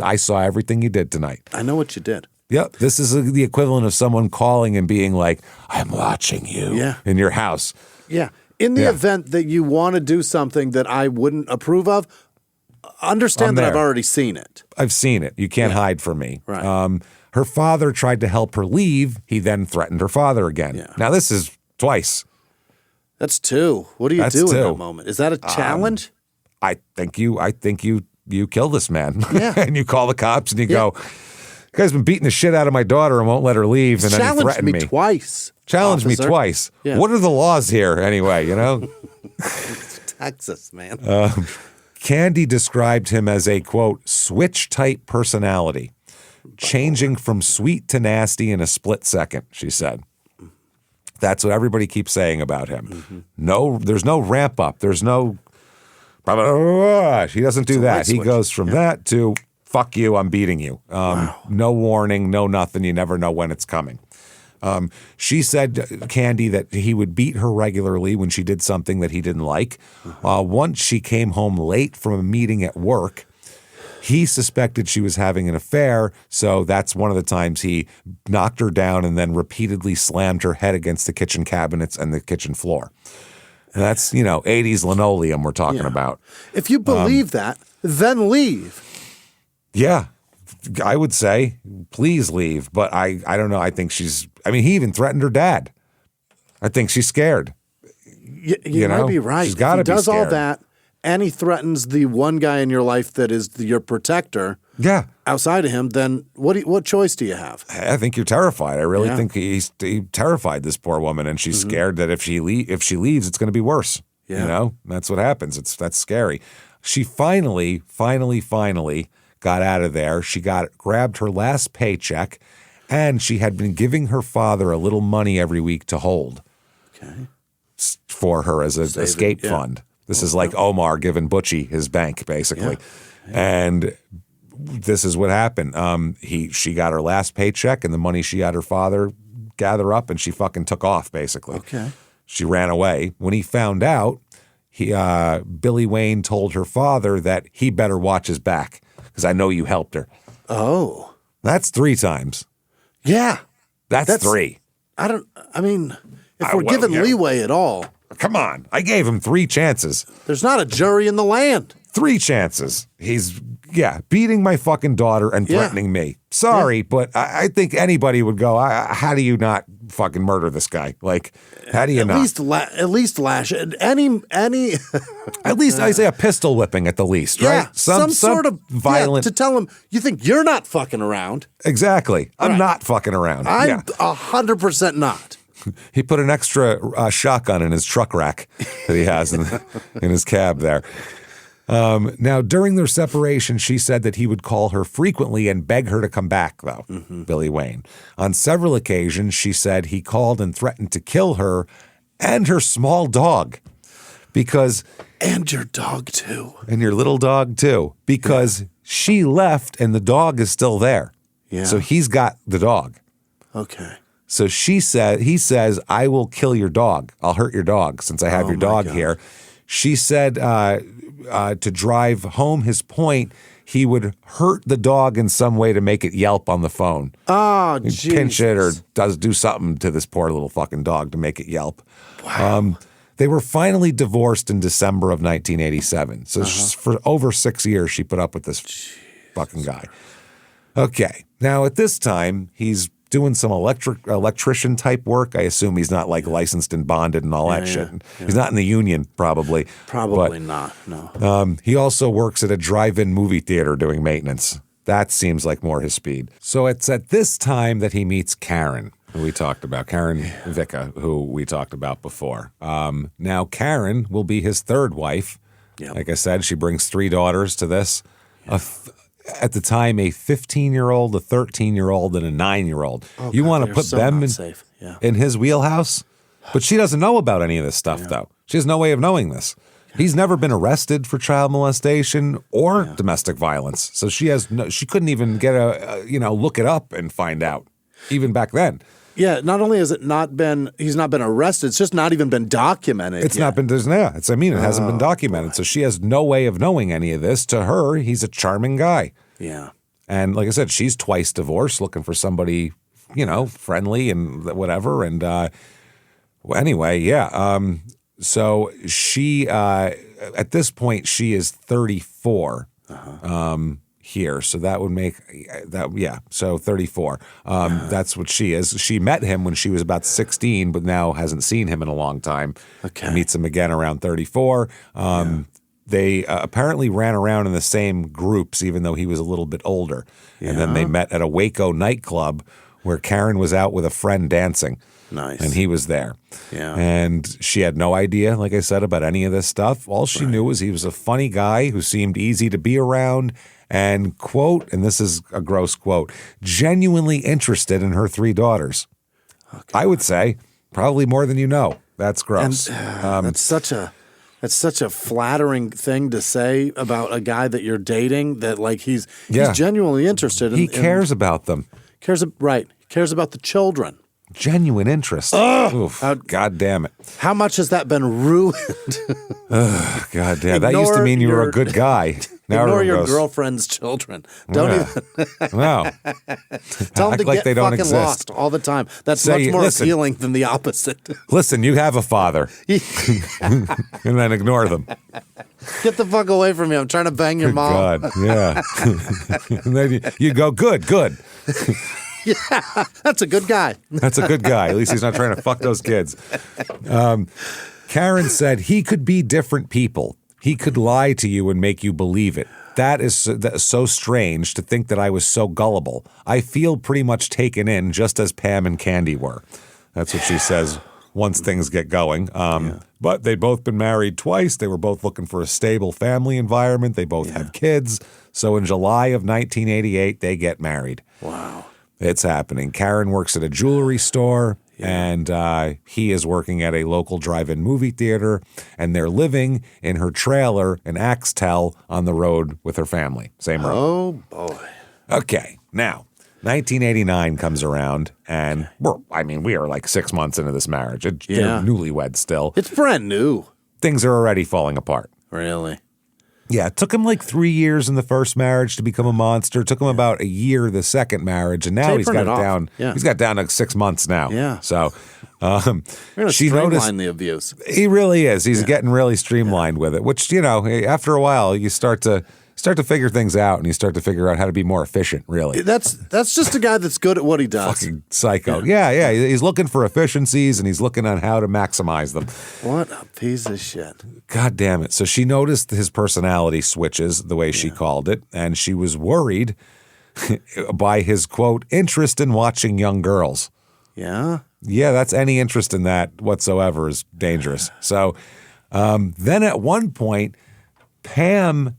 Speaker 1: I saw everything you did tonight.
Speaker 2: I know what you did.
Speaker 1: Yep. This is the equivalent of someone calling and being like, I'm watching you in your house.
Speaker 2: Yeah. In the event that you want to do something that I wouldn't approve of, understand that I've already seen it.
Speaker 1: I've seen it. You can't hide from me.
Speaker 2: Right.
Speaker 1: Her father tried to help her leave. He then threatened her father again. Yeah. Now, this is twice.
Speaker 2: That's two. What do you do in that moment? Is that a challenge?
Speaker 1: I think you kill this man. Yeah. And you call the cops and you go, the guy's been beating the shit out of my daughter and won't let her leave. And then he threatened me
Speaker 2: twice.
Speaker 1: Challenged me twice. Yeah. What are the laws here anyway,
Speaker 2: Texas, man.
Speaker 1: Candy described him as a, quote, switch-type personality, changing from sweet to nasty in a split second, she said. That's what everybody keeps saying about him. Mm-hmm. No, there's no ramp up. There's no, blah, blah, blah, blah. He doesn't do that. He goes from that to, fuck you, I'm beating you. No warning, no nothing. You never know when it's coming. She said, Candy, that he would beat her regularly when she did something that he didn't like. Once she came home late from a meeting at work, he suspected she was having an affair, so that's one of the times he knocked her down and then repeatedly slammed her head against the kitchen cabinets and the kitchen floor. And that's, 80s linoleum we're talking about. If
Speaker 2: you believe that, then leave.
Speaker 1: Yeah. I would say, please leave. But I don't know. I think he even threatened her dad. I think she's scared.
Speaker 2: You might be right.
Speaker 1: She's got to be scared.
Speaker 2: He does all that, and he threatens the one guy in your life that is your protector.
Speaker 1: Yeah.
Speaker 2: Outside of him, then what choice do you have?
Speaker 1: I think you're terrified. I really think he terrified this poor woman, and she's scared that if she leaves, it's going to be worse. Yeah. That's what happens. That's scary. She finally got out of there. She grabbed her last paycheck, and she had been giving her father a little money every week to hold for her as an escape fund. This is like Omar giving Butchie his bank, basically. Yeah. And this is what happened. She got her last paycheck, and the money she had her father gather up, and she fucking took off, basically. Okay. She ran away. When he found out, Billy Wayne told her father that he better watch his back, because I know you helped her. Oh. That's 3 times.
Speaker 2: Yeah.
Speaker 1: That's 3.
Speaker 2: If we're given leeway at all.
Speaker 1: Come on. I gave him 3 chances.
Speaker 2: There's not a jury in the land.
Speaker 1: 3 chances. He's, beating my fucking daughter and threatening me. Sorry, but I think anybody would go, how do you not fucking murder this guy? Like, how do you not?
Speaker 2: At least lash. Any.
Speaker 1: At least I say a pistol whipping at the least, right?
Speaker 2: Some sort of
Speaker 1: violent.
Speaker 2: To tell him, you think you're not fucking around.
Speaker 1: Exactly. I'm not fucking around.
Speaker 2: I'm 100% not.
Speaker 1: He put an extra shotgun in his truck rack that he has in his cab there. Now, during their separation, she said that he would call her frequently and beg her to come back, though, Billy Wayne. On several occasions, she said he called and threatened to kill her and her small dog because...
Speaker 2: And your dog, too.
Speaker 1: And your little dog, too, because she left and the dog is still there. Yeah. So he's got the dog.
Speaker 2: Okay.
Speaker 1: So he says, I will kill your dog. I'll hurt your dog since I have your dog here. She said to drive home his point, he would hurt the dog in some way to make it yelp on the phone.
Speaker 2: Oh, jeez.
Speaker 1: Pinch it or do something to this poor little fucking dog to make it yelp. Wow. They were finally divorced in December of 1987. So for over 6 years, she put up with this fucking guy. Okay. Now, at this time, he's doing some electrician type work. I assume he's not like licensed and bonded and all that shit. Yeah. He's not in the union, probably.
Speaker 2: Probably not, no.
Speaker 1: He also works at a drive-in movie theater doing maintenance. That seems like more his speed. So it's at this time that he meets Karen, who we talked about, Karen Vicka, who we talked about before. Now, Karen will be his third wife. Yep. Like I said, she brings 3 daughters to this. Yep. At the time, a 15-year-old, a 13-year-old, and a 9-year-old. Oh, you want to put them in his wheelhouse? But she doesn't know about any of this stuff, though. She has no way of knowing this. He's never been arrested for child molestation or domestic violence. So she couldn't even get look it up and find out, even back then.
Speaker 2: Yeah, not only has he's not been arrested, it's just not even been documented.
Speaker 1: It hasn't been documented. Boy. So she has no way of knowing any of this. To her, he's a charming guy.
Speaker 2: Yeah.
Speaker 1: And like I said, she's twice divorced, looking for somebody, friendly and whatever. And anyway, yeah. So she, at this point, she is 34. Here, so that would make that, so 34. That's what she is. She met him when she was about 16, but now hasn't seen him in a long time. Okay. Meets him again around 34. They apparently ran around in the same groups, even though he was a little bit older. And then they met at a Waco nightclub where Karen was out with a friend dancing.
Speaker 2: Nice.
Speaker 1: And he was there.
Speaker 2: Yeah.
Speaker 1: And she had no idea, like I said, about any of this stuff. All she knew was he was a funny guy who seemed easy to be around and, quote, and this is a gross quote, genuinely interested in her 3 daughters. Okay. I would say probably more than you know. That's gross.
Speaker 2: And, that's such a flattering thing to say about a guy that you're dating, that like he's genuinely interested in.
Speaker 1: He cares about them.
Speaker 2: Cares about the children.
Speaker 1: Genuine interest. Oof, God damn it.
Speaker 2: How much has that been ruined?
Speaker 1: God damn. That used to mean you were a good guy. Now
Speaker 2: ignore your girlfriend's children. Don't even.
Speaker 1: No.
Speaker 2: Tell them to get fucking lost all the time. That's much more appealing than the opposite.
Speaker 1: Listen, you have a father. And then ignore them.
Speaker 2: Get the fuck away from me. I'm trying to bang your mom.
Speaker 1: God, yeah. And then you go, good.
Speaker 2: Yeah, that's a good guy.
Speaker 1: That's a good guy. At least he's not trying to fuck those kids. Karen said he could be different people. He could lie to you and make you believe it. That is so strange to think that I was so gullible. I feel pretty much taken in just as Pam and Candy were. That's what she says once things get going. But they'd both been married twice. They were both looking for a stable family environment. They both had kids. So in July of 1988, they get married.
Speaker 2: Wow.
Speaker 1: It's happening. Karen works at a jewelry store, and he is working at a local drive-in movie theater, and they're living in her trailer in Axtell on the road with her family. Same road.
Speaker 2: Oh, boy.
Speaker 1: Okay. Now, 1989 comes around, and we are like 6 months into this marriage. They're newlyweds still.
Speaker 2: It's brand new.
Speaker 1: Things are already falling apart.
Speaker 2: Really?
Speaker 1: Yeah, it took him like 3 years in the first marriage to become a monster. It took him about a year the second marriage, and now he's got it down. Yeah. He's got down to 6 months now.
Speaker 2: Yeah.
Speaker 1: So
Speaker 2: she streamlined the abuse.
Speaker 1: He really is. He's getting really streamlined with it. Which after a while, you start to figure things out, and you start to figure out how to be more efficient. Really,
Speaker 2: that's just a guy that's good at what he does.
Speaker 1: Fucking psycho. Yeah. He's looking for efficiencies, and he's looking on how to maximize them.
Speaker 2: What a piece of shit.
Speaker 1: God damn it. So she noticed his personality switches, the way she called it, and she was worried by his, quote, interest in watching young girls.
Speaker 2: Yeah?
Speaker 1: Yeah, that's any interest in that whatsoever is dangerous. So then at one point, Pam,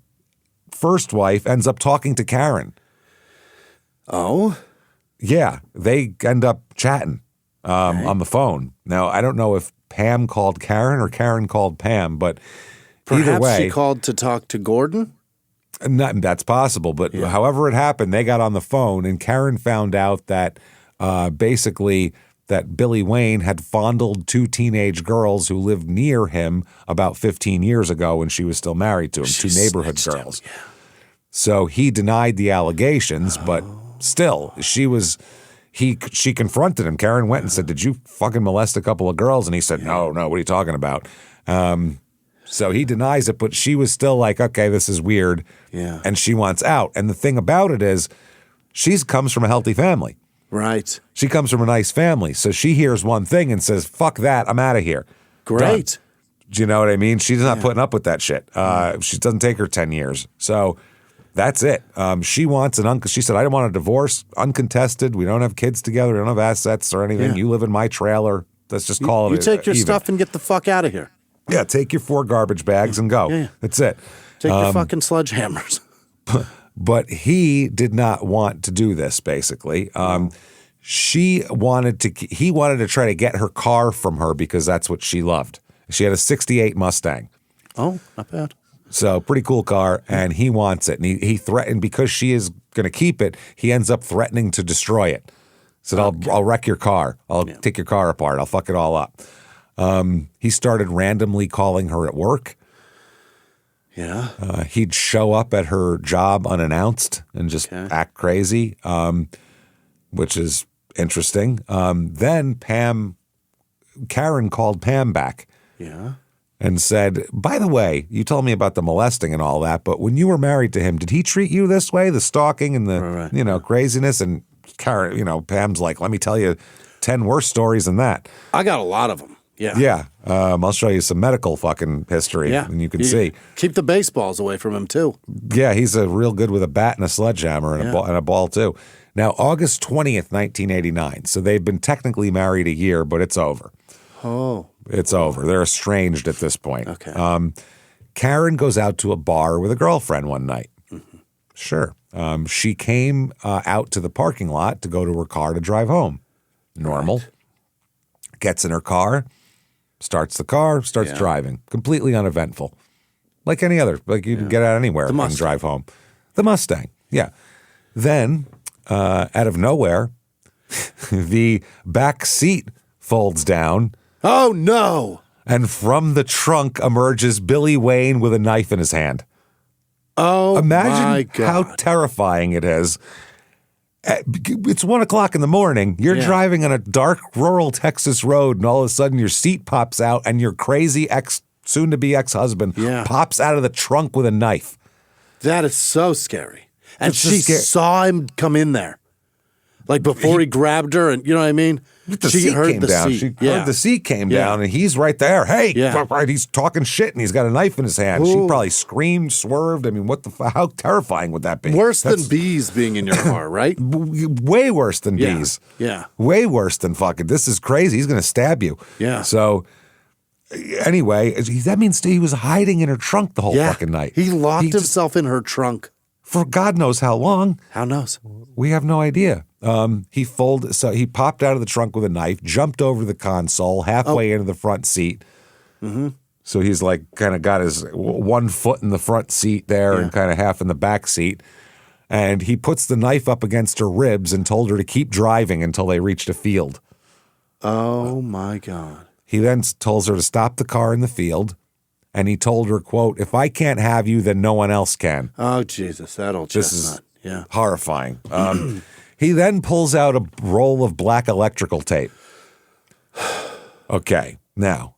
Speaker 1: first wife, ends up talking to Karen.
Speaker 2: Oh?
Speaker 1: Yeah, they end up chatting on the phone. Now, I don't know if Pam called Karen or Karen called Pam, but either way.
Speaker 2: Perhaps she called to talk to Gordon?
Speaker 1: That's possible, but however it happened, they got on the phone, and Karen found out that basically that Billy Wayne had fondled 2 teenage girls who lived near him about 15 years ago when she was still married to him, 2 neighborhood girls. So he denied the allegations, but still, she confronted him. Karen went and said, "Did you fucking molest a couple of girls?" And he said, No, what are you talking about? So he denies it, but she was still like, okay, this is weird.
Speaker 2: Yeah.
Speaker 1: And she wants out. And the thing about it is, She comes from a healthy family.
Speaker 2: Right.
Speaker 1: She comes from a nice family. So she hears one thing and says, fuck that, I'm out of here.
Speaker 2: Great.
Speaker 1: Done. Do you know what I mean? She's not putting up with that shit. She doesn't take her 10 years. So that's it. She wants she said, I don't want a divorce, uncontested. We don't have kids together. We don't have assets or anything. You live in my trailer. Let's just call it.
Speaker 2: You take your stuff and get the fuck out of here.
Speaker 1: Yeah, take your 4 garbage bags and go.
Speaker 2: Yeah.
Speaker 1: That's it.
Speaker 2: Take your fucking sledgehammers.
Speaker 1: But he did not want to do this, basically. He wanted to try to get her car from her because that's what she loved. She had a 68 Mustang.
Speaker 2: Oh, not bad.
Speaker 1: So pretty cool car, and he wants it. And he threatened, because she is going to keep it, he ends up threatening to destroy it. Said, I'll wreck your car. I'll take your car apart. I'll fuck it all up. He started randomly calling her at work.
Speaker 2: Yeah.
Speaker 1: He'd show up at her job unannounced and just act crazy, which is interesting. Then Karen called Pam back.
Speaker 2: Yeah.
Speaker 1: And said, by the way, you told me about the molesting and all that, but when you were married to him, did he treat you this way? The stalking and the, craziness? And Karen, Pam's like, let me tell you 10 worse stories than that.
Speaker 2: I got a lot of them. Yeah.
Speaker 1: Yeah. I'll show you some medical fucking history and you can see.
Speaker 2: Keep the baseballs away from him too.
Speaker 1: Yeah. He's real good with a bat and a sledgehammer and a ball too. Now, August 20th, 1989. So they've been technically married a year, but it's over.
Speaker 2: Oh.
Speaker 1: It's over. They're estranged at this point.
Speaker 2: Okay.
Speaker 1: Karen goes out to a bar with a girlfriend one night. Mm-hmm. Sure. She came out to the parking lot to go to her car to drive home. Normal. Right. Gets in her car, starts the car, starts driving. Completely uneventful. Like any other. Like you can get out anywhere and drive home. The Mustang. Yeah. Then, out of nowhere, the back seat folds down.
Speaker 2: Oh, no.
Speaker 1: And from the trunk emerges Billy Wayne with a knife in his hand.
Speaker 2: Oh,
Speaker 1: imagine
Speaker 2: my God.
Speaker 1: How terrifying it is. It's 1 o'clock in the morning. You're driving on a dark rural Texas road, and all of a sudden your seat pops out, and your crazy soon-to-be ex-husband pops out of the trunk with a knife.
Speaker 2: That is so scary. And she saw him come in there. Like before he grabbed her, and you know what I mean?
Speaker 1: She heard the seat. She heard the seat came down, and he's right there. Hey, he's talking shit, and he's got a knife in his hand. Ooh. She probably screamed, swerved. I mean, how terrifying would that be?
Speaker 2: Worse than bees being in your car, right?
Speaker 1: Way worse than bees.
Speaker 2: Yeah.
Speaker 1: Way worse than fucking, this is crazy. He's going to stab you.
Speaker 2: Yeah.
Speaker 1: So anyway, that means he was hiding in her trunk the whole fucking night.
Speaker 2: He locked himself in her trunk.
Speaker 1: For God knows how long.
Speaker 2: How knows?
Speaker 1: We have no idea. He popped out of the trunk with a knife, jumped over the console, halfway into the front seat.
Speaker 2: Mm-hmm.
Speaker 1: So he's like kind of got his 1 foot in the front seat there and kind of half in the back seat. And he puts the knife up against her ribs and told her to keep driving until they reached a field.
Speaker 2: Oh, my God.
Speaker 1: He then tells her to stop the car in the field. And he told her, quote, if I can't have you, then no one else can.
Speaker 2: Oh, Jesus, that old chestnut.
Speaker 1: This is horrifying. He then pulls out a roll of black electrical tape. Okay, now,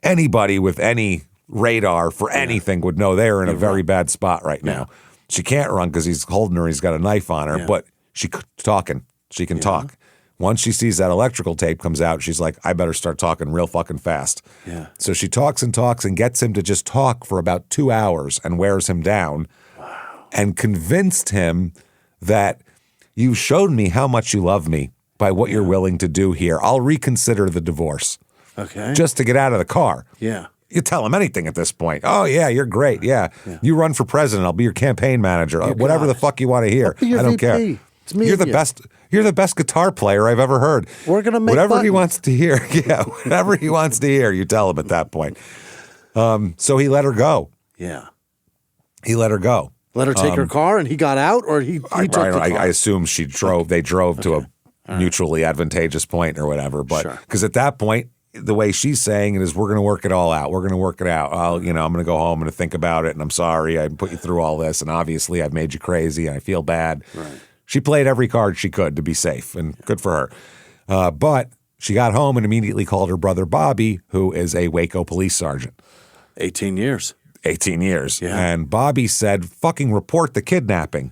Speaker 1: anybody with any radar for anything would know they're in a very bad spot right now. She can't run because he's holding her. He's got a knife on her, but she's talking. She can talk. Once she sees that electrical tape comes out, she's like, I better start talking real fucking fast.
Speaker 2: Yeah.
Speaker 1: So she talks and gets him to just talk for about 2 hours and wears him down.
Speaker 2: Wow.
Speaker 1: And convinced him that you showed me how much you love me by what you're willing to do here. I'll reconsider the divorce.
Speaker 2: Okay.
Speaker 1: Just to get out of the car.
Speaker 2: Yeah.
Speaker 1: You tell him anything at this point. Oh, yeah, you're great. Yeah. You run for president. I'll be your campaign manager. Whatever the fuck you want to hear. I don't care.
Speaker 2: It's me.
Speaker 1: You're the best. You're the best guitar player I've ever heard.
Speaker 2: We're gonna make
Speaker 1: whatever
Speaker 2: buttons.
Speaker 1: He wants to hear. Yeah, whatever he wants to hear, you tell him at that point. So he let her go.
Speaker 2: Yeah,
Speaker 1: he let her go.
Speaker 2: Let her take her car, and he got out, or he took the car.
Speaker 1: I assume she drove. They drove to a mutually advantageous point or whatever. But because at that point, the way she's saying it is, we're going to work it all out. We're going to work it out. I'm going to go home and think about it, and I'm sorry I put you through all this, and obviously I've made you crazy, and I feel bad.
Speaker 2: Right.
Speaker 1: She played every card she could to be safe, and good for her. But she got home and immediately called her brother Bobby, who is a Waco police sergeant.
Speaker 2: 18 years.
Speaker 1: 18 years.
Speaker 2: Yeah.
Speaker 1: And Bobby said, fucking report the kidnapping.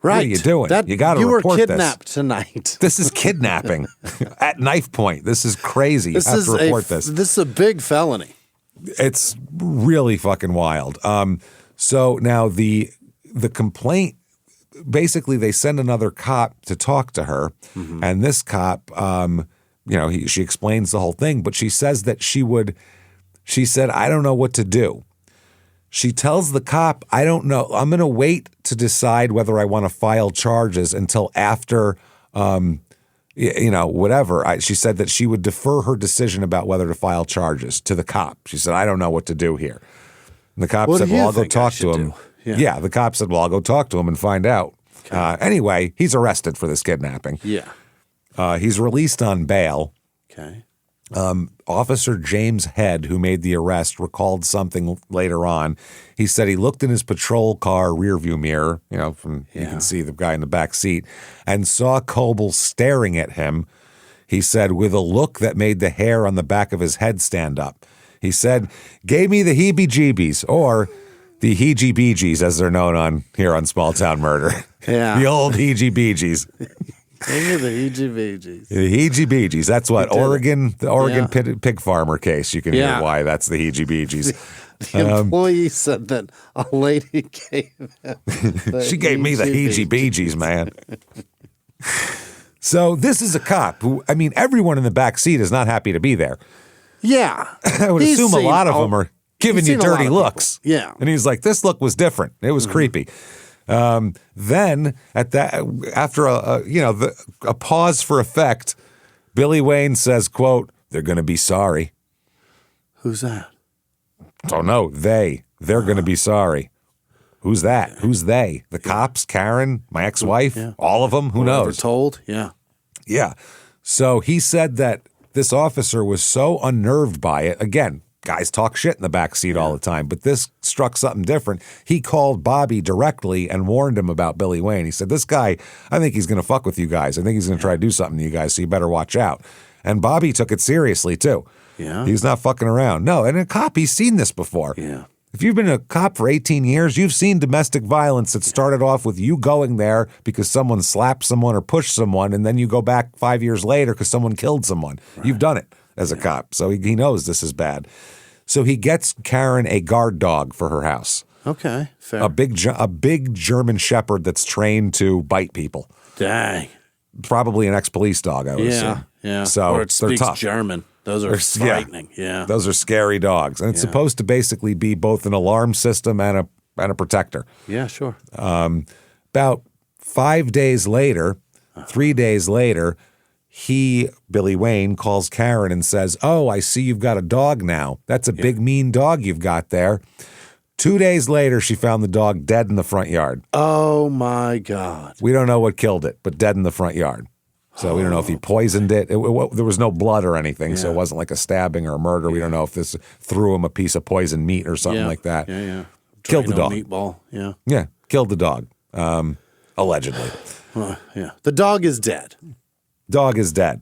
Speaker 2: Right.
Speaker 1: What are you doing? You got to report this.
Speaker 2: You were kidnapped tonight.
Speaker 1: This is kidnapping at knife point. This is crazy. You have to report this.
Speaker 2: This is a big felony.
Speaker 1: It's really fucking wild. So now the complaint, basically they send another cop to talk to her, and this cop, she explains the whole thing, but she says that she said, I don't know what to do. She tells the cop, I don't know. I'm going to wait to decide whether I want to file charges until after, whatever. She said that she would defer her decision about whether to file charges to the cop. She said, I don't know what to do here. And the cop said, well, I'll go talk to him. Yeah, the cop said, well, I'll go talk to him and find out. Okay. Anyway, he's arrested for this kidnapping.
Speaker 2: Yeah.
Speaker 1: He's released on bail.
Speaker 2: Okay.
Speaker 1: Officer James Head, who made the arrest, recalled something later on. He said he looked in his patrol car rearview mirror, you can see the guy in the back seat, and saw Coble staring at him. He said, with a look that made the hair on the back of his head stand up. He said, gave me the heebie-jeebies, or the heejie-beejies, as they're known here on Small Town Murder.
Speaker 2: Yeah.
Speaker 1: The old heejie-beejies.
Speaker 2: Give me the heejie-beejies.
Speaker 1: The heejie-beejies. That's what the Oregon pig farmer case. You can hear why that's the heejie-beejies.
Speaker 2: The employee said that a lady gave him
Speaker 1: she gave me the heejie-beejies, man. So this is a cop who, everyone in the back seat is not happy to be there.
Speaker 2: Yeah.
Speaker 1: I would assume a lot of them are giving you dirty looks.
Speaker 2: Yeah.
Speaker 1: And he's like, this look was different. It was creepy. Then after a pause for effect, Billy Wayne says, quote, they're going to be sorry.
Speaker 2: Who's that?
Speaker 1: Don't know. They're going to be sorry. Who's that? Who's they? The cops, Karen, my ex-wife, all of them? Who knows?
Speaker 2: Told? Yeah.
Speaker 1: Yeah. So he said that this officer was so unnerved by it. Again, guys talk shit in the back seat all the time, but this struck something different. He called Bobby directly and warned him about Billy Wayne. He said, this guy, I think he's going to fuck with you guys. I think he's going to try to do something to you guys, so you better watch out. And Bobby took it seriously, too.
Speaker 2: Yeah.
Speaker 1: He's not fucking around. No, and a cop, he's seen this before.
Speaker 2: Yeah.
Speaker 1: If you've been a cop for 18 years, you've seen domestic violence that started off with you going there because someone slapped someone or pushed someone, and then you go back 5 years later because someone killed someone. Right. You've done it as a cop, so he knows this is bad. So he gets Karen a guard dog for her house.
Speaker 2: Okay, fair.
Speaker 1: A big German Shepherd that's trained to bite people.
Speaker 2: Dang.
Speaker 1: Probably an ex-police dog, I would assume.
Speaker 2: Yeah.
Speaker 1: So
Speaker 2: or it speaks
Speaker 1: they're tough.
Speaker 2: German. Those are frightening. Yeah.
Speaker 1: Those are scary dogs. And it's supposed to basically be both an alarm system and a protector.
Speaker 2: Yeah, sure.
Speaker 1: About 5 days later, 3 days later, Billy Wayne, calls Karen and says, oh, I see you've got a dog now. That's a big, mean dog you've got there. 2 days later, she found the dog dead in the front yard.
Speaker 2: Oh, my God.
Speaker 1: We don't know what killed it, but dead in the front yard. So we don't know if he poisoned it. There was no blood or anything, so it wasn't like a stabbing or a murder. We don't know if this threw him a piece of poisoned meat or something like that.
Speaker 2: Yeah.
Speaker 1: Killed the dog.
Speaker 2: Meatball. Yeah.
Speaker 1: Yeah, killed the dog, allegedly.
Speaker 2: Yeah. The dog is dead.
Speaker 1: Dog is dead.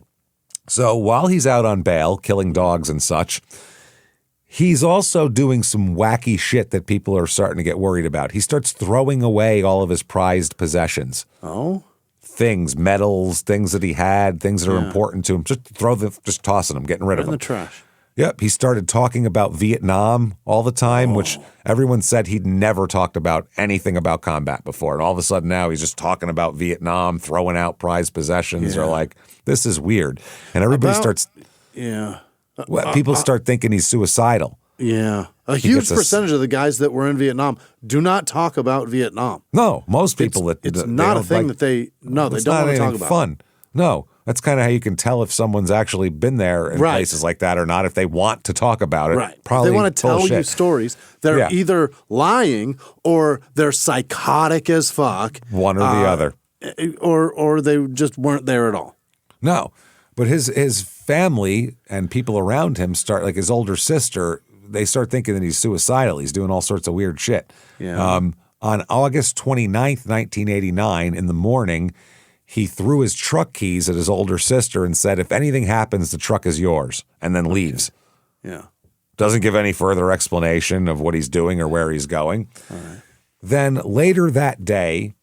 Speaker 1: So while he's out on bail, killing dogs and such, he's also doing some wacky shit that people are starting to get worried about. He starts throwing away all of his prized possessions.
Speaker 2: Oh?
Speaker 1: Things, medals, things that he had, things that are important to him. Just tossing them, getting rid of them.
Speaker 2: In the trash.
Speaker 1: Yep. He started talking about Vietnam all the time, which everyone said he'd never talked about anything about combat before. And all of a sudden now he's just talking about Vietnam, throwing out prized possessions. They're like, this is weird. And everybody starts.
Speaker 2: Yeah.
Speaker 1: People start thinking he's suicidal.
Speaker 2: Yeah. A huge percentage of the guys that were in Vietnam do not talk about Vietnam.
Speaker 1: No, most people
Speaker 2: it's not a thing that they don't want to talk about.
Speaker 1: Fun. No, that's kind of how you can tell if someone's actually been there in places like that or not, if they want to talk about it.
Speaker 2: Right.
Speaker 1: Probably
Speaker 2: they want to tell
Speaker 1: bullshit.
Speaker 2: you stories. They're either lying or they're psychotic as fuck.
Speaker 1: One or the other.
Speaker 2: Or they just weren't there at all.
Speaker 1: No. But his family and people around him start, like his older sister, they start thinking that he's suicidal. He's doing all sorts of weird shit.
Speaker 2: Yeah.
Speaker 1: On August 29th, 1989, in the morning, he threw his truck keys at his older sister and said, if anything happens, the truck is yours, and then leaves.
Speaker 2: Yeah.
Speaker 1: Doesn't give any further explanation of what he's doing or where he's going.
Speaker 2: All right.
Speaker 1: Then later that day,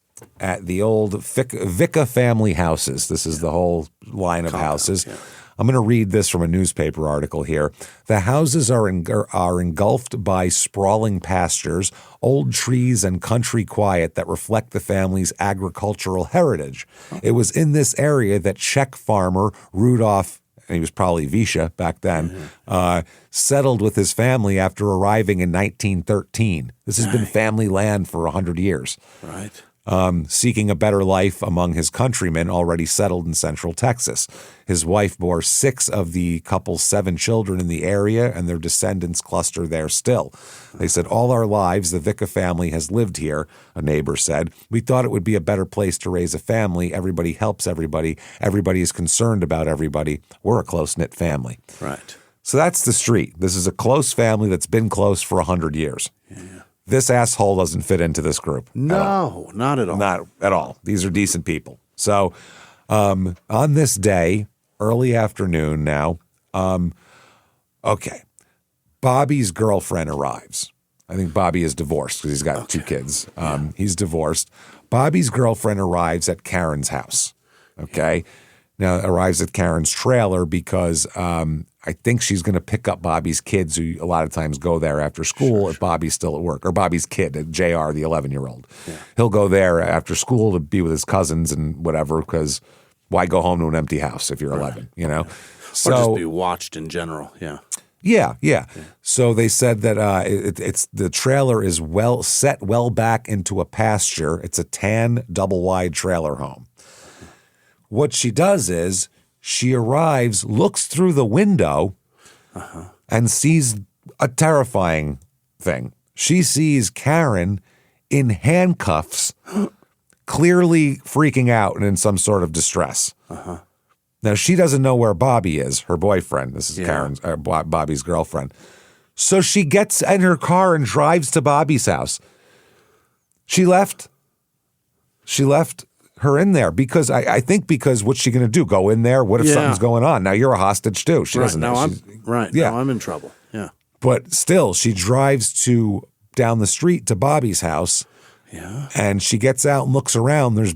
Speaker 1: at the old Vicka family houses. This is the whole line of houses. Yeah. I'm going to read this from a newspaper article here. The houses are engulfed by sprawling pastures, old trees, and country quiet that reflect the family's agricultural heritage. It was in this area that Czech farmer Rudolf, and he was probably Visha back then, settled with his family after arriving in 1913. This has been family land for 100 years.
Speaker 2: Right.
Speaker 1: Seeking a better life among his countrymen already settled in central Texas. His wife bore 6 of the couple's 7 children in the area, and their descendants cluster there still. They said, all our lives, the Vicka family has lived here, a neighbor said. We thought it would be a better place to raise a family. Everybody helps everybody. Everybody is concerned about everybody. We're a close-knit family.
Speaker 2: Right.
Speaker 1: So that's the street. This is a close family that's been close for 100 years.
Speaker 2: Yeah.
Speaker 1: This asshole doesn't fit into this group.
Speaker 2: No, not at all.
Speaker 1: Not at all. These are decent people. So on this day, early afternoon now, Bobby's girlfriend arrives. I think Bobby is divorced because he's got 2 kids. He's divorced. Bobby's girlfriend arrives at Karen's house. Okay. Now arrives at Karen's trailer because I think she's going to pick up Bobby's kids, who a lot of times go there after school if Bobby's still at work, or Bobby's kid, JR, the 11-year-old. Yeah. He'll go there after school to be with his cousins and whatever, because why go home to an empty house if you're 11, you know?
Speaker 2: Yeah. So, or just be watched in general,
Speaker 1: Yeah. So they said that it's the trailer is set well back into a pasture. It's a tan double-wide trailer home. What she does is she arrives, looks through the window, and sees a terrifying thing. She sees Karen in handcuffs, clearly freaking out and in some sort of distress. Now, she doesn't know where Bobby is, her boyfriend. This is Karen's Bobby's girlfriend. So she gets in her car and drives to Bobby's house. She left her in there because I think because what's she going to do? Go in there? What if something's going on? Now you're a hostage too. She doesn't know.
Speaker 2: Now I'm in trouble. Yeah.
Speaker 1: But still, she drives down the street to Bobby's house.
Speaker 2: Yeah.
Speaker 1: And she gets out and looks around. There's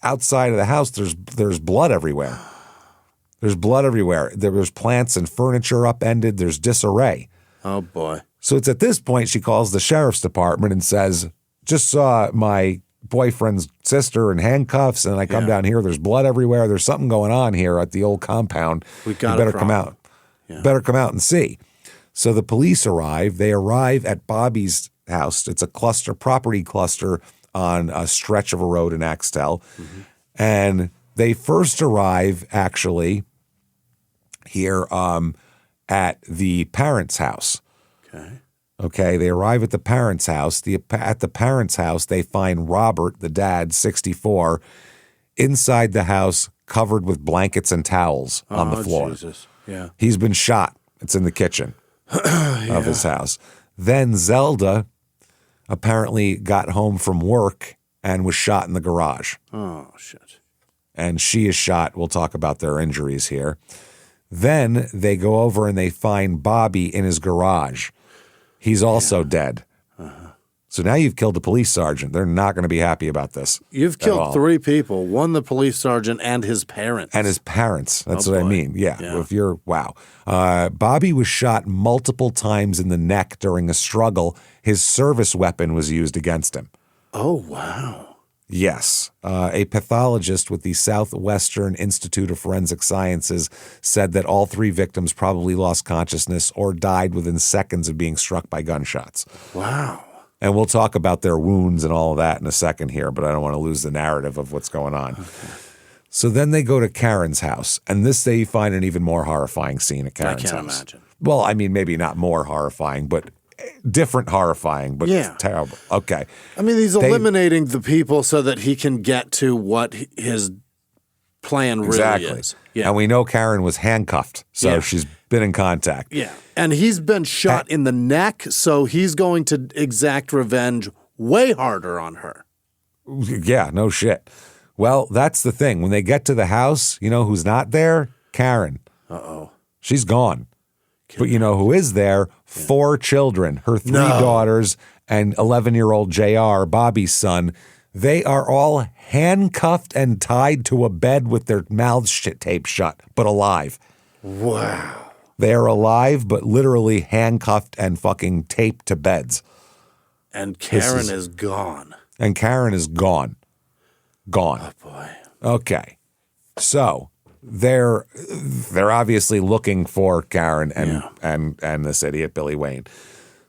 Speaker 1: outside of the house. There's blood everywhere. There's blood everywhere. There's plants and furniture upended. There's disarray.
Speaker 2: Oh boy.
Speaker 1: So it's at this point she calls the sheriff's department and says, "Just saw my boyfriend's sister in handcuffs, and I come down here. There's blood everywhere. There's something going on here at the old compound.
Speaker 2: We got
Speaker 1: better come out. Better come out and see." So the police arrive. They arrive at Bobby's house. It's a property cluster on a stretch of a road in Axtell, and they first arrive actually here at the parents' house. Okay, they arrive at the parents' house. At the parents' house, they find Robert, the dad, 64, inside the house, covered with blankets and towels on the floor.
Speaker 2: Jesus. Yeah.
Speaker 1: He's been shot. It's in the kitchen of his house. Then Zelda apparently got home from work and was shot in the garage.
Speaker 2: Oh, shit.
Speaker 1: And she is shot. We'll talk about their injuries here. Then they go over and they find Bobby in his garage. He's also dead. So now you've killed the police sergeant. They're not going to be happy about this.
Speaker 2: You've killed 3 people, one the police sergeant and his parents.
Speaker 1: That's what I mean. Yeah. If you're, wow. Bobby was shot multiple times in the neck during a struggle. His service weapon was used against him.
Speaker 2: Oh, wow.
Speaker 1: Yes. A pathologist with the Southwestern Institute of Forensic Sciences said that all 3 victims probably lost consciousness or died within seconds of being struck by gunshots.
Speaker 2: Wow.
Speaker 1: And we'll talk about their wounds and all of that in a second here, but I don't want to lose the narrative of what's going on. Okay. So then they go to Karen's house, and they find an even more horrifying scene at Karen's house. I can't imagine. Well, I mean, maybe not more horrifying, but different horrifying, but terrible. Okay.
Speaker 2: I mean, he's eliminating the people so that he can get to what his plan really is.
Speaker 1: Yeah. And we know Karen was handcuffed, so she's been in contact.
Speaker 2: Yeah. And he's been shot in the neck, so he's going to exact revenge way harder on her.
Speaker 1: Yeah, no shit. Well, that's the thing. When they get to the house, you know who's not there? Karen.
Speaker 2: Uh-oh.
Speaker 1: She's gone. But you know who is there? 4 children, her 3 daughters and 11-year-old JR, Bobby's son. They are all handcuffed and tied to a bed with their mouths taped shut, but alive.
Speaker 2: Wow.
Speaker 1: They are alive, but literally handcuffed and fucking taped to beds.
Speaker 2: And Karen is gone.
Speaker 1: And Karen is gone. Gone.
Speaker 2: Oh, boy.
Speaker 1: Okay. So they're obviously looking for Karen and this idiot Billy Wayne.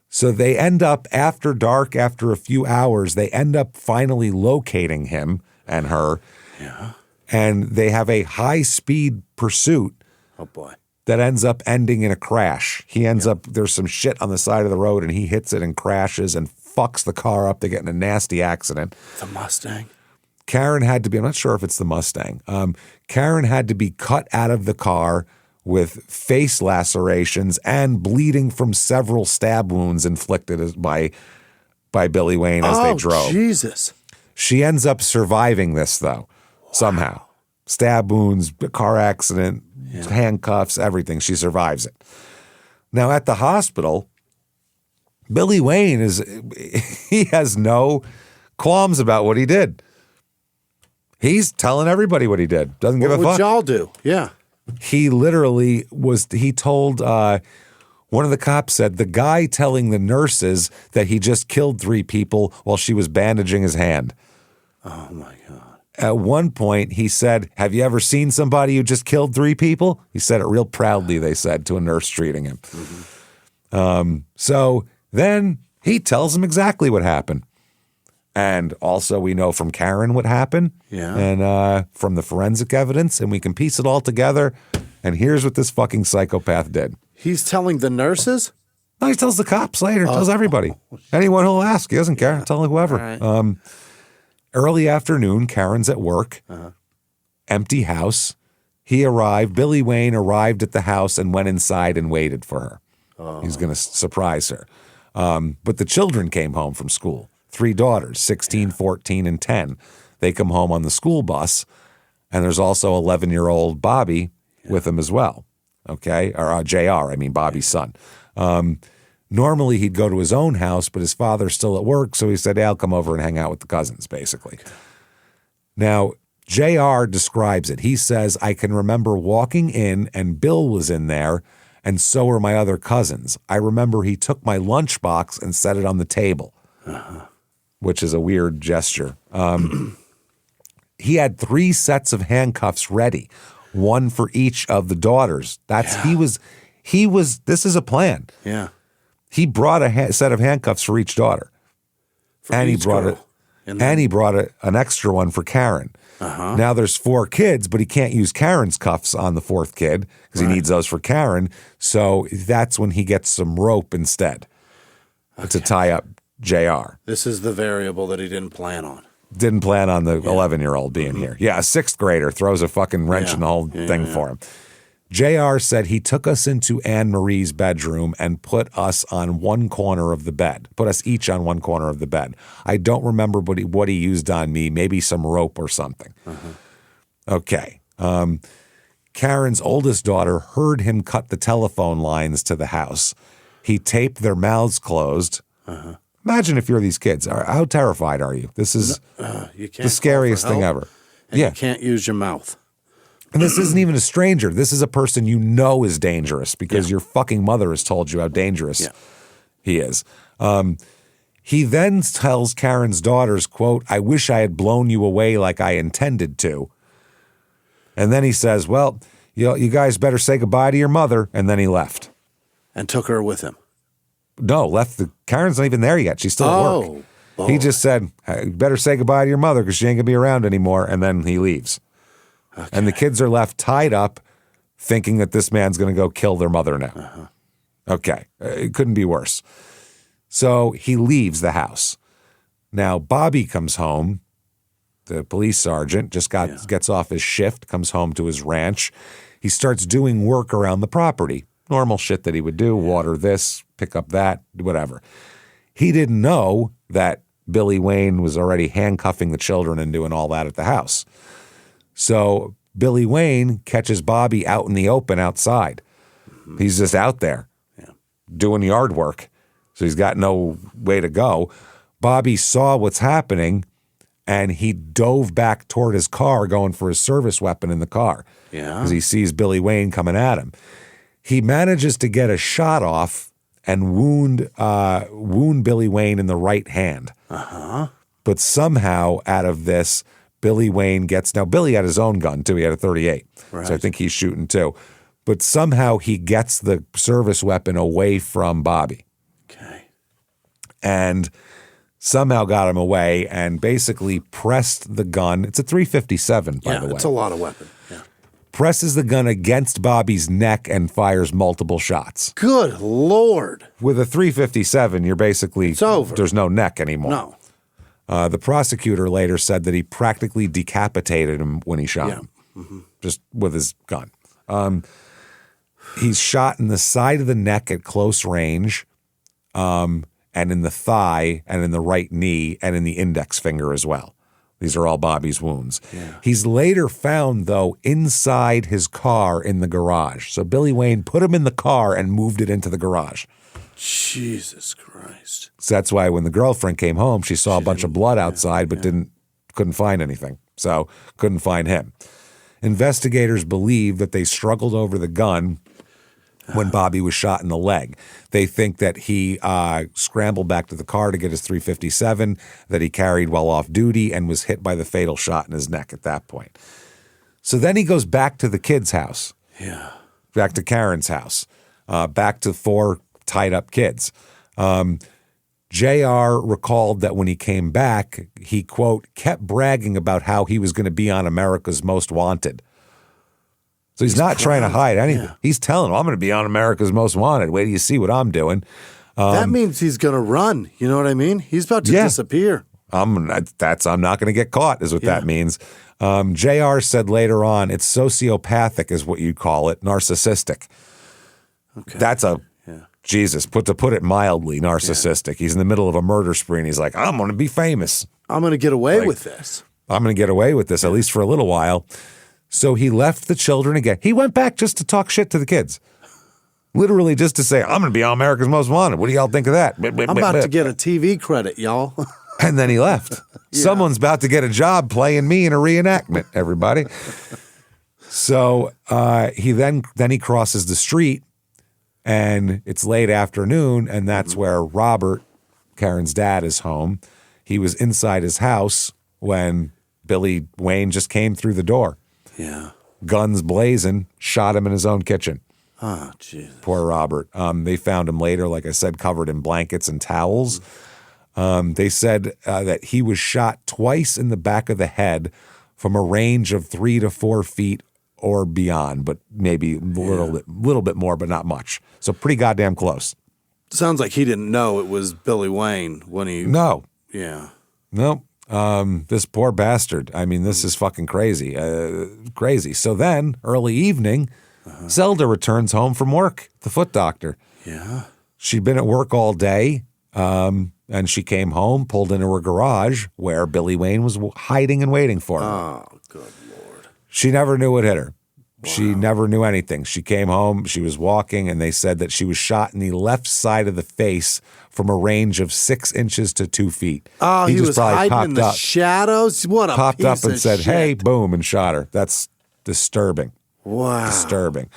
Speaker 1: So they end up, after dark, after a few hours, they end up finally locating him and her.
Speaker 2: Yeah.
Speaker 1: And they have a high-speed pursuit.
Speaker 2: Oh, boy.
Speaker 1: That ends up ending in a crash. He ends up, there's some shit on the side of the road, and he hits it and crashes and fucks the car up. They get in a nasty accident.
Speaker 2: The Mustang.
Speaker 1: Karen had to be, I'm not sure if it's the Mustang. Karen had to be cut out of the car with face lacerations and bleeding from several stab wounds inflicted by Billy Wayne as they drove.
Speaker 2: Oh, Jesus.
Speaker 1: She ends up surviving this, though, somehow. Stab wounds, car accident, handcuffs, everything. She survives it. Now, at the hospital, Billy Wayne he has no qualms about what he did. He's telling everybody what he did. Doesn't give a fuck.
Speaker 2: What y'all do? Yeah.
Speaker 1: He literally he told, one of the cops said, the guy telling the nurses that he just killed 3 people while she was bandaging his hand.
Speaker 2: Oh, my God.
Speaker 1: At one point, he said, have you ever seen somebody who just killed 3 people? He said it real proudly, they said, to a nurse treating him. Mm-hmm. So then he tells him exactly what happened. And also we know from Karen what happened.
Speaker 2: Yeah.
Speaker 1: And from the forensic evidence, and we can piece it all together. And here's what this fucking psychopath did.
Speaker 2: He's telling the nurses?
Speaker 1: No, he tells the cops later. Tells everybody. Anyone who'll ask. He doesn't care. Tell whoever.
Speaker 2: Right.
Speaker 1: Early afternoon, Karen's at work. Empty house. He arrived. Billy Wayne arrived at the house and went inside and waited for her. He's going to surprise her. But the children came home from school. 3 daughters, 16, 14, and 10. They come home on the school bus, and there's also 11-year-old Bobby with him as well. Okay? Or JR, I mean Bobby's son. Normally he'd go to his own house, but his father's still at work, so he said, hey, I'll come over and hang out with the cousins, basically. Now, JR describes it. He says, I can remember walking in, and Bill was in there, and so were my other cousins. I remember he took my lunchbox and set it on the table. Which is a weird gesture. He had 3 sets of handcuffs ready, 1 for each of the daughters. He was, this is a plan.
Speaker 2: Yeah.
Speaker 1: He brought a set of handcuffs for each daughter. He brought an extra one for Karen. Now there's 4 kids, but he can't use Karen's cuffs on the 4th kid because he needs those for Karen. So that's when he gets some rope instead to tie up JR.
Speaker 2: This is the variable that he didn't plan on.
Speaker 1: Didn't plan on the 11-year-old being here. Yeah, a 6th grader throws a fucking wrench in the whole thing for him. JR said he took us into Anne Marie's bedroom and put us on one corner of the bed, put us each on one corner of the bed. I don't remember what he used on me, maybe some rope or something. Okay. Karen's oldest daughter heard him cut the telephone lines to the house. He taped their mouths closed. Imagine if you're these kids. How terrified are you? This is the scariest thing ever.
Speaker 2: And you can't use your mouth.
Speaker 1: And this isn't even a stranger. This is a person you know is dangerous because your fucking mother has told you how dangerous he is. He then tells Karen's daughters, quote, I wish I had blown you away like I intended to. And then he says, well, you guys better say goodbye to your mother. And then he left.
Speaker 2: And took her with him.
Speaker 1: No, left. Karen's not even there yet. She's still at work. Boy. He just said, hey, better say goodbye to your mother because she ain't going to be around anymore. And then he leaves. Okay. And the kids are left tied up thinking that this man's going to go kill their mother now. Okay. It couldn't be worse. So he leaves the house. Now, Bobby comes home. The police sergeant just gets off his shift, comes home to his ranch. He starts doing work around the property. Normal shit that he would do, water this, pick up that, whatever. He didn't know that Billy Wayne was already handcuffing the children and doing all that at the house. So Billy Wayne catches Bobby out in the open outside. He's just out there doing yard work. So he's got no way to go. Bobby saw what's happening and he dove back toward his car, going for his service weapon in the car.
Speaker 2: Yeah.
Speaker 1: Because he sees Billy Wayne coming at him. He manages to get a shot off and wound Billy Wayne in the right hand.
Speaker 2: Uh-huh.
Speaker 1: But somehow out of this, Billy Wayne gets, now Billy had his own gun too, he had a 38.
Speaker 2: Right.
Speaker 1: So I think he's shooting too. But somehow he gets the service weapon away from Bobby.
Speaker 2: Okay.
Speaker 1: And somehow got him away and basically pressed the gun. It's a 357, by the way.
Speaker 2: It's a lot of weapon. Yeah.
Speaker 1: Presses the gun against Bobby's neck and fires multiple shots.
Speaker 2: Good Lord.
Speaker 1: With a 357, you're basically,
Speaker 2: it's over.
Speaker 1: There's no neck anymore.
Speaker 2: No.
Speaker 1: The prosecutor later said that he practically decapitated him when he shot him, just with his gun. He's shot in the side of the neck at close range, and in the thigh, and in the right knee, and in the index finger as well. These are all Bobby's wounds.
Speaker 2: Yeah.
Speaker 1: He's later found, though, inside his car in the garage. So Billy Wayne put him in the car and moved it into the garage.
Speaker 2: Jesus Christ.
Speaker 1: So that's why when the girlfriend came home, she saw a bunch of blood outside, but couldn't find anything. So couldn't find him. Investigators believe that they struggled over the gun when Bobby was shot in the leg. They think that he scrambled back to the car to get his 357 that he carried while off duty and was hit by the fatal shot in his neck at that point. So then he goes back to the kid's house.
Speaker 2: Yeah.
Speaker 1: Back to Karen's house. Back to 4 tied up kids. JR recalled that when he came back, he, quote, kept bragging about how he was going to be on America's Most Wanted. So he's not trying to hide anything. Yeah. He's telling them, I'm going to be on America's Most Wanted. Wait till you see what I'm doing.
Speaker 2: That means he's going to run. You know what I mean? He's about to disappear.
Speaker 1: I'm not going to get caught is what that means. JR said later on, it's sociopathic is what you call it, narcissistic. Okay. That's Jesus, to put it mildly, narcissistic. He's in the middle of a murder spree and he's like, I'm going to be famous.
Speaker 2: I'm going to get away with this.
Speaker 1: I'm going to get away with this, at least for a little while. So he left the children again. He went back just to talk shit to the kids. Literally just to say, I'm going to be on America's Most Wanted. What do y'all think of that?
Speaker 2: I'm about to get a TV credit, y'all.
Speaker 1: And then he left. Someone's about to get a job playing me in a reenactment, everybody. So he crosses the street, and it's late afternoon, and that's where Robert, Karen's dad, is home. He was inside his house when Billy Wayne just came through the door.
Speaker 2: Yeah.
Speaker 1: Guns blazing, shot him in his own kitchen.
Speaker 2: Oh, Jesus.
Speaker 1: Poor Robert. They found him later, like I said, covered in blankets and towels. They said that he was shot twice in the back of the head from a range of 3 to 4 feet or beyond, but maybe a little bit more, but not much. So pretty goddamn close.
Speaker 2: Sounds like he didn't know it was Billy Wayne when he...
Speaker 1: No.
Speaker 2: Yeah.
Speaker 1: No. This poor bastard. I mean, this is fucking crazy. Crazy. So then, early evening, Zelda returns home from work, the foot doctor.
Speaker 2: Yeah.
Speaker 1: She'd been at work all day, and she came home, pulled into her garage where Billy Wayne was hiding and waiting for her.
Speaker 2: Oh, good Lord.
Speaker 1: She never knew what hit her.
Speaker 2: Wow.
Speaker 1: She never knew anything. She came home, she was walking, and they said that she was shot in the left side of the face from a range of 6 inches to 2 feet.
Speaker 2: Oh, he was hiding in the shadows? What a
Speaker 1: popped
Speaker 2: piece
Speaker 1: up and
Speaker 2: of
Speaker 1: said,
Speaker 2: shit.
Speaker 1: hey, boom, and shot her. That's disturbing.
Speaker 2: Wow.
Speaker 1: Disturbing.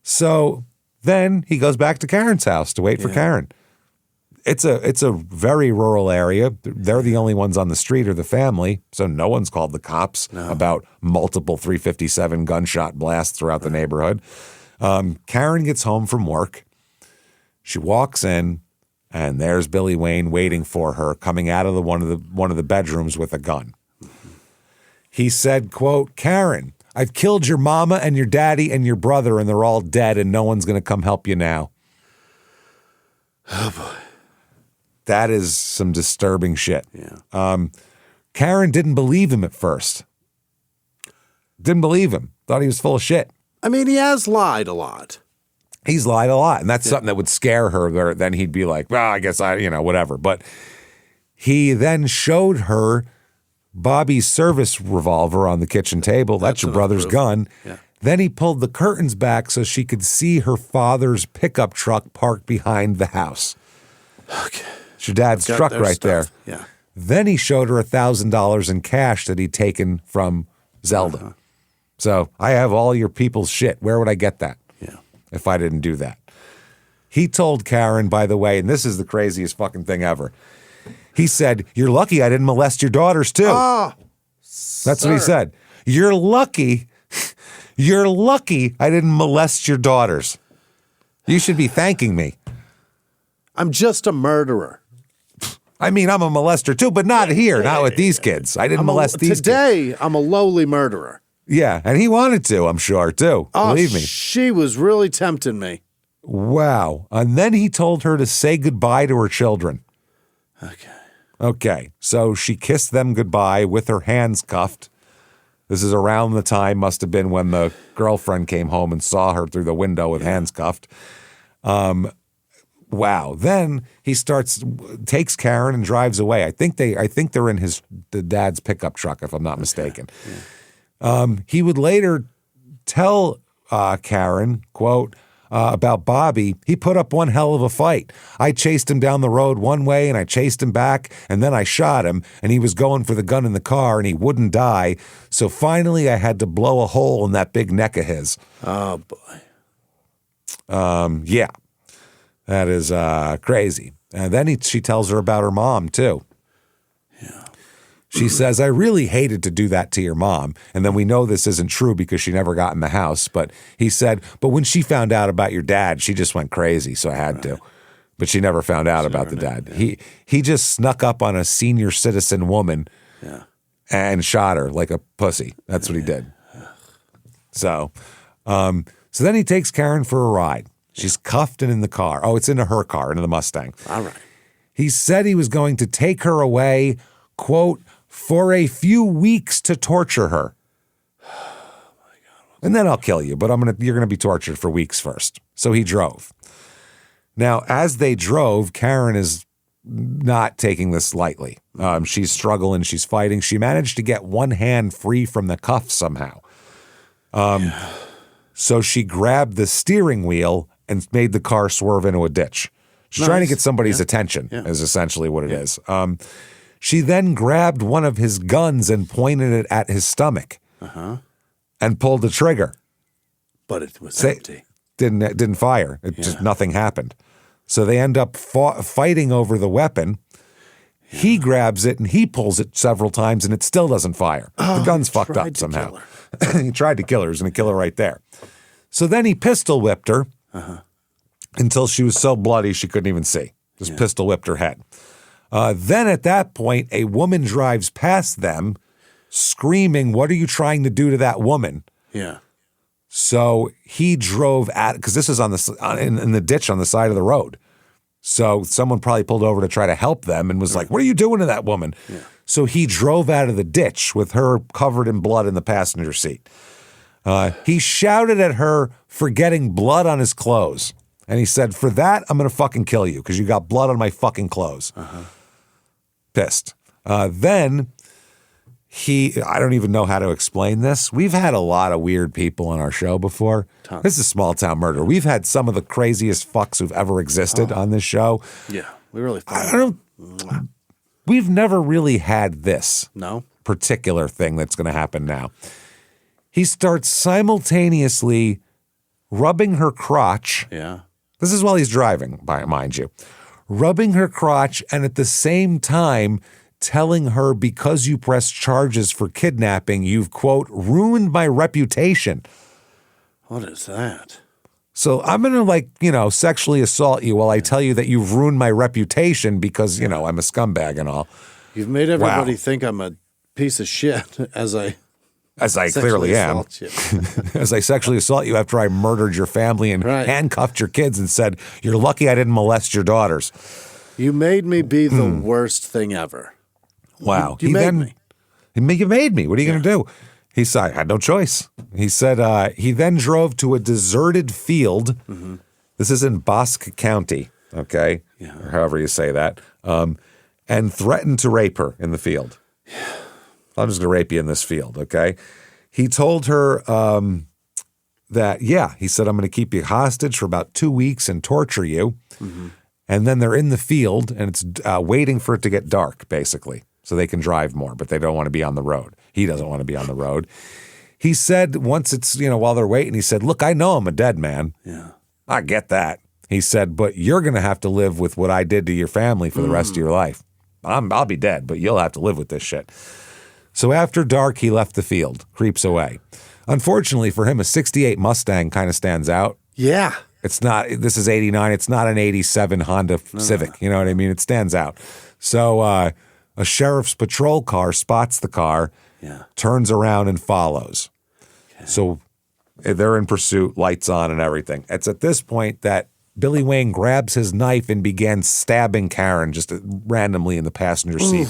Speaker 1: So then he goes back to Karen's house to wait for Karen. It's a very rural area. They're the only ones on the street or the family, so no one's called the cops about multiple 357 gunshot blasts throughout the neighborhood. Karen gets home from work. She walks in, and there's Billy Wayne waiting for her, coming out of one of the bedrooms with a gun. He said, quote, Karen, I've killed your mama and your daddy and your brother, and they're all dead, and no one's going to come help you now.
Speaker 2: Oh, boy.
Speaker 1: That is some disturbing shit.
Speaker 2: Yeah.
Speaker 1: Karen didn't believe him at first. Didn't believe him. Thought he was full of shit.
Speaker 2: I mean, he has lied a lot.
Speaker 1: He's lied a lot, and that's something that would scare her. Then he'd be like, well, I guess whatever. But he then showed her Bobby's service revolver on the kitchen table. That's your brother's gun.
Speaker 2: Yeah.
Speaker 1: Then he pulled the curtains back so she could see her father's pickup truck parked behind the house.
Speaker 2: Okay.
Speaker 1: It's your dad's truck right there.
Speaker 2: Yeah.
Speaker 1: Then he showed her $1,000 in cash that he'd taken from Zelda. So I have all your people's shit. Where would I get that?
Speaker 2: Yeah.
Speaker 1: If I didn't do that. He told Karen, by the way, and this is the craziest fucking thing ever. He said, "You're lucky I didn't molest your daughters too." That's what he said. You're lucky I didn't molest your daughters. You should be thanking me.
Speaker 2: I'm just a murderer.
Speaker 1: I mean, I'm a molester too, but not here, not with these kids. I didn't molest these kids.
Speaker 2: Today, I'm a lowly murderer.
Speaker 1: Yeah, and he wanted to, I'm sure, too. Believe me.
Speaker 2: She was really tempting me.
Speaker 1: Wow. And then he told her to say goodbye to her children. Okay, so she kissed them goodbye with her hands cuffed. This is around the time, must have been when the girlfriend came home and saw her through the window with hands cuffed. Wow. Then he takes Karen and drives away. I think they're in the dad's pickup truck, if I'm not mistaken. He would later tell Karen, quote, about Bobby, "He put up one hell of a fight. I chased him down the road one way and I chased him back and then I shot him and he was going for the gun in the car and he wouldn't die. So finally I had to blow a hole in that big neck of his."
Speaker 2: Oh, boy.
Speaker 1: Yeah. That is crazy. And then she tells her about her mom, too.
Speaker 2: Yeah.
Speaker 1: She says, "I really hated to do that to your mom." And then we know this isn't true because she never got in the house. But he said, "But when she found out about your dad, she just went crazy, so I had to." But she never found out about the dad. Yeah. He just snuck up on a senior citizen woman and shot her like a pussy. That's what he did. So then he takes Karen for a ride. She's cuffed and in the car. Oh, it's into her car, into the Mustang.
Speaker 2: All right.
Speaker 1: He said he was going to take her away, quote, "for a few weeks to torture her." Oh my God. And then I'll kill you, but you're going to be tortured for weeks first. So he drove. Now, as they drove, Karen is not taking this lightly. She's struggling. She's fighting. She managed to get one hand free from the cuffs somehow. So she grabbed the steering wheel and made the car swerve into a ditch. She's trying to get somebody's attention, is essentially what it is. She then grabbed one of his guns and pointed it at his stomach and pulled the trigger.
Speaker 2: But it was empty.
Speaker 1: Didn't fire. Just nothing happened. So they end up fighting over the weapon. Yeah. He grabs it and he pulls it several times and it still doesn't fire. The gun's fucked up somehow. He tried to kill her. He was going to kill her right there. So then he pistol whipped her until she was so bloody she couldn't even see. Just pistol whipped her head. Then at that point, a woman drives past them screaming, "What are you trying to do to that woman?"
Speaker 2: Yeah.
Speaker 1: So he drove because this is in the ditch on the side of the road. So someone probably pulled over to try to help them and was like, "What are you doing to that woman?" Yeah. So he drove out of the ditch with her covered in blood in the passenger seat. He shouted at her for getting blood on his clothes. And he said, "For that, I'm going to fucking kill you because you got blood on my fucking clothes." Pissed. Then I don't even know how to explain this. We've had a lot of weird people on our show before. This is Small Town Murder. We've had some of the craziest fucks who've ever existed on this show.
Speaker 2: Yeah, we really
Speaker 1: we've never really had this
Speaker 2: No.
Speaker 1: particular thing that's going to happen now. He starts simultaneously rubbing her crotch.
Speaker 2: Yeah.
Speaker 1: This is while he's driving, mind you. Rubbing her crotch and at the same time telling her, "Because you pressed charges for kidnapping, you've, quote, ruined my reputation."
Speaker 2: What is that?
Speaker 1: So I'm going to sexually assault you while I tell you that you've ruined my reputation because, I'm a scumbag and all.
Speaker 2: You've made everybody think I'm a piece of shit as I
Speaker 1: clearly am. As I sexually assault you after I murdered your family and handcuffed your kids and said, "You're lucky I didn't molest your daughters."
Speaker 2: You made me be the worst thing ever.
Speaker 1: Wow.
Speaker 2: You made me.
Speaker 1: You made me. What are you going to do? He said, "I had no choice." He said he then drove to a deserted field. This is in Bosque County, okay? Yeah. Or however you say that. And threatened to rape her in the field. Yeah. "I'm just going to rape you in this field," okay? He told her he said, "I'm going to keep you hostage for about 2 weeks and torture you. And then they're in the field, and it's waiting for it to get dark, basically, so they can drive more, but they don't want to be on the road. He doesn't want to be on the road. He said once it's, while they're waiting, he said, look, I know I'm a dead man.
Speaker 2: Yeah.
Speaker 1: I get that. He said, but you're going to have to live with what I did to your family for the rest of your life. I'll be dead, but you'll have to live with this shit. So after dark, he left the field, creeps away. Unfortunately for him, a 68 Mustang kind of stands out.
Speaker 2: Yeah.
Speaker 1: It's not, this is 89. It's not an 87 Honda Civic. You know what I mean? It stands out. So a sheriff's patrol car spots the car, turns around and follows. Okay. So they're in pursuit, lights on and everything. It's at this point that Billy Wayne grabs his knife and begins stabbing Karen just randomly in the passenger seat.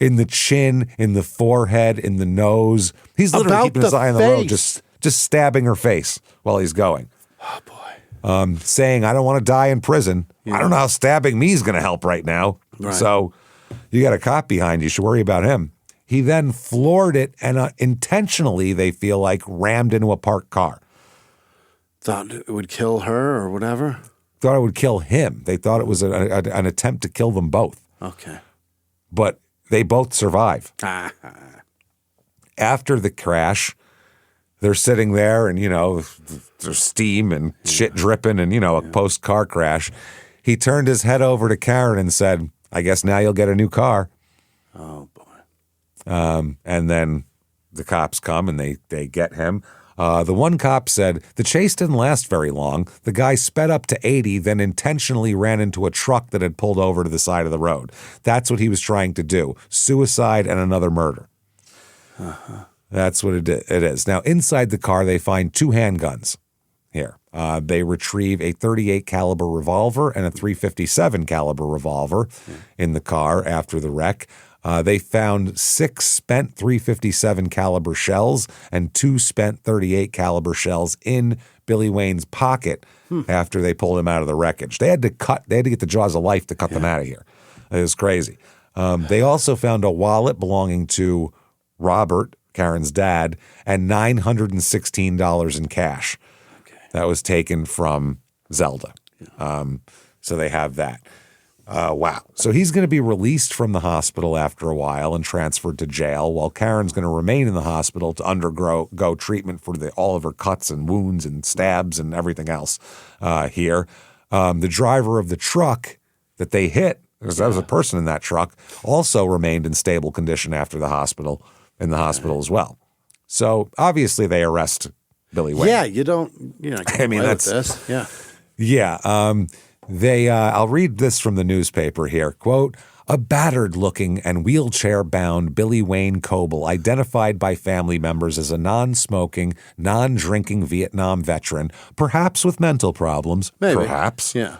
Speaker 1: In the chin, in the forehead, in the nose. He's literally keeping his eye on the road, just stabbing her face while he's going.
Speaker 2: Oh, boy.
Speaker 1: Saying, I don't want to die in prison. I don't know how stabbing me is going to help right now. Right. So you got a cop behind you. You should worry about him. He then floored it and intentionally, they feel like, rammed into a parked car.
Speaker 2: Thought it would kill her or whatever?
Speaker 1: Thought it would kill him. They thought it was an attempt to kill them both.
Speaker 2: Okay.
Speaker 1: But they both survive. After the crash, they're sitting there and, there's steam and shit dripping and, a post-car crash. He turned his head over to Karen and said, I guess now you'll get a new car.
Speaker 2: Oh, boy.
Speaker 1: And then the cops come and they get him. The one cop said, the chase didn't last very long. The guy sped up to 80, then intentionally ran into a truck that had pulled over to the side of the road. That's what he was trying to do. Suicide and another murder. That's what it is. Now, inside the car, they find 2 handguns here. They retrieve a .38 caliber revolver and a .357 caliber revolver in the car after the wreck. They found 6 spent .357 caliber shells and 2 spent .38 caliber shells in Billy Wayne's pocket after they pulled him out of the wreckage. They had to get the jaws of life to cut them out of here. It was crazy. They also found a wallet belonging to Robert, Karen's dad, and $916 in cash. Okay. That was taken from Zelda. So they have that. Wow. So he's going to be released from the hospital after a while and transferred to jail, while Karen's going to remain in the hospital to undergo treatment for all of her cuts and wounds and stabs and everything else here. The driver of the truck that they hit, because there was a person in that truck, also remained in stable condition after the hospital as well. So obviously they arrest Billy Wayne.
Speaker 2: Yeah, you're not going with this. Yeah.
Speaker 1: Yeah. I'll read this from the newspaper here. Quote, a battered-looking and wheelchair-bound Billy Wayne Coble, identified by family members as a non-smoking, non-drinking Vietnam veteran, perhaps with mental problems.
Speaker 2: Maybe.
Speaker 1: Perhaps.
Speaker 2: Yeah.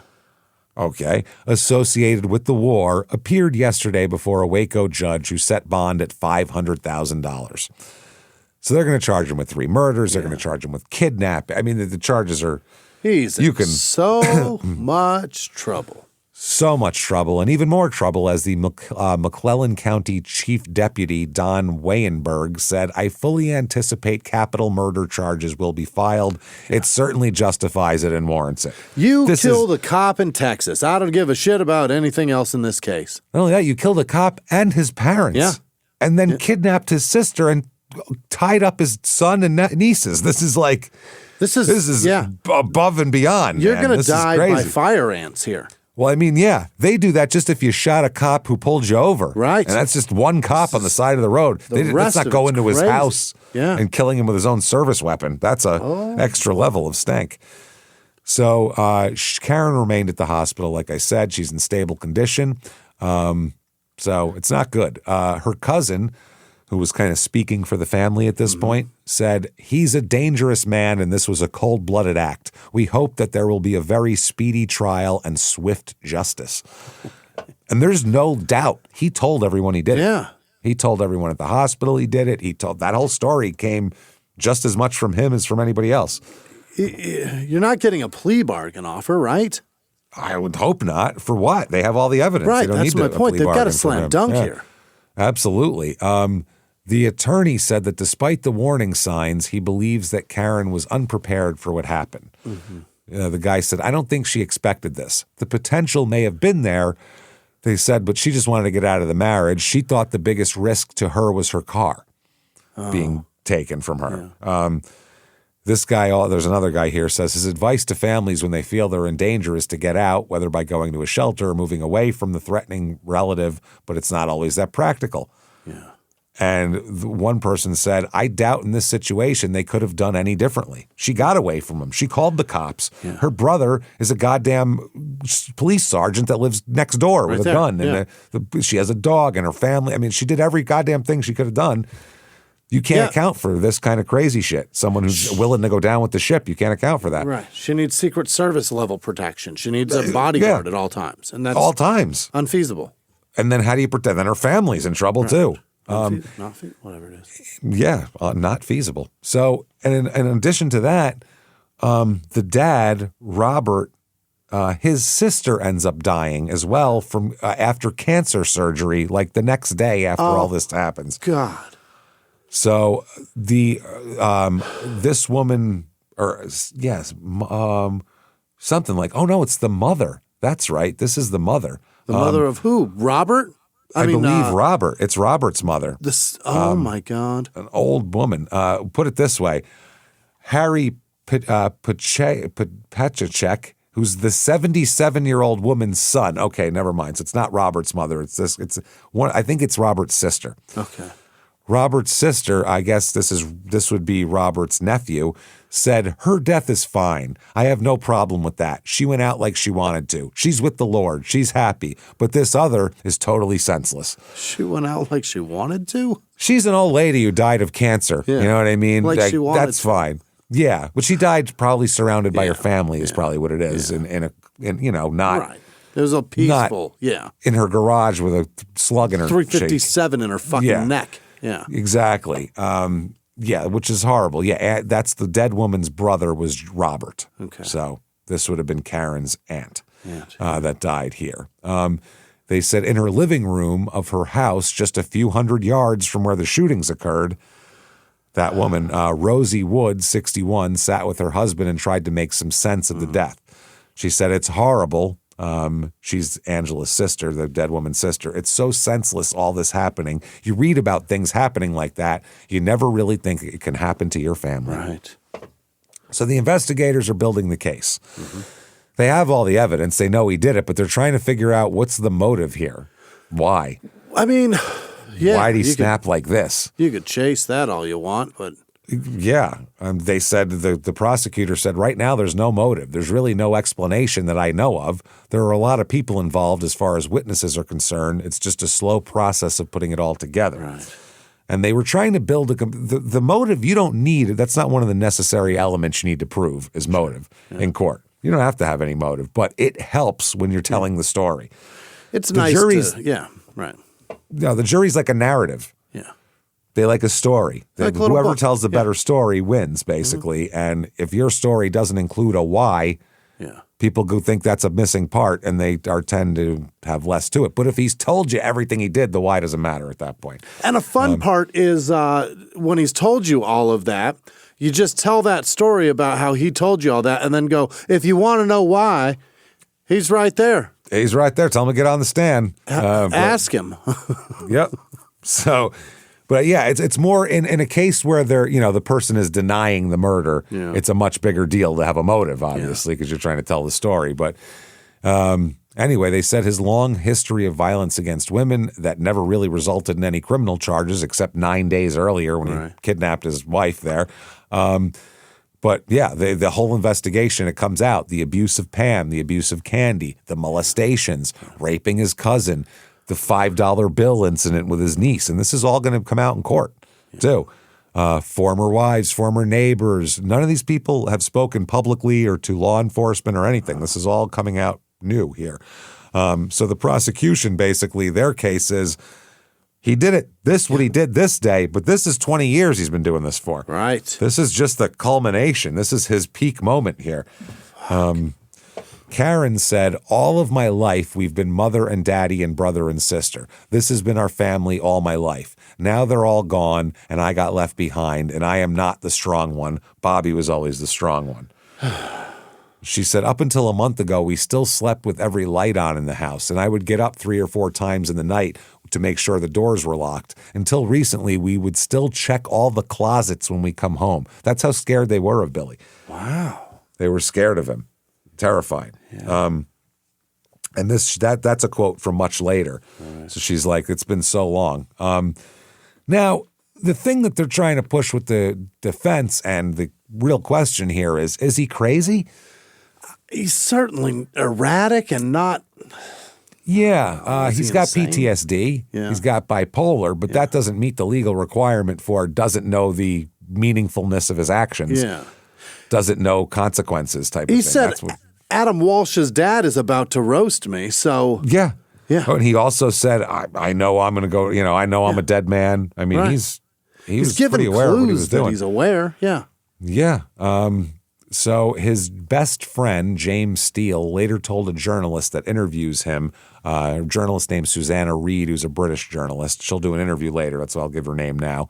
Speaker 1: Okay. Associated with the war, appeared yesterday before a Waco judge who set bond at $500,000. So they're going to charge him with 3 murders. They're going to charge him with kidnapping. I mean, the charges are...
Speaker 2: He's in so much trouble.
Speaker 1: So much trouble, and even more trouble, as the McClellan County Chief Deputy Don Wayenberg said, I fully anticipate capital murder charges will be filed. It certainly justifies it and warrants it.
Speaker 2: You killed a cop in Texas. I don't give a shit about anything else in this case.
Speaker 1: Not only that, you killed a cop and his parents.
Speaker 2: Yeah.
Speaker 1: And then kidnapped his sister and tied up his son and nieces. This is above and beyond.
Speaker 2: You're going to die by fire ants here.
Speaker 1: Well, I mean, yeah, they do that just if you shot a cop who pulled you over.
Speaker 2: Right.
Speaker 1: And that's just one cop on the side of the road. Let's not go into his house and killing him with his own service weapon. That's an extra level of stank. So Karen remained at the hospital. Like I said, she's in stable condition. So it's not good. Her cousin, who was kind of speaking for the family at this point, said, he's a dangerous man and this was a cold-blooded act. We hope that there will be a very speedy trial and swift justice. And there's no doubt he told everyone he did it.
Speaker 2: Yeah.
Speaker 1: He told everyone at the hospital he did it. That whole story came just as much from him as from anybody else.
Speaker 2: You're not getting a plea bargain offer, right?
Speaker 1: I would hope not. For what? They have all the evidence.
Speaker 2: Right, that's my point. They've got a slam dunk here.
Speaker 1: Absolutely. The attorney said that despite the warning signs, he believes that Karen was unprepared for what happened. The guy said, I don't think she expected this. The potential may have been there, they said, but she just wanted to get out of the marriage. She thought the biggest risk to her was her car being taken from her. Yeah. This guy, there's another guy here, says his advice to families when they feel they're in danger is to get out, whether by going to a shelter or moving away from the threatening relative, but it's not always that practical.
Speaker 2: Yeah.
Speaker 1: And one person said, I doubt in this situation they could have done any differently. She got away from him. She called the cops. Yeah. Her brother is a goddamn police sergeant that lives next door with a gun. And she has a dog and her family. I mean, she did every goddamn thing she could have done. You can't account for this kind of crazy shit. Someone who's willing to go down with the ship, you can't account for that.
Speaker 2: Right. She needs Secret Service level protection. She needs a bodyguard at all times. And that's
Speaker 1: all times.
Speaker 2: Unfeasible.
Speaker 1: And then how do you protect? Then her family's in trouble too.
Speaker 2: Whatever it is.
Speaker 1: Yeah, not feasible. So, and in addition to that, the dad, Robert, his sister ends up dying as well from after cancer surgery, like the next day after all this happens.
Speaker 2: God.
Speaker 1: So this woman, something like, oh no, it's the mother. That's right. This is the mother.
Speaker 2: The mother of who? Robert?
Speaker 1: I believe Robert. It's Robert's mother.
Speaker 2: My God.
Speaker 1: An old woman. Put it this way. Harry Pachacek, who's the 77-year-old woman's son. Okay, never mind. So it's not Robert's mother. It's one. I think it's Robert's sister.
Speaker 2: Okay.
Speaker 1: Robert's sister, I guess this would be Robert's nephew, said her death is fine. I have no problem with that. She went out like she wanted to. She's with the Lord. She's happy. But this other is totally senseless.
Speaker 2: She went out like she wanted to?
Speaker 1: She's an old lady who died of cancer. Yeah. You know what I mean?
Speaker 2: Like she wanted
Speaker 1: that's fine. Yeah, but she died probably surrounded by her family is probably what it is. Yeah. And not
Speaker 2: right. It was a peaceful,
Speaker 1: in her garage with a slug in her
Speaker 2: 357 in her fucking neck. Yeah.
Speaker 1: Exactly. Which is horrible. Yeah, that's the dead woman's brother was Robert.
Speaker 2: Okay.
Speaker 1: So this would have been Karen's aunt that died here. They said in her living room of her house, just a few hundred yards from where the shootings occurred, that woman, Rosie Wood, 61, sat with her husband and tried to make some sense of the death. She said, it's horrible. She's Angela's sister, the dead woman's sister. It's so senseless, all this happening. You read about things happening like that. You never really think it can happen to your family.
Speaker 2: Right.
Speaker 1: So the investigators are building the case. Mm-hmm. They have all the evidence. They know he did it, but they're trying to figure out what's the motive here. Why?
Speaker 2: I mean,
Speaker 1: why did he snap like this?
Speaker 2: You could chase that all you want, but...
Speaker 1: Yeah. They said, the prosecutor said, right now there's no motive. There's really no explanation that I know of. There are a lot of people involved as far as witnesses are concerned. It's just a slow process of putting it all together.
Speaker 2: Right.
Speaker 1: And they were trying to build the motive you don't need. That's not one of the necessary elements you need to prove is motive in court. You don't have to have any motive, but it helps when you're telling the story.
Speaker 2: It's nice to, right.
Speaker 1: No, the jury's like a narrative.
Speaker 2: Yeah.
Speaker 1: They like a story.
Speaker 2: Like
Speaker 1: whoever tells the better story wins, basically. Mm-hmm. And if your story doesn't include a why, people go think that's a missing part, and they tend to have less to it. But if he's told you everything he did, the why doesn't matter at that point.
Speaker 2: And a fun part is when he's told you all of that, you just tell that story about how he told you all that, and then go, if you want to know why, he's right there.
Speaker 1: He's right there. Tell him to get on the stand.
Speaker 2: Ask him.
Speaker 1: Yep. So... But yeah, it's more in a case where the person is denying the murder. Yeah. It's a much bigger deal to have a motive, obviously, because you're trying to tell the story. But anyway, they said his long history of violence against women that never really resulted in any criminal charges except 9 days earlier when he kidnapped his wife there. But yeah, the whole investigation, it comes out, the abuse of Pam, the abuse of Candy, the molestations, raping his cousin, the $5 bill incident with his niece. And this is all going to come out in court, too. Former wives, former neighbors. None of these people have spoken publicly or to law enforcement or anything. This is all coming out new here. So the prosecution, basically, their case is he did it. What he did this day, but this is 20 years he's been doing this for.
Speaker 2: Right.
Speaker 1: This is just the culmination. This is his peak moment here. Karen said, all of my life, we've been mother and daddy and brother and sister. This has been our family all my life. Now they're all gone, and I got left behind, and I am not the strong one. Bobby was always the strong one. She said, up until a month ago, we still slept with every light on in the house, and I would get up 3 or 4 times in the night to make sure the doors were locked. Until recently, we would still check all the closets when we come home. That's how scared they were of Billy.
Speaker 2: Wow.
Speaker 1: They were scared of him. Terrified. Yeah. And that's a quote from much later. Right. So she's like, it's been so long. Now, the thing that they're trying to push with the defense and the real question here is he crazy?
Speaker 2: He's certainly erratic and not...
Speaker 1: Yeah, he's got PTSD. Yeah. He's got bipolar, but that doesn't meet the legal requirement for doesn't know the meaningfulness of his actions. Yeah. Doesn't know consequences type of thing.
Speaker 2: He said, Adam Walsh's dad is about to roast me, so...
Speaker 1: Yeah. Yeah. Oh, and he also said, I know I'm going to go, I know I'm a dead man. I mean, he's
Speaker 2: given
Speaker 1: pretty aware of what he was doing.
Speaker 2: He's aware, yeah.
Speaker 1: Yeah. So his best friend, James Steele, later told a journalist that interviews him, a journalist named Susanna Reid, who's a British journalist. She'll do an interview later. That's why I'll give her name now.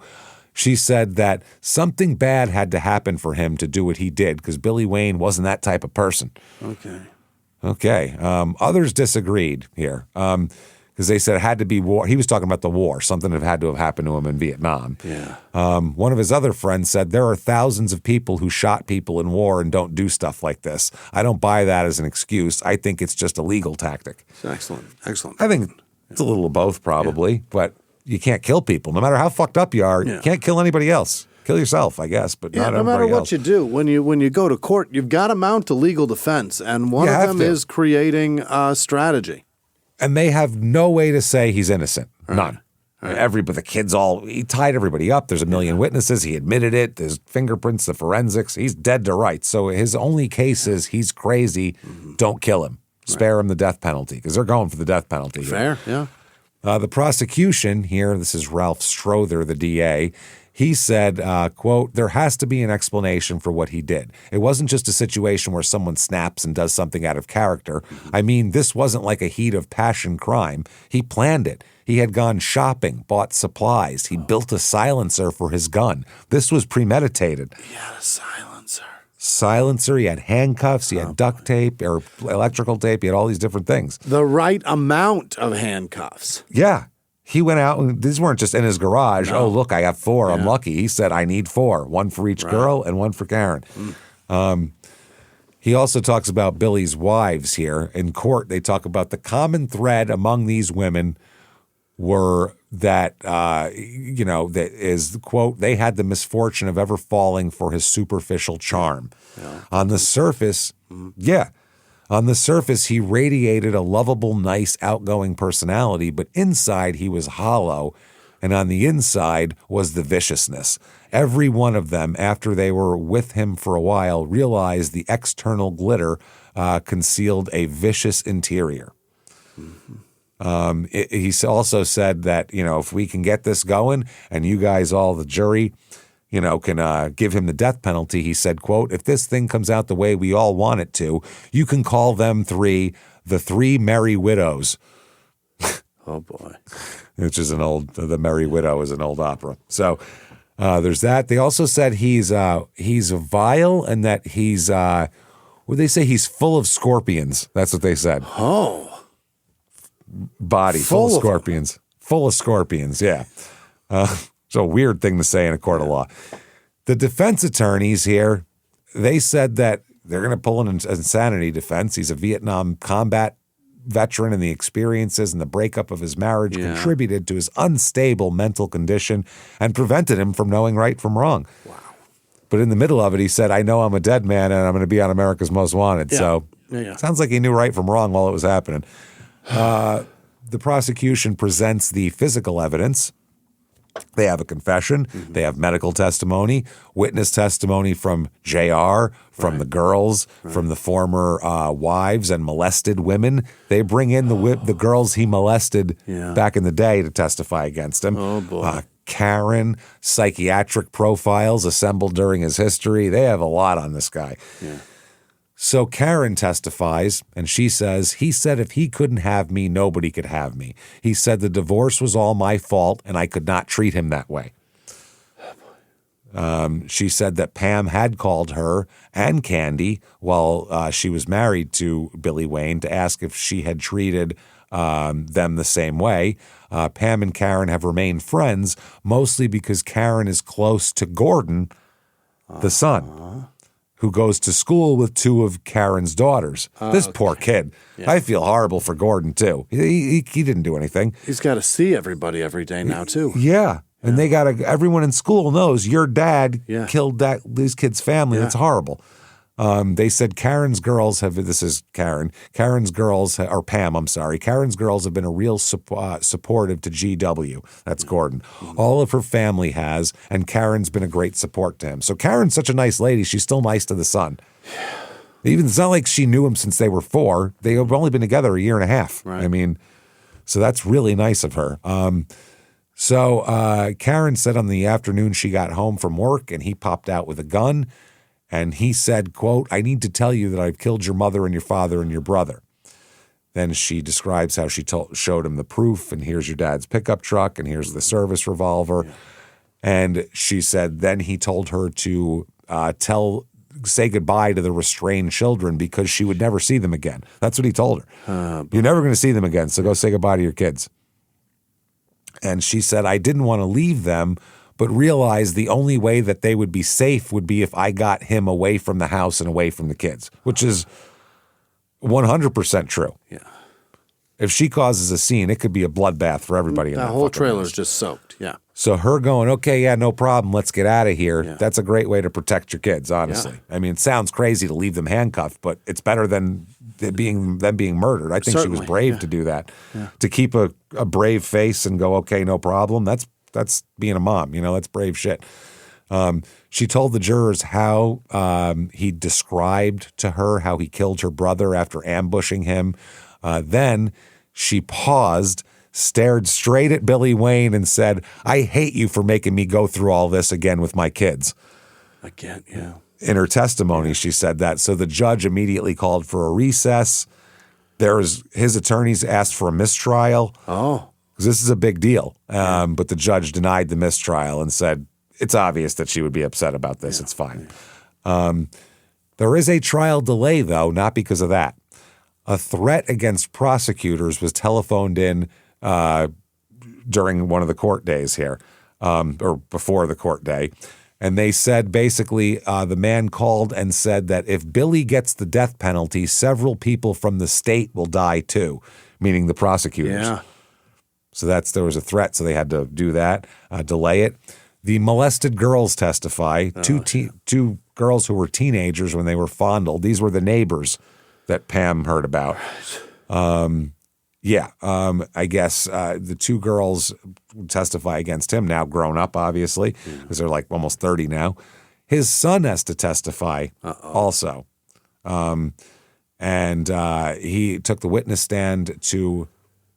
Speaker 1: She said that something bad had to happen for him to do what he did because Billy Wayne wasn't that type of person. Okay. Others disagreed here because they said it had to be war. He was talking about the war. Something had to have happened to him in Vietnam. Yeah. One of his other friends said there are thousands of people who shot people in war and don't do stuff like this. I don't buy that as an excuse. I think it's just a legal tactic.
Speaker 2: Excellent.
Speaker 1: I think it's a little of both probably, but you can't kill people. No matter how fucked up you are, you can't kill anybody else. Kill yourself, I guess, but not everybody else.
Speaker 2: No matter what you do, when you go to court, you've got to mount a legal defense, and one of them is creating a strategy.
Speaker 1: And they have no way to say he's innocent. None. But the kids he tied everybody up. There's a million witnesses. He admitted it. There's fingerprints, the forensics. He's dead to rights. So his only case is he's crazy. Don't kill him. Spare him the death penalty because they're going for the death penalty.
Speaker 2: Fair, yeah.
Speaker 1: The prosecution here, this is Ralph Strother, the DA, he said, quote, there has to be an explanation for what he did. It wasn't just a situation where someone snaps and does something out of character. I mean, this wasn't like a heat of passion crime. He planned it. He had gone shopping, bought supplies. He built a silencer for his gun. This was premeditated.
Speaker 2: He had a
Speaker 1: silencer. He had handcuffs. He had duct tape or electrical tape. He had all these different things.
Speaker 2: The right amount of handcuffs.
Speaker 1: Yeah. He went out, and these weren't just in his garage. No. Oh, look, I got 4. I'm lucky. He said, I need 4, 1 for each girl and 1 for Karen. He also talks about Billy's wives here. In court, they talk about the common thread among these women were that, that is, quote, they had the misfortune of ever falling for his superficial charm. Yeah. On the surface, On the surface, he radiated a lovable, nice, outgoing personality, but inside he was hollow, and on the inside was the viciousness. Every one of them, after they were with him for a while, realized the external glitter concealed a vicious interior. He also said that, if we can get this going and you guys, all the jury, can give him the death penalty, he said, quote, if this thing comes out the way we all want it to, you can call them 3 the 3 Merry Widows.
Speaker 2: Oh, boy.
Speaker 1: Which is The Merry Widow is an old opera. So there's that. They also said he's vile and that he's, they say he's full of scorpions. That's what they said.
Speaker 2: Oh.
Speaker 1: Body full of scorpions. Full of scorpions, yeah. It's a weird thing to say in a court of law. The defense attorneys here, they said that they're going to pull an insanity defense. He's a Vietnam combat veteran, and the experiences and the breakup of his marriage contributed to his unstable mental condition and prevented him from knowing right from wrong. Wow. But in the middle of it, he said, I know I'm a dead man and I'm going to be on America's Most Wanted. Yeah. So sounds like he knew right from wrong while it was happening. The prosecution presents the physical evidence. They have a confession. Mm-hmm. They have medical testimony, witness testimony from JR, from the girls, from the former wives and molested women. They bring in the girls he molested back in the day to testify against him.
Speaker 2: Oh, boy.
Speaker 1: Karen, psychiatric profiles assembled during his history. They have a lot on this guy. Yeah. So Karen testifies, and she says, he said if he couldn't have me, nobody could have me. He said the divorce was all my fault, and I could not treat him that way. She said that Pam had called her and Candy while she was married to Billy Wayne to ask if she had treated them the same way. Pam and Karen have remained friends, mostly because Karen is close to Gordon, the son, who goes to school with two of Karen's daughters. This poor kid. Yeah. I feel horrible for Gordon, too. He didn't do anything.
Speaker 2: He's got to see everybody every day now, too.
Speaker 1: Yeah. And they everyone in school knows your dad killed these kids' family. That's horrible. They said Karen's girls have been a real supportive to GW. That's Gordon. All of her family has, and Karen's been a great support to him. So Karen's such a nice lady. She's still nice to the son. Even it's not like she knew him since they were 4. They have only been together a year and a half.
Speaker 2: Right.
Speaker 1: I mean, so that's really nice of her. So Karen said on the afternoon she got home from work and he popped out with a gun. And he said, quote, "I need to tell you that I've killed your mother and your father and your brother." Then she describes how she showed him the proof, and here's your dad's pickup truck, and here's the service revolver. Yeah. And she said then he told her to say goodbye to the restrained children because she would never see them again. That's what he told her. You're never going to see them again, so go say goodbye to your kids. And she said, "I didn't want to leave them, but realized the only way that they would be safe would be if I got him away from the house and away from the kids," which is 100% true.
Speaker 2: Yeah.
Speaker 1: If she causes a scene, it could be a bloodbath for everybody.
Speaker 2: That whole trailer is just soaked. Yeah.
Speaker 1: So her going, "Okay, yeah, no problem. Let's get out of here." Yeah. That's a great way to protect your kids, honestly. Yeah. I mean, it sounds crazy to leave them handcuffed, but it's better than them being murdered. I think Certainly. She was brave to do that. Yeah. To keep a brave face and go, "Okay, no problem." That's being a mom, that's brave shit. She told the jurors how he described to her how he killed her brother after ambushing him. Then she paused, stared straight at Billy Wayne and said, "I hate you for making me go through all this again with my kids."
Speaker 2: Again, yeah.
Speaker 1: In her testimony, she said that. So the judge immediately called for a recess. His attorneys asked for a mistrial.
Speaker 2: Oh.
Speaker 1: Because this is a big deal. But the judge denied the mistrial and said, it's obvious that she would be upset about this. Yeah. It's fine. There is a trial delay, though, not because of that. A threat against prosecutors was telephoned in during one of the court days here, or before the court day. And they said basically the man called and said that if Billy gets the death penalty, several people from the state will die too, meaning the prosecutors.
Speaker 2: Yeah.
Speaker 1: So there was a threat, so they had to do that, delay it. The molested girls testify, two girls who were teenagers when they were fondled. These were the neighbors that Pam heard about. I guess the 2 girls testify against him, now grown up, obviously, because they're like almost 30 now. His son has to testify also. And he took the witness stand to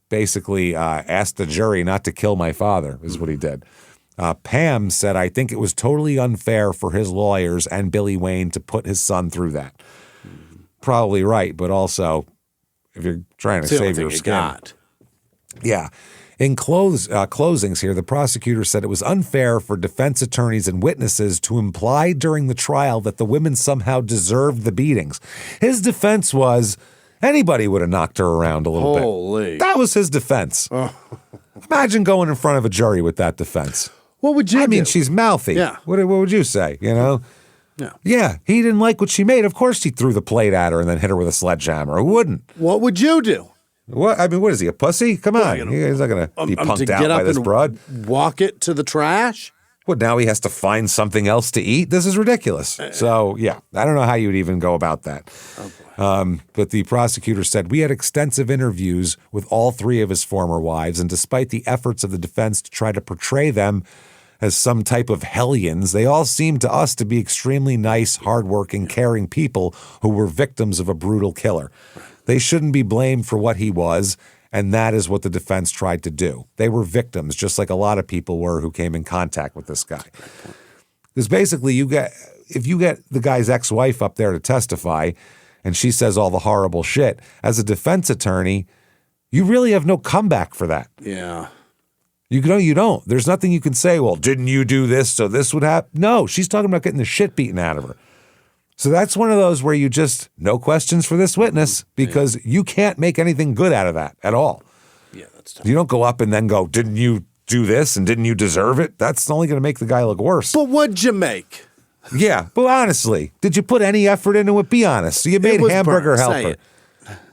Speaker 1: basically asked the jury not to kill my father, is what he did. Pam said, "I think it was totally unfair for his lawyers and Billy Wayne to put his son through that." Probably right, but also, if you're trying to save your skin. Yeah. In closings here, the prosecutor said it was unfair for defense attorneys and witnesses to imply during the trial that the women somehow deserved the beatings. His defense was, anybody would have knocked her around a little
Speaker 2: bit.
Speaker 1: That was his defense. Imagine going in front of a jury with that defense.
Speaker 2: What would you do?
Speaker 1: I mean, she's mouthy.
Speaker 2: Yeah.
Speaker 1: What would you say, Yeah. Yeah, he didn't like what she made. Of course he threw the plate at her and then hit her with a sledgehammer. Who wouldn't?
Speaker 2: What would you do?
Speaker 1: What? I mean, what is he, a pussy? Come on. He's not going to be punked out by this broad.
Speaker 2: Walk it to the trash?
Speaker 1: Well, now he has to find something else to eat? This is ridiculous. So, yeah, I don't know how you would even go about that. But the prosecutor said, "We had extensive interviews with all 3 of his former wives, and despite the efforts of the defense to try to portray them as some type of hellions, they all seemed to us to be extremely nice, hardworking, caring people who were victims of a brutal killer. They shouldn't be blamed for what he was, and that is what the defense tried to do. They were victims, just like a lot of people were who came in contact with this guy." Because basically, if you get the guy's ex-wife up there to testify, and she says all the horrible shit, as a defense attorney, you really have no comeback for that.
Speaker 2: Yeah.
Speaker 1: You don't. There's nothing you can say, well, didn't you do this so this would happen? No, she's talking about getting the shit beaten out of her. So that's one of those where you just, no questions for this witness because you can't make anything good out of that at all.
Speaker 2: Yeah, that's tough.
Speaker 1: You don't go up and then go, didn't you do this and didn't you deserve it? That's only going to make the guy look worse.
Speaker 2: But what'd you make?
Speaker 1: Yeah, but honestly, did you put any effort into it? Be honest. So you made hamburger helper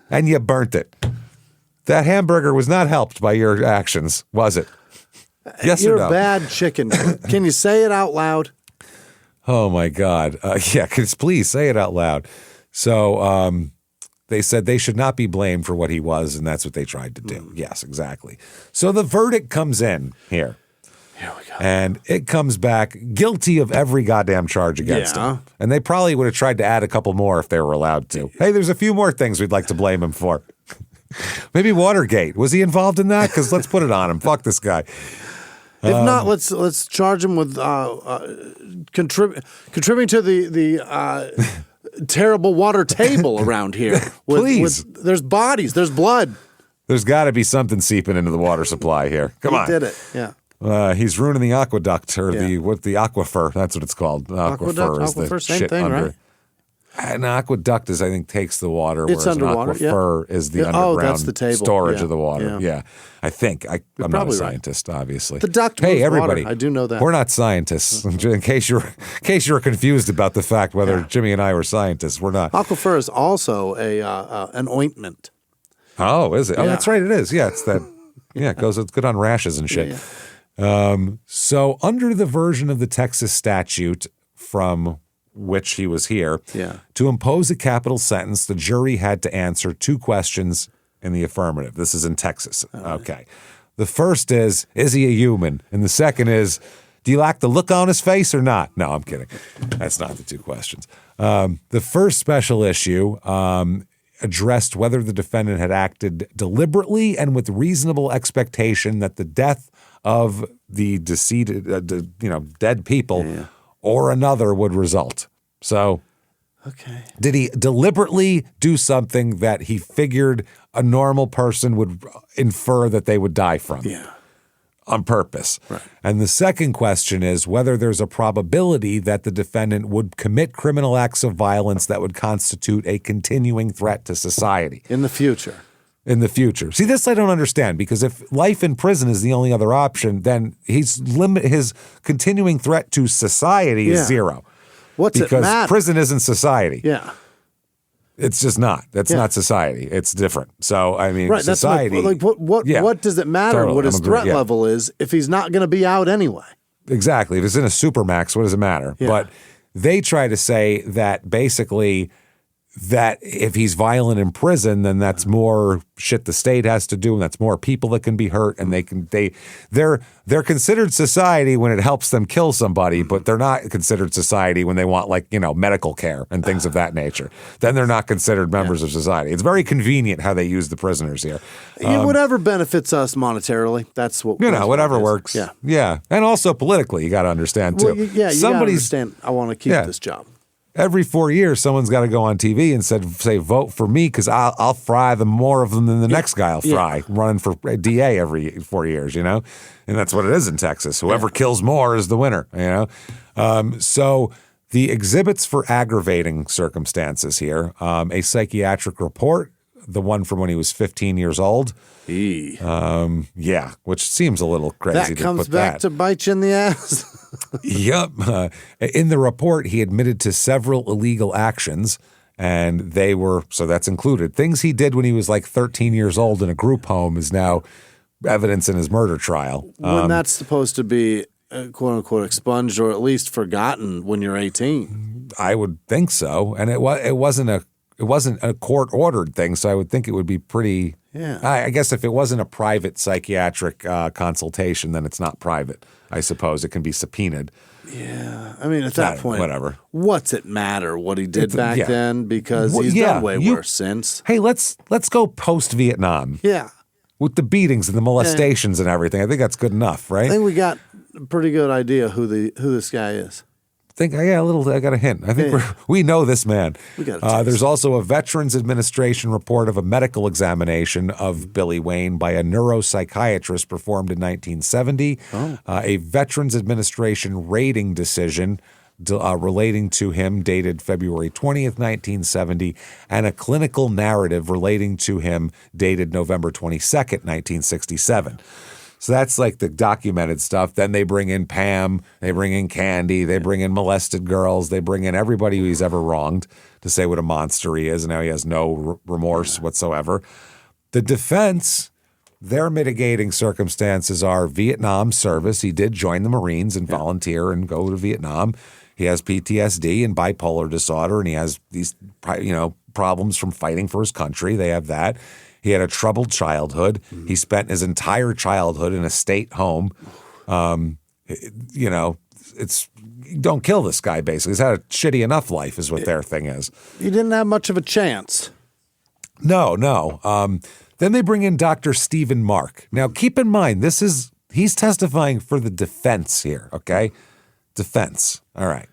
Speaker 1: and you burnt it. That hamburger was not helped by your actions, was it? Yes
Speaker 2: You're
Speaker 1: or no?
Speaker 2: a bad chicken. Can you say it out loud?
Speaker 1: Oh, my God. Please say it out loud. So they said they should not be blamed for what he was, and that's what they tried to do. Yes, exactly. So the verdict comes in here.
Speaker 2: Here we go.
Speaker 1: And it comes back guilty of every goddamn charge against him. And they probably would have tried to add a couple more if they were allowed to. Hey, there's a few more things we'd like to blame him for. Maybe Watergate. Was he involved in that? Because let's put it on him. Fuck this guy.
Speaker 2: If not, let's charge him with contributing to the terrible water table around here.
Speaker 1: Please.
Speaker 2: There's bodies. There's blood.
Speaker 1: There's got to be something seeping into the water supply here. Come on.
Speaker 2: He did it. Yeah.
Speaker 1: He's ruining the aqueduct or the aquifer. That's what it's called.
Speaker 2: Aquifer, same thing, right?
Speaker 1: An aqueduct is, I think, takes the water,
Speaker 2: It's
Speaker 1: whereas
Speaker 2: underwater,
Speaker 1: an aquifer is the underground
Speaker 2: that's the table.
Speaker 1: storage of the water. Yeah. I think. I'm not a scientist, obviously.
Speaker 2: The duct
Speaker 1: hey,
Speaker 2: moves
Speaker 1: everybody.
Speaker 2: Water. I do know that.
Speaker 1: We're not scientists. In case you're confused about the fact whether Jimmy and I were scientists, we're not.
Speaker 2: Aquifer is also an ointment.
Speaker 1: Oh, is it? Oh, that's right. It is. Yeah, it's that. Yeah, it's good on rashes and shit. So under the version of the Texas statute from which he was here, to impose a capital sentence, the jury had to answer two questions in the affirmative. This is in Texas. Okay. The first is he a human? And the second is, do you like the look on his face or not? No, I'm kidding. That's not the two questions. The first special issue addressed whether the defendant had acted deliberately and with reasonable expectation that the death of the dead people or another would result. So, did he deliberately do something that he figured a normal person would infer that they would die from?
Speaker 2: Yeah.
Speaker 1: On purpose.
Speaker 2: Right.
Speaker 1: And the second question is whether there's a probability that the defendant would commit criminal acts of violence that would constitute a continuing threat to society.
Speaker 2: In the future.
Speaker 1: See, this I don't understand, because if life in prison is the only other option, then his continuing threat to society is zero.
Speaker 2: What's it matter?
Speaker 1: Because prison isn't society.
Speaker 2: Yeah.
Speaker 1: It's just not. That's not society. It's different. So, I mean, society.
Speaker 2: That's what does it matter what his threat level is if he's not going to be out anyway?
Speaker 1: Exactly. If it's in a supermax, what does it matter?
Speaker 2: Yeah.
Speaker 1: But they try to say that basically that if he's violent in prison, then that's more shit the state has to do, and that's more people that can be hurt, and they're considered society when it helps them kill somebody, but they're not considered society when they want, like, medical care and things of that nature. Then they're not considered members of society. It's very convenient how they use the prisoners here.
Speaker 2: Whatever benefits us monetarily, that's what
Speaker 1: whatever works. Yeah, and also politically, you got to understand too.
Speaker 2: Well, you got to understand. I want to keep this job.
Speaker 1: Every 4 years, someone's got to go on TV and say, vote for me because I'll fry more of them than the next guy will fry, running for DA every 4 years, And that's what it is in Texas. Whoever kills more is the winner, So the exhibits for aggravating circumstances here, a psychiatric report, the one from when he was 15 years old. Which seems a little crazy.
Speaker 2: That comes back to bite you in the ass.
Speaker 1: Yep. In the report, he admitted to several illegal actions, and that's included. Things he did when he was like 13 years old in a group home is now evidence in his murder trial.
Speaker 2: When that's supposed to be, quote unquote, expunged or at least forgotten when you're 18.
Speaker 1: I would think so. And it wasn't a court ordered thing, so I would think it would be pretty. Yeah. I guess if it wasn't a private psychiatric consultation, then it's not private. I suppose it can be subpoenaed.
Speaker 2: Yeah. I mean, at that point,
Speaker 1: whatever.
Speaker 2: What's it matter what he did back then? Because he's done way worse since.
Speaker 1: Hey, let's go post-Vietnam.
Speaker 2: Yeah.
Speaker 1: With the beatings and the molestations and everything. I think that's good enough, right?
Speaker 2: I think we got a pretty good idea who this guy is.
Speaker 1: think I got a hint. I think we know this man. There's also a Veterans Administration report of a medical examination of Billy Wayne by a neuropsychiatrist performed in 1970. A Veterans Administration rating decision relating to him dated February 20th, 1970, and a clinical narrative relating to him dated November 22nd, 1967. So that's like the documented stuff. Then they bring in Pam, they bring in Candy, they bring in molested girls, they bring in everybody who he's ever wronged to say what a monster he is, and now he has no remorse whatsoever. The defense, their mitigating circumstances are Vietnam service. He did join the Marines and volunteer and go to Vietnam. He has PTSD and bipolar disorder, and he has these, problems from fighting for his country. They have that. He had a troubled childhood. He spent his entire childhood in a state home. It's don't kill this guy, basically. He's had a shitty enough life is what their thing is.
Speaker 2: He didn't have much of a chance.
Speaker 1: No. Then they bring in Dr. Stephen Mark. Now, keep in mind, he's testifying for the defense here, okay? Defense. All right.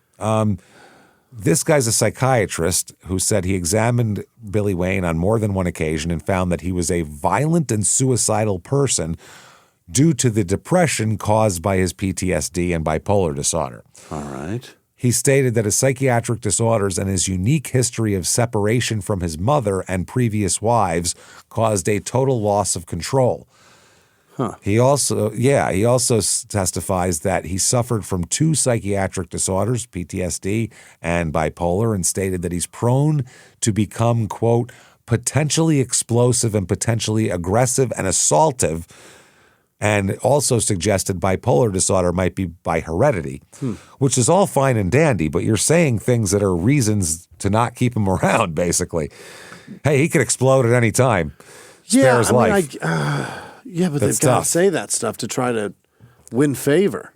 Speaker 1: This guy's a psychiatrist who said he examined Billy Wayne on more than one occasion and found that he was a violent and suicidal person due to the depression caused by his PTSD and bipolar disorder.
Speaker 2: All right.
Speaker 1: He stated that his psychiatric disorders and his unique history of separation from his mother and previous wives caused a total loss of control.
Speaker 2: Huh.
Speaker 1: He also testifies that he suffered from 2 psychiatric disorders, PTSD and bipolar, and stated that he's prone to become, quote, potentially explosive and potentially aggressive and assaultive, and also suggested bipolar disorder might be by heredity, which is all fine and dandy, but you're saying things that are reasons to not keep him around, basically. Hey, he could explode at any time. Spare his life.
Speaker 2: Yeah, but they've got to say that stuff to try to win favor.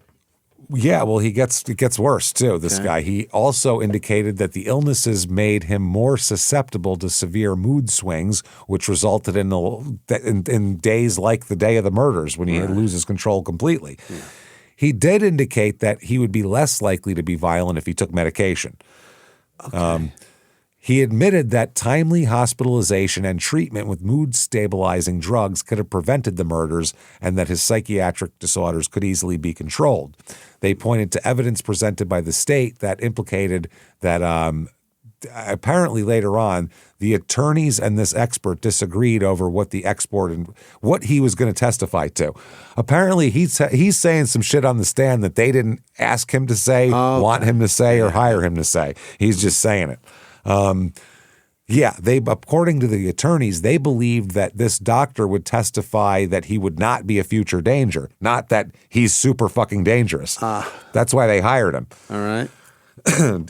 Speaker 1: Yeah, well, it gets worse, too, this guy. He also indicated that the illnesses made him more susceptible to severe mood swings, which resulted in days like the day of the murders when he loses control completely. Yeah. He did indicate that he would be less likely to be violent if he took medication.
Speaker 2: Okay.
Speaker 1: He admitted that timely hospitalization and treatment with mood-stabilizing drugs could have prevented the murders and that his psychiatric disorders could easily be controlled. They pointed to evidence presented by the state that implicated that apparently later on, the attorneys and this expert disagreed over what the expert and what he was going to testify to. Apparently, he's saying some shit on the stand that they didn't ask him to say, want him to say, or hire him to say. He's just saying it. According to the attorneys, they believed that this doctor would testify that he would not be a future danger, not that he's super fucking dangerous. That's why they hired him.
Speaker 2: All right.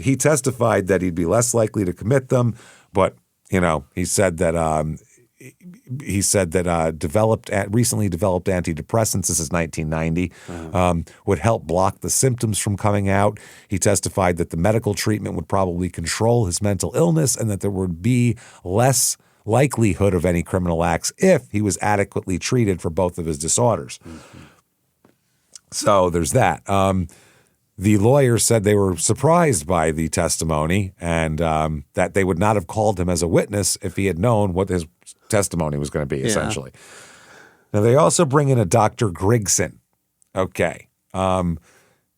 Speaker 1: He testified that he'd be less likely to commit them, but he said that recently developed antidepressants, this is 1990, would help block the symptoms from coming out. He testified that the medical treatment would probably control his mental illness and that there would be less likelihood of any criminal acts if he was adequately treated for both of his disorders. Mm-hmm. So there's that. The lawyers said they were surprised by the testimony and that they would not have called him as a witness if he had known what his testimony was going to be, essentially. Now, they also bring in a Dr. Grigson. Okay.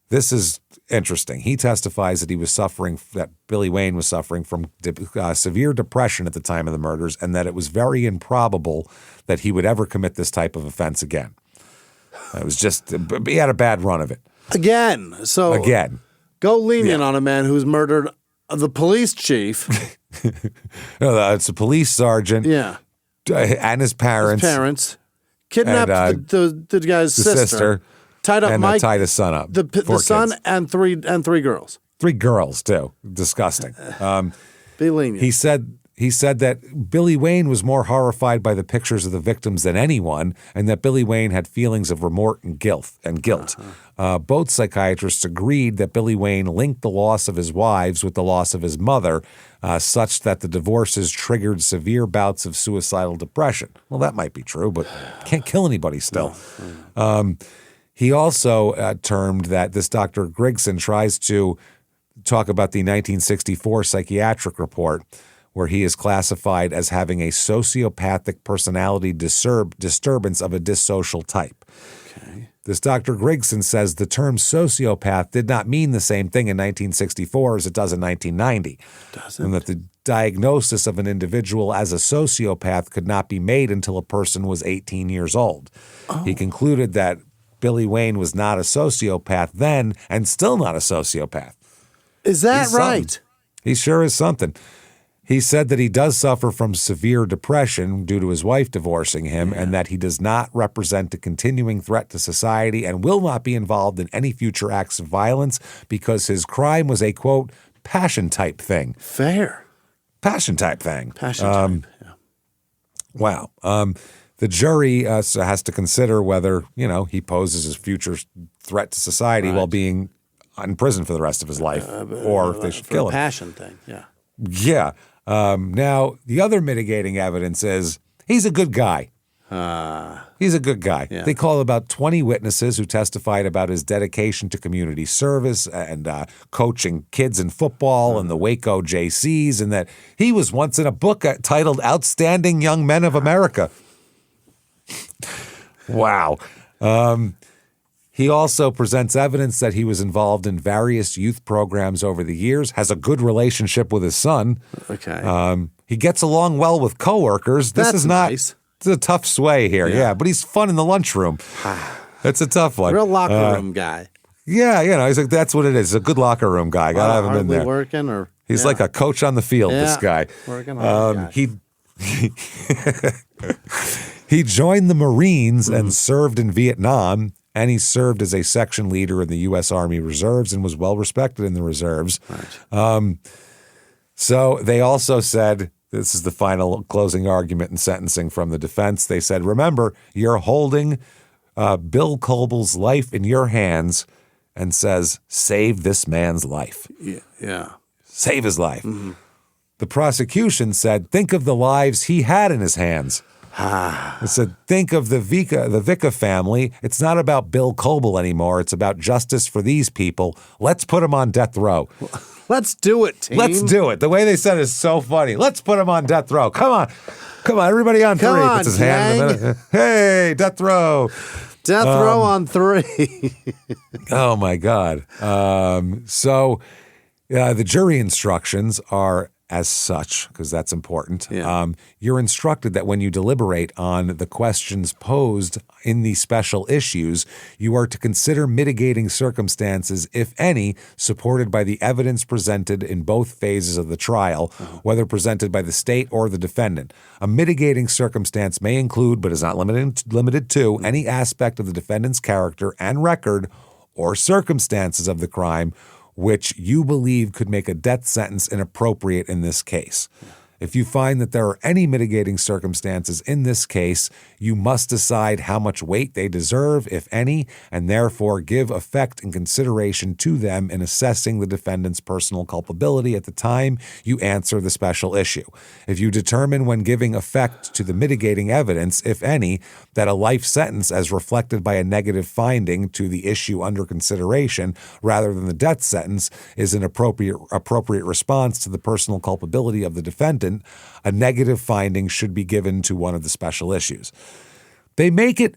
Speaker 1: This is interesting. He testifies that Billy Wayne was suffering from severe depression at the time of the murders and that it was very improbable that he would ever commit this type of offense again. It was just, he had a bad run of it.
Speaker 2: Again. Go lenient on a man who's murdered the police chief.
Speaker 1: It's a police sergeant.
Speaker 2: Yeah.
Speaker 1: And his parents.
Speaker 2: Kidnapped the guy's sister. Tied up Mike.
Speaker 1: Tied his son up.
Speaker 2: The son and three girls.
Speaker 1: 3 girls, too. Disgusting.
Speaker 2: Be lenient.
Speaker 1: He said that Billy Wayne was more horrified by the pictures of the victims than anyone, and that Billy Wayne had feelings of remorse and guilt. Both psychiatrists agreed that Billy Wayne linked the loss of his wives with the loss of his mother, such that the divorces triggered severe bouts of suicidal depression. Well, that might be true, but can't kill anybody still. He also termed that this Dr. Grigson tries to talk about the 1964 psychiatric report where he is classified as having a sociopathic personality disturbance of a dissocial type.
Speaker 2: Okay.
Speaker 1: This Dr. Grigson says the term sociopath did not mean the same thing in 1964 as it does in 1990.
Speaker 2: Doesn't.
Speaker 1: And that the diagnosis of an individual as a sociopath could not be made until a person was 18 years old. Oh. He concluded that Billy Wayne was not a sociopath then and still not a sociopath.
Speaker 2: Is that right?
Speaker 1: Something. He sure is something. He said that he does suffer from severe depression due to his wife divorcing him and that he does not represent a continuing threat to society and will not be involved in any future acts of violence because his crime was a, quote, passion type thing.
Speaker 2: Fair.
Speaker 1: Passion type thing.
Speaker 2: Passion type, yeah.
Speaker 1: Wow. The jury has to consider whether, he poses a future threat to society while being in prison for the rest of his life or if they should kill him.
Speaker 2: Passion thing, yeah.
Speaker 1: Yeah. Now, the other mitigating evidence is he's a good guy. He's a good guy. Yeah. They call about 20 witnesses who testified about his dedication to community service and coaching kids in football and the Waco JCs, and that he was once in a book titled Outstanding Young Men of America. Wow. He also presents evidence that he was involved in various youth programs over the years, has a good relationship with his son.
Speaker 2: Okay.
Speaker 1: He gets along well with coworkers. This is not
Speaker 2: nice.
Speaker 1: It's a tough sway here. Yeah, but he's fun in the lunchroom. It's a tough one.
Speaker 2: Real locker room guy.
Speaker 1: Yeah, he's like, that's what it is. He's a good locker room guy. Gotta have him in there.
Speaker 2: Working or
Speaker 1: he's like a coach on the field, this guy.
Speaker 2: Working on
Speaker 1: He joined the Marines and served in Vietnam. And he served as a section leader in the U.S. Army Reserves and was well respected in the reserves.
Speaker 2: Right.
Speaker 1: So they also said, this is the final closing argument and sentencing from the defense. They said, remember, you're holding Bill Colble's life in your hands and says, save this man's life.
Speaker 2: Yeah.
Speaker 1: Save his life. Mm-hmm. The prosecution said, think of the lives he had in his hands. It said, think of the Vica family. It's not about Bill Coble anymore. It's about justice for these people. Let's put him on death row.
Speaker 2: Let's do it, team.
Speaker 1: Let's do it. The way they said it is so funny. Let's put him on death row. Come on, everybody on three. Puts his hand in the hey, death row.
Speaker 2: Death row on three.
Speaker 1: Oh, my God. So the jury instructions are as such, because that's important.
Speaker 2: Yeah.
Speaker 1: You're instructed that when you deliberate on the questions posed in these special issues, you are to consider mitigating circumstances, if any, supported by the evidence presented in both phases of the trial, whether presented by the state or the defendant. A mitigating circumstance may include, but is not limited to, any aspect of the defendant's character and record or circumstances of the crime which you believe could make a death sentence inappropriate in this case. If you find that there are any mitigating circumstances in this case, you must decide how much weight they deserve, if any, and therefore give effect and consideration to them in assessing the defendant's personal culpability at the time you answer the special issue. If you determine when giving effect to the mitigating evidence, if any, that a life sentence as reflected by a negative finding to the issue under consideration rather than the death sentence is an appropriate response to the personal culpability of the defendant, a negative finding should be given to one of the special issues. They make it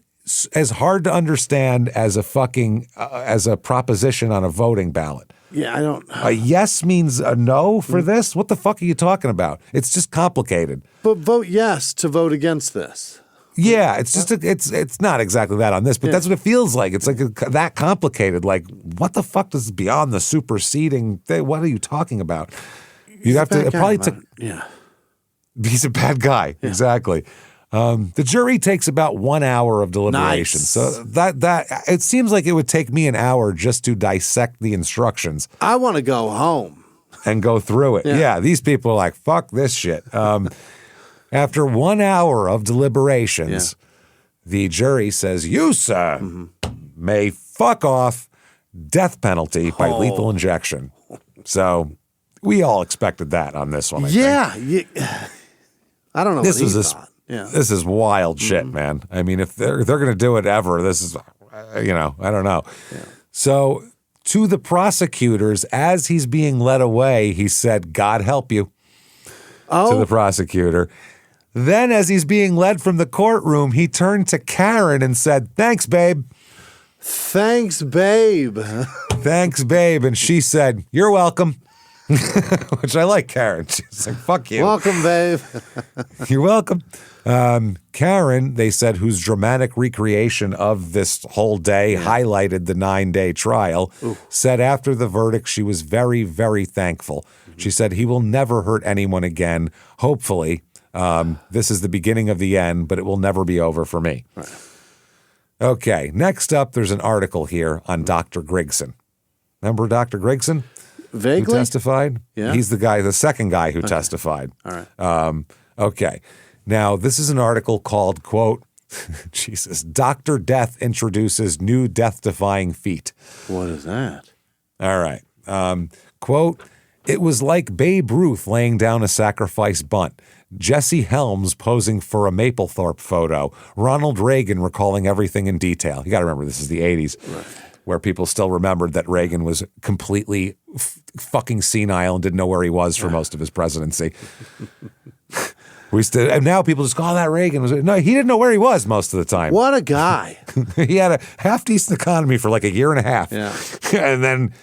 Speaker 1: as hard to understand as as a proposition on a voting ballot.
Speaker 2: Yeah, I don't.
Speaker 1: A yes means a no for this? What the fuck are you talking about? It's just complicated.
Speaker 2: But vote yes to vote against this.
Speaker 1: Yeah, it's just it's not exactly that on this, but that's what it feels like. It's like that complicated. Like, what the fuck does beyond the superseding thing? What are you talking about? You'd have to. It probably took.
Speaker 2: Yeah.
Speaker 1: He's a bad guy. Yeah. Exactly. The jury takes about 1 hour of deliberation.
Speaker 2: Nice.
Speaker 1: So that it seems like it would take me an hour just to dissect the instructions.
Speaker 2: I want to go home
Speaker 1: and go through it. Yeah, these people are like, fuck this shit. After 1 hour of deliberations, the jury says, you, sir, may fuck off, death penalty by lethal injection. So we all expected that on this one, I think.
Speaker 2: I don't know
Speaker 1: this
Speaker 2: what he thought.
Speaker 1: This is wild shit, man. I mean, if they're going to do it ever, this is, I don't know. Yeah. So To the prosecutors, as he's being led away, he said, "God help you," to the prosecutor. Then, as he's being led from the courtroom, he turned to Karen and said, "Thanks, babe."
Speaker 2: Thanks, babe.
Speaker 1: Thanks, babe. And she said, "You're welcome." Which I like Karen. She's like, "Fuck you."
Speaker 2: Welcome, babe.
Speaker 1: You're welcome. Karen, they said, whose dramatic recreation of this whole day highlighted the 9-day trial, said after the verdict she was very, very thankful. She said, "He will never hurt anyone again. Hopefully, this is the beginning of the end, but it will never be over for me." Right. Okay, next up, there's an article here on Dr. Grigson. Remember Dr. Grigson?
Speaker 2: Vaguely.
Speaker 1: Who testified?
Speaker 2: Yeah.
Speaker 1: He's the second guy who testified.
Speaker 2: All right.
Speaker 1: Okay. Now, this is an article called, quote, Jesus, Dr. Death introduces new death-defying feat.
Speaker 2: What is that?
Speaker 1: All right. Quote, "It was like Babe Ruth laying down a sacrifice bunt. Jesse Helms posing for a Mapplethorpe photo. Ronald Reagan recalling everything in detail." You got to remember, this is the 80s, right, where people still remembered that Reagan was completely fucking senile and didn't know where he was for most of his presidency. And now people just call that Reagan. No, he didn't know where he was most of the time.
Speaker 2: What a guy.
Speaker 1: He had a half-decent economy for like a year and a half.
Speaker 2: Yeah.
Speaker 1: And then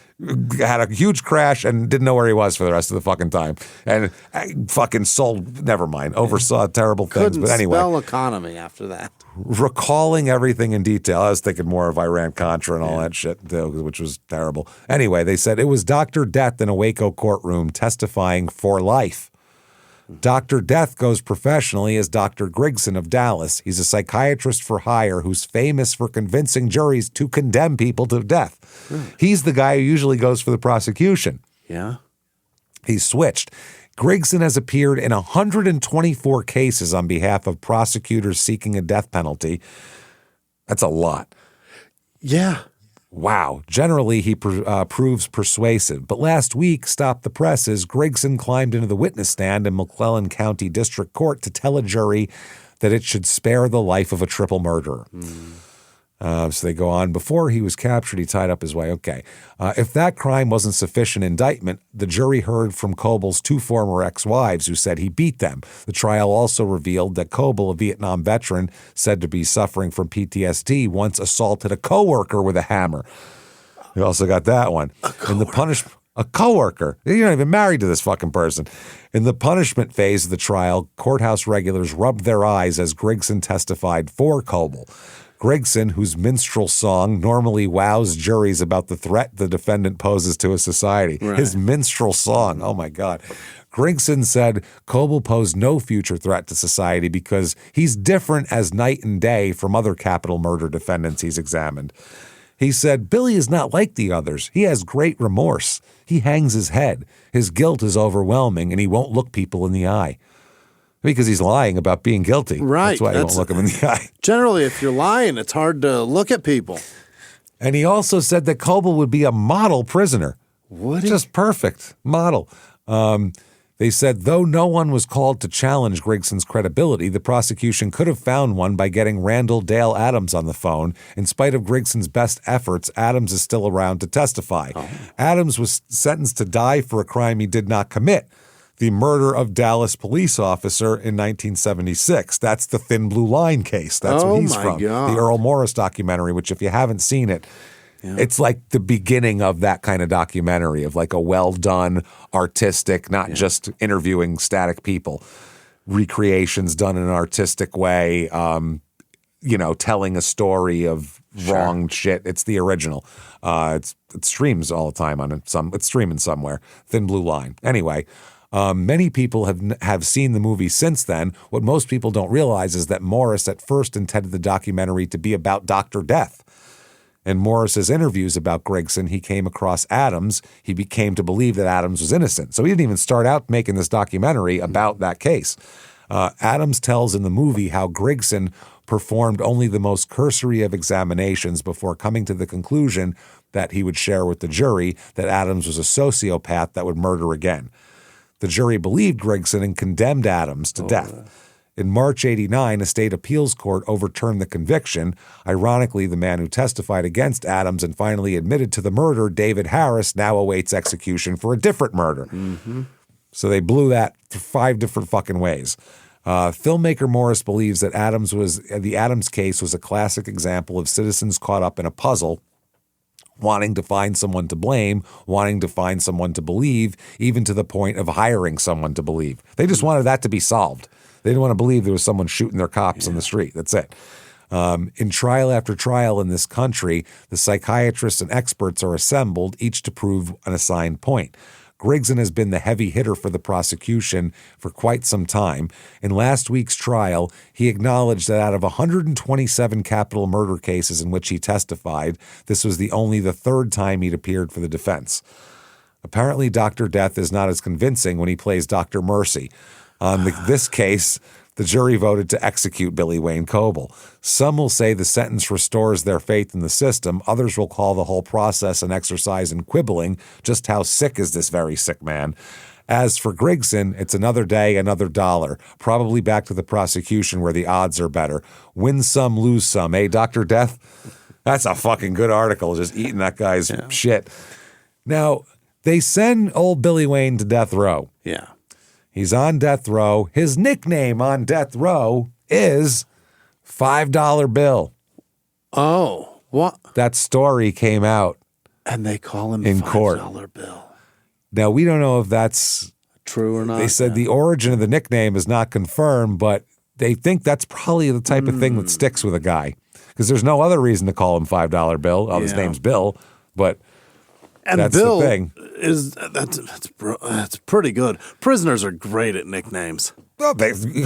Speaker 1: had a huge crash and didn't know where he was for the rest of the fucking time. And fucking sold, never mind, oversaw terrible things.
Speaker 2: Couldn't
Speaker 1: but anyway.
Speaker 2: spell economy after that.
Speaker 1: Recalling everything in detail. I was thinking more of Iran-Contra and all that shit, which was terrible. Anyway, they said it was Dr. Death in a Waco courtroom testifying for life. Dr. Death goes professionally as Dr. Grigson of Dallas. He's a psychiatrist for hire who's famous for convincing juries to condemn people to death. He's the guy who usually goes for the prosecution.
Speaker 2: Yeah.
Speaker 1: He's switched. Grigson has appeared in 124 cases on behalf of prosecutors seeking a death penalty. That's a lot.
Speaker 2: Yeah.
Speaker 1: Wow. Generally, he proves persuasive. But last week, stopped the presses, Grigson climbed into the witness stand in McClellan County District Court to tell a jury that it should spare the life of a triple murderer. So they go on. Before he was captured, he tied up his way. Okay. If that crime wasn't sufficient indictment, the jury heard from Coble's 2 former ex-wives who said he beat them. The trial also revealed that Coble, a Vietnam veteran said to be suffering from PTSD, once assaulted a coworker with a hammer. We also got that one. A coworker. You're not even married to this fucking person. In the punishment phase of the trial, courthouse regulars rubbed their eyes as Grigson testified for Coble. Grigson, whose minstrel song normally wows juries about the threat the defendant poses to a society. Right. His minstrel song, oh my God. Grigson said Coble posed no future threat to society because he's different as night and day from other capital murder defendants he's examined. He said, "Billy is not like the others. He has great remorse. He hangs his head. His guilt is overwhelming, and he won't look people in the eye." Because he's lying about being guilty.
Speaker 2: Right.
Speaker 1: That's why he won't look him in the eye.
Speaker 2: Generally, if you're lying, it's hard to look at people.
Speaker 1: And he also said that Coble would be a model prisoner.
Speaker 2: Would
Speaker 1: Just perfect. Model. They said, though no one was called to challenge Grigson's credibility, the prosecution could have found one by getting Randall Dale Adams on the phone. In spite of Grigson's best efforts, Adams is still around to testify. Adams was sentenced to die for a crime he did not commit. The murder of Dallas police officer in 1976. That's the Thin Blue Line case. That's where he's from.
Speaker 2: God.
Speaker 1: The Earl Morris documentary, which if you haven't seen it, it's like the beginning of that kind of documentary of like a well-done, artistic, not just interviewing static people, recreations done in an artistic way, telling a story of wrong shit. It's the original. It streams all the time on it's streaming somewhere. Thin Blue Line. Anyway. Many people have seen the movie since then. What most people don't realize is that Morris at first intended the documentary to be about Dr. Death. In Morris's interviews about Grigson, he came across Adams. He became to believe that Adams was innocent. So he didn't even start out making this documentary about that case. Adams tells in the movie how Grigson performed only the most cursory of examinations before coming to the conclusion that he would share with the jury that Adams was a sociopath that would murder again. The jury believed Grigson and condemned Adams to death. In March 1989, a state appeals court overturned the conviction. Ironically, the man who testified against Adams and finally admitted to the murder, David Harris, now awaits execution for a different murder. Mm-hmm. So they blew that 5 different fucking ways. Filmmaker Morris believes that the Adams case was a classic example of citizens caught up in a puzzle, wanting to find someone to blame, wanting to find someone to believe, even to the point of hiring someone to believe. They just wanted that to be solved. They didn't want to believe there was someone shooting their cops on the street. That's it. In trial after trial in this country, the psychiatrists and experts are assembled, each to prove an assigned point. Grigson has been the heavy hitter for the prosecution for quite some time. In last week's trial, he acknowledged that out of 127 capital murder cases in which he testified, this was only the 3rd time he'd appeared for the defense. Apparently, Dr. Death is not as convincing when he plays Dr. Mercy. On this case, the jury voted to execute Billy Wayne Coble. Some will say the sentence restores their faith in the system. Others will call the whole process an exercise in quibbling. Just how sick is this very sick man? As for Grigson, it's another day, another dollar. Probably back to the prosecution where the odds are better. Win some, lose some. Hey, Dr. Death? That's a fucking good article, just eating that guy's shit. Now, they send old Billy Wayne to death row.
Speaker 2: Yeah.
Speaker 1: He's on death row. His nickname on death row is $5 Bill.
Speaker 2: Oh, what?
Speaker 1: That story came out.
Speaker 2: And they call him
Speaker 1: in
Speaker 2: $5
Speaker 1: court.
Speaker 2: Bill.
Speaker 1: Now, we don't know if that's
Speaker 2: true or not.
Speaker 1: They said the origin of the nickname is not confirmed, but they think that's probably the type of thing that sticks with a guy. Because there's no other reason to call him $5 Bill. Oh, his name's Bill, but that's
Speaker 2: Bill
Speaker 1: the thing.
Speaker 2: That's pretty good. Prisoners are great at nicknames.
Speaker 1: Well,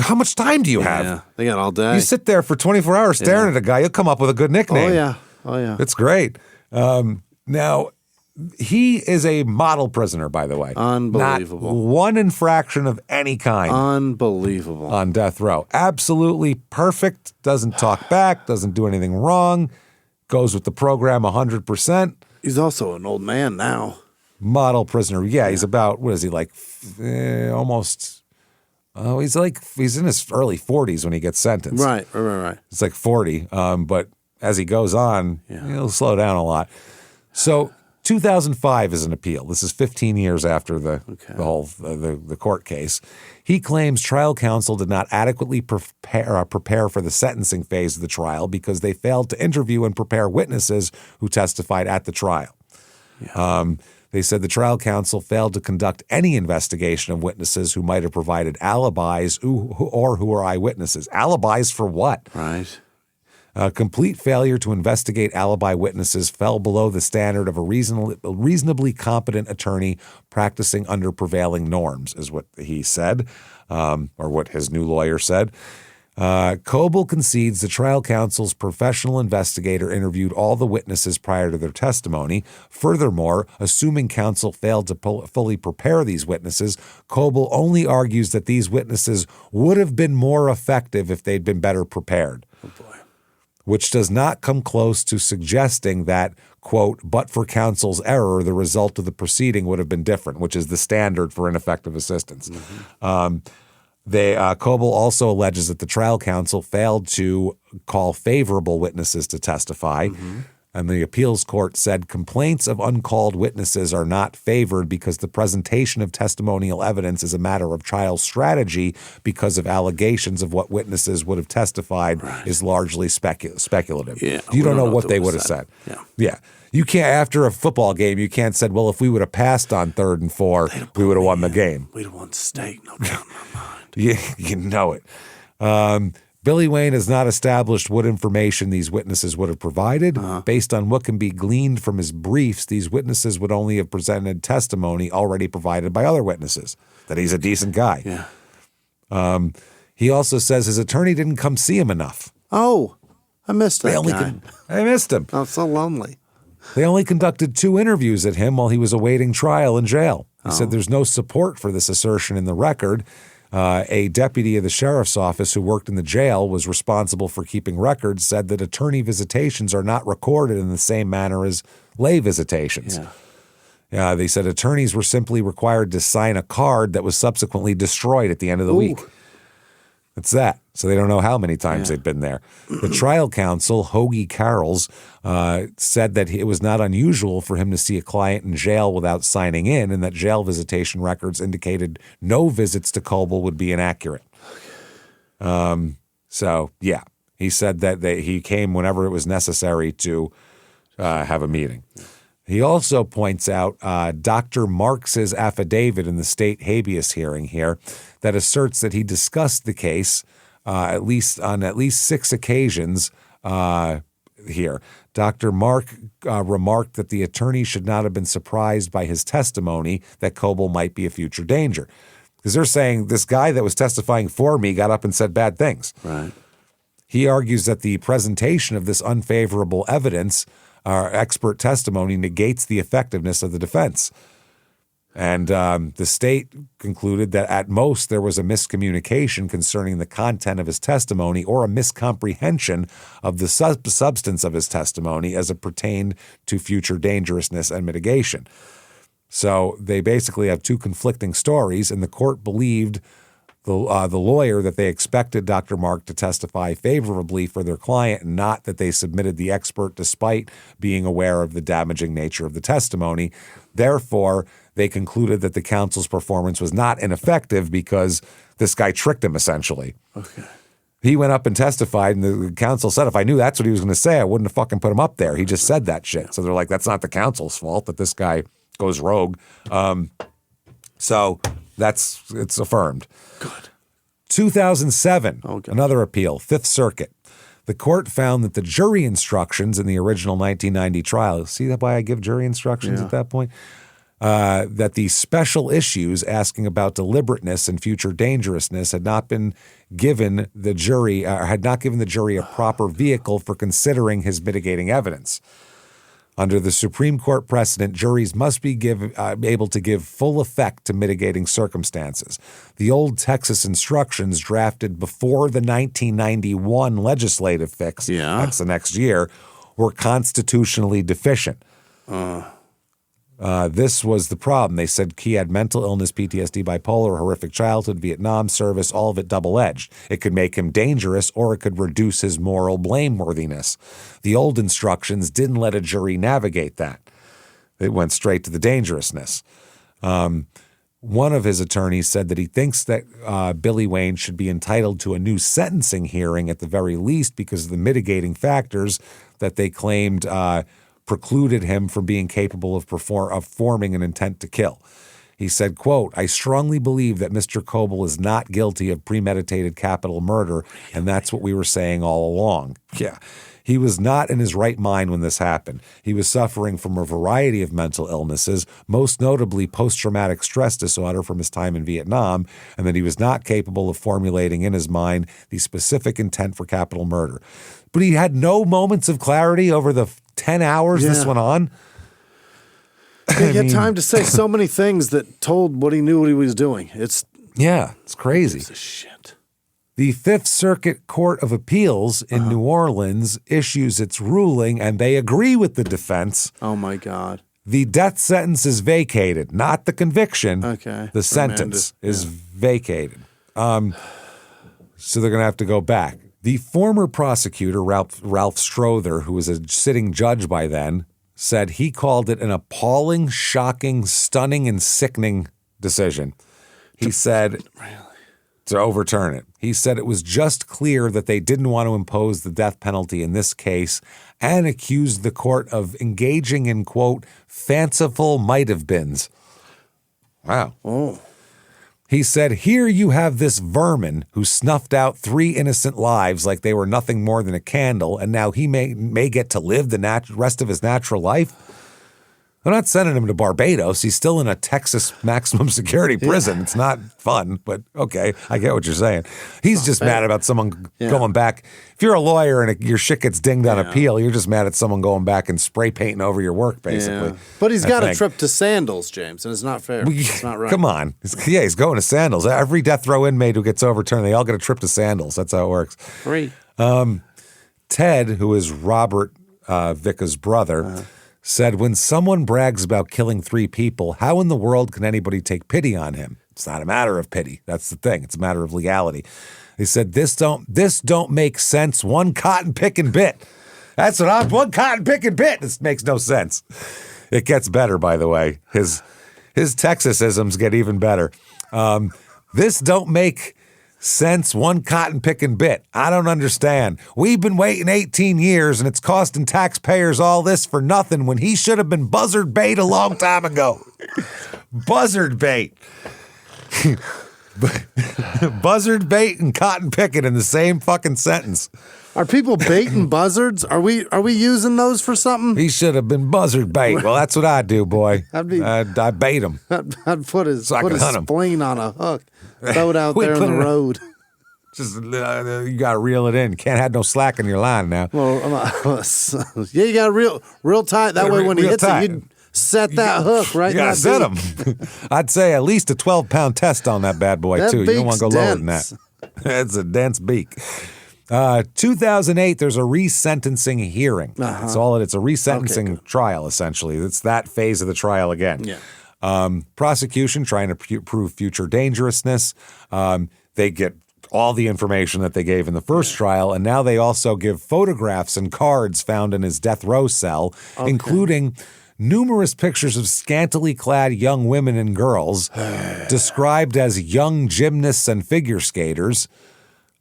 Speaker 1: how much time do you have?
Speaker 2: Yeah, they got all day.
Speaker 1: You sit there for 24 hours staring at a guy, you'll come up with a good nickname.
Speaker 2: Oh, yeah.
Speaker 1: It's great. Now, he is a model prisoner, by the way.
Speaker 2: Unbelievable.
Speaker 1: Not one infraction of any kind.
Speaker 2: Unbelievable.
Speaker 1: On death row. Absolutely perfect. Doesn't talk back. Doesn't do anything wrong. Goes with the program 100%.
Speaker 2: He's also an old man now.
Speaker 1: Model prisoner. Yeah, he's about, what is he, like almost, he's in his early 40s when he gets sentenced.
Speaker 2: Right.
Speaker 1: It's like 40. But as he goes on, he'll slow down a lot. So 2005 is an appeal. This is 15 years after the whole the court case. He claims trial counsel did not adequately prepare for the sentencing phase of the trial because they failed to interview and prepare witnesses who testified at the trial. Yeah. They said the trial counsel failed to conduct any investigation of witnesses who might have provided alibis or who are eyewitnesses. Alibis for what?
Speaker 2: Right.
Speaker 1: Complete failure to investigate alibi witnesses fell below the standard of a reasonably competent attorney practicing under prevailing norms, is what he said, or what his new lawyer said. Coble concedes the trial counsel's professional investigator interviewed all the witnesses prior to their testimony. Furthermore, assuming counsel failed to fully prepare these witnesses, Coble only argues that these witnesses would have been more effective if they'd been better prepared.
Speaker 2: Oh, boy.
Speaker 1: Which does not come close to suggesting that, quote, but for counsel's error, the result of the proceeding would have been different, which is the standard for ineffective assistance. Mm-hmm. Coble also alleges that the trial counsel failed to call favorable witnesses to testify. Mm-hmm. And the appeals court said complaints of uncalled witnesses are not favored because the presentation of testimonial evidence is a matter of trial strategy because of allegations of what witnesses would have testified is largely speculative.
Speaker 2: Yeah,
Speaker 1: you don't know what they would have said. Yeah. You can't, after a football game, you can't say, well, if we would have passed on 3rd and 4, we would have won the game.
Speaker 2: We'd have won state, no doubt in my mind.
Speaker 1: You know it. Billy Wayne has not established what information these witnesses would have provided. Based on what can be gleaned from his briefs, these witnesses would only have presented testimony already provided by other witnesses, that he's a decent guy.
Speaker 2: Yeah.
Speaker 1: He also says his attorney didn't come see him enough.
Speaker 2: Oh, I missed that guy.
Speaker 1: I missed him.
Speaker 2: I'm so lonely.
Speaker 1: They only conducted 2 interviews at him while he was awaiting trial in jail. He said there's no support for this assertion in the record. A deputy of the sheriff's office who worked in the jail was responsible for keeping records, said that attorney visitations are not recorded in the same manner as lay visitations. They said attorneys were simply required to sign a card that was subsequently destroyed at the end of the week. It's that. So they don't know how many times they've been there. The trial counsel, Hoagie Carrolls, said that it was not unusual for him to see a client in jail without signing in, and that jail visitation records indicated no visits to Coble would be inaccurate. So, yeah, he said that he came whenever it was necessary to have a meeting. He also points out Dr. Marks's affidavit in the state habeas hearing here that asserts that he discussed the case on at least 6 occasions here. Dr. Mark remarked that the attorney should not have been surprised by his testimony that Coble might be a future danger. Because they're saying this guy that was testifying for me got up and said bad things.
Speaker 2: Right.
Speaker 1: He argues that the presentation of this unfavorable evidence, expert testimony, negates the effectiveness of the defense. And the state concluded that at most there was a miscommunication concerning the content of his testimony or a miscomprehension of the substance of his testimony as it pertained to future dangerousness and mitigation. So they basically have 2 conflicting stories, and the court believed the lawyer that they expected Dr. Mark to testify favorably for their client, and not that they submitted the expert despite being aware of the damaging nature of the testimony. Therefore, they concluded that the counsel's performance was not ineffective because this guy tricked him, essentially.
Speaker 2: Okay.
Speaker 1: He went up and testified, and the counsel said, if I knew that's what he was going to say, I wouldn't have fucking put him up there. He just said that shit. So they're like, that's not the counsel's fault that this guy goes rogue. So it's affirmed.
Speaker 2: Good.
Speaker 1: 2007, another appeal, Fifth Circuit. The court found that the jury instructions in the original 1990 trial, see that why I give jury instructions at that point? That the special issues asking about deliberateness and future dangerousness had not given the jury a proper vehicle for considering his mitigating evidence. Under the Supreme Court precedent, juries must be able to give full effect to mitigating circumstances. The old Texas instructions drafted before the 1991 legislative fix, that's the next year, were constitutionally deficient. This was the problem. They said he had mental illness, PTSD, bipolar, horrific childhood, Vietnam service, all of it double-edged. It could make him dangerous, or it could reduce his moral blameworthiness. The old instructions didn't let a jury navigate that. It went straight to the dangerousness. One of his attorneys said that he thinks that Billy Wayne should be entitled to a new sentencing hearing at the very least because of the mitigating factors that they claimed precluded him from being capable of forming an intent to kill. He said, quote, I strongly believe that Mr. Coble is not guilty of premeditated capital murder, and that's what we were saying all along. Yeah. He was not in his right mind when this happened. He was suffering from a variety of mental illnesses, most notably post-traumatic stress disorder from his time in Vietnam, and that he was not capable of formulating in his mind the specific intent for capital murder. But he had no moments of clarity over the 10 hours this went on.
Speaker 2: He had time to say so many things that told what he knew what he was doing. It's
Speaker 1: crazy.
Speaker 2: It's shit.
Speaker 1: The Fifth Circuit Court of Appeals in New Orleans issues its ruling, and they agree with the defense.
Speaker 2: Oh, my God.
Speaker 1: The death sentence is vacated, not the conviction.
Speaker 2: Okay.
Speaker 1: The sentence is vacated. So they're going to have to go back. The former prosecutor, Ralph Strother, who was a sitting judge by then, said he called it an appalling, shocking, stunning, and sickening decision. He said to overturn it. He said it was just clear that they didn't want to impose the death penalty in this case and accused the court of engaging in, quote, fanciful might-have-beens. Wow.
Speaker 2: Oh.
Speaker 1: He said, here you have this vermin who snuffed out 3 innocent lives like they were nothing more than a candle, and now he may get to live the rest of his natural life. They're not sending him to Barbados. He's still in a Texas maximum security prison. It's not fun, but okay, I get what you're saying. He's just mad about someone going back. If you're a lawyer and your shit gets dinged on appeal, you're just mad at someone going back and spray painting over your work, basically.
Speaker 2: Yeah. But he's got a trip to Sandals, James, and it's not fair. It's not right.
Speaker 1: Come on. He's going to Sandals. Every death row inmate who gets overturned, they all get a trip to Sandals. That's how it works.
Speaker 2: Great.
Speaker 1: Ted, who is Robert Vicka's brother, said, when someone brags about killing 3 people, how in the world can anybody take pity on him? It's not a matter of pity. That's the thing. It's a matter of legality. They said, this don't make sense one cotton picking bit. That's what I'm, one cotton picking bit. This makes no sense. It gets better, by the way. His Texasisms get even better. This don't make sense one cotton picking bit. I don't understand. We've been waiting 18 years and it's costing taxpayers all this for nothing when he should have been buzzard bait a long time ago. Buzzard bait. Buzzard bait and cotton picking in the same fucking sentence.
Speaker 2: Are people baiting buzzards? Are we using those for something?
Speaker 1: He should have been buzzard bait. Well, that's what I do, boy. I bait him.
Speaker 2: I'd put his spleen on a hook, throw it out there in the road.
Speaker 1: Just you got to reel it in. Can't have no slack in your line now.
Speaker 2: Well, yeah, you got to real tight. That way, when he hits it, you set that hook right.
Speaker 1: You got to set him. I'd say at least a 12-pound test on that bad boy too. You don't want to go lower than that. It's a dense beak. 2008, there's a resentencing hearing. That's all it is. It's a resentencing trial, essentially. It's that phase of the trial again. Yeah. Prosecution trying to prove future dangerousness. They get all the information that they gave in the first trial, and now they also give photographs and cards found in his death row cell, including numerous pictures of scantily clad young women and girls described as young gymnasts and figure skaters.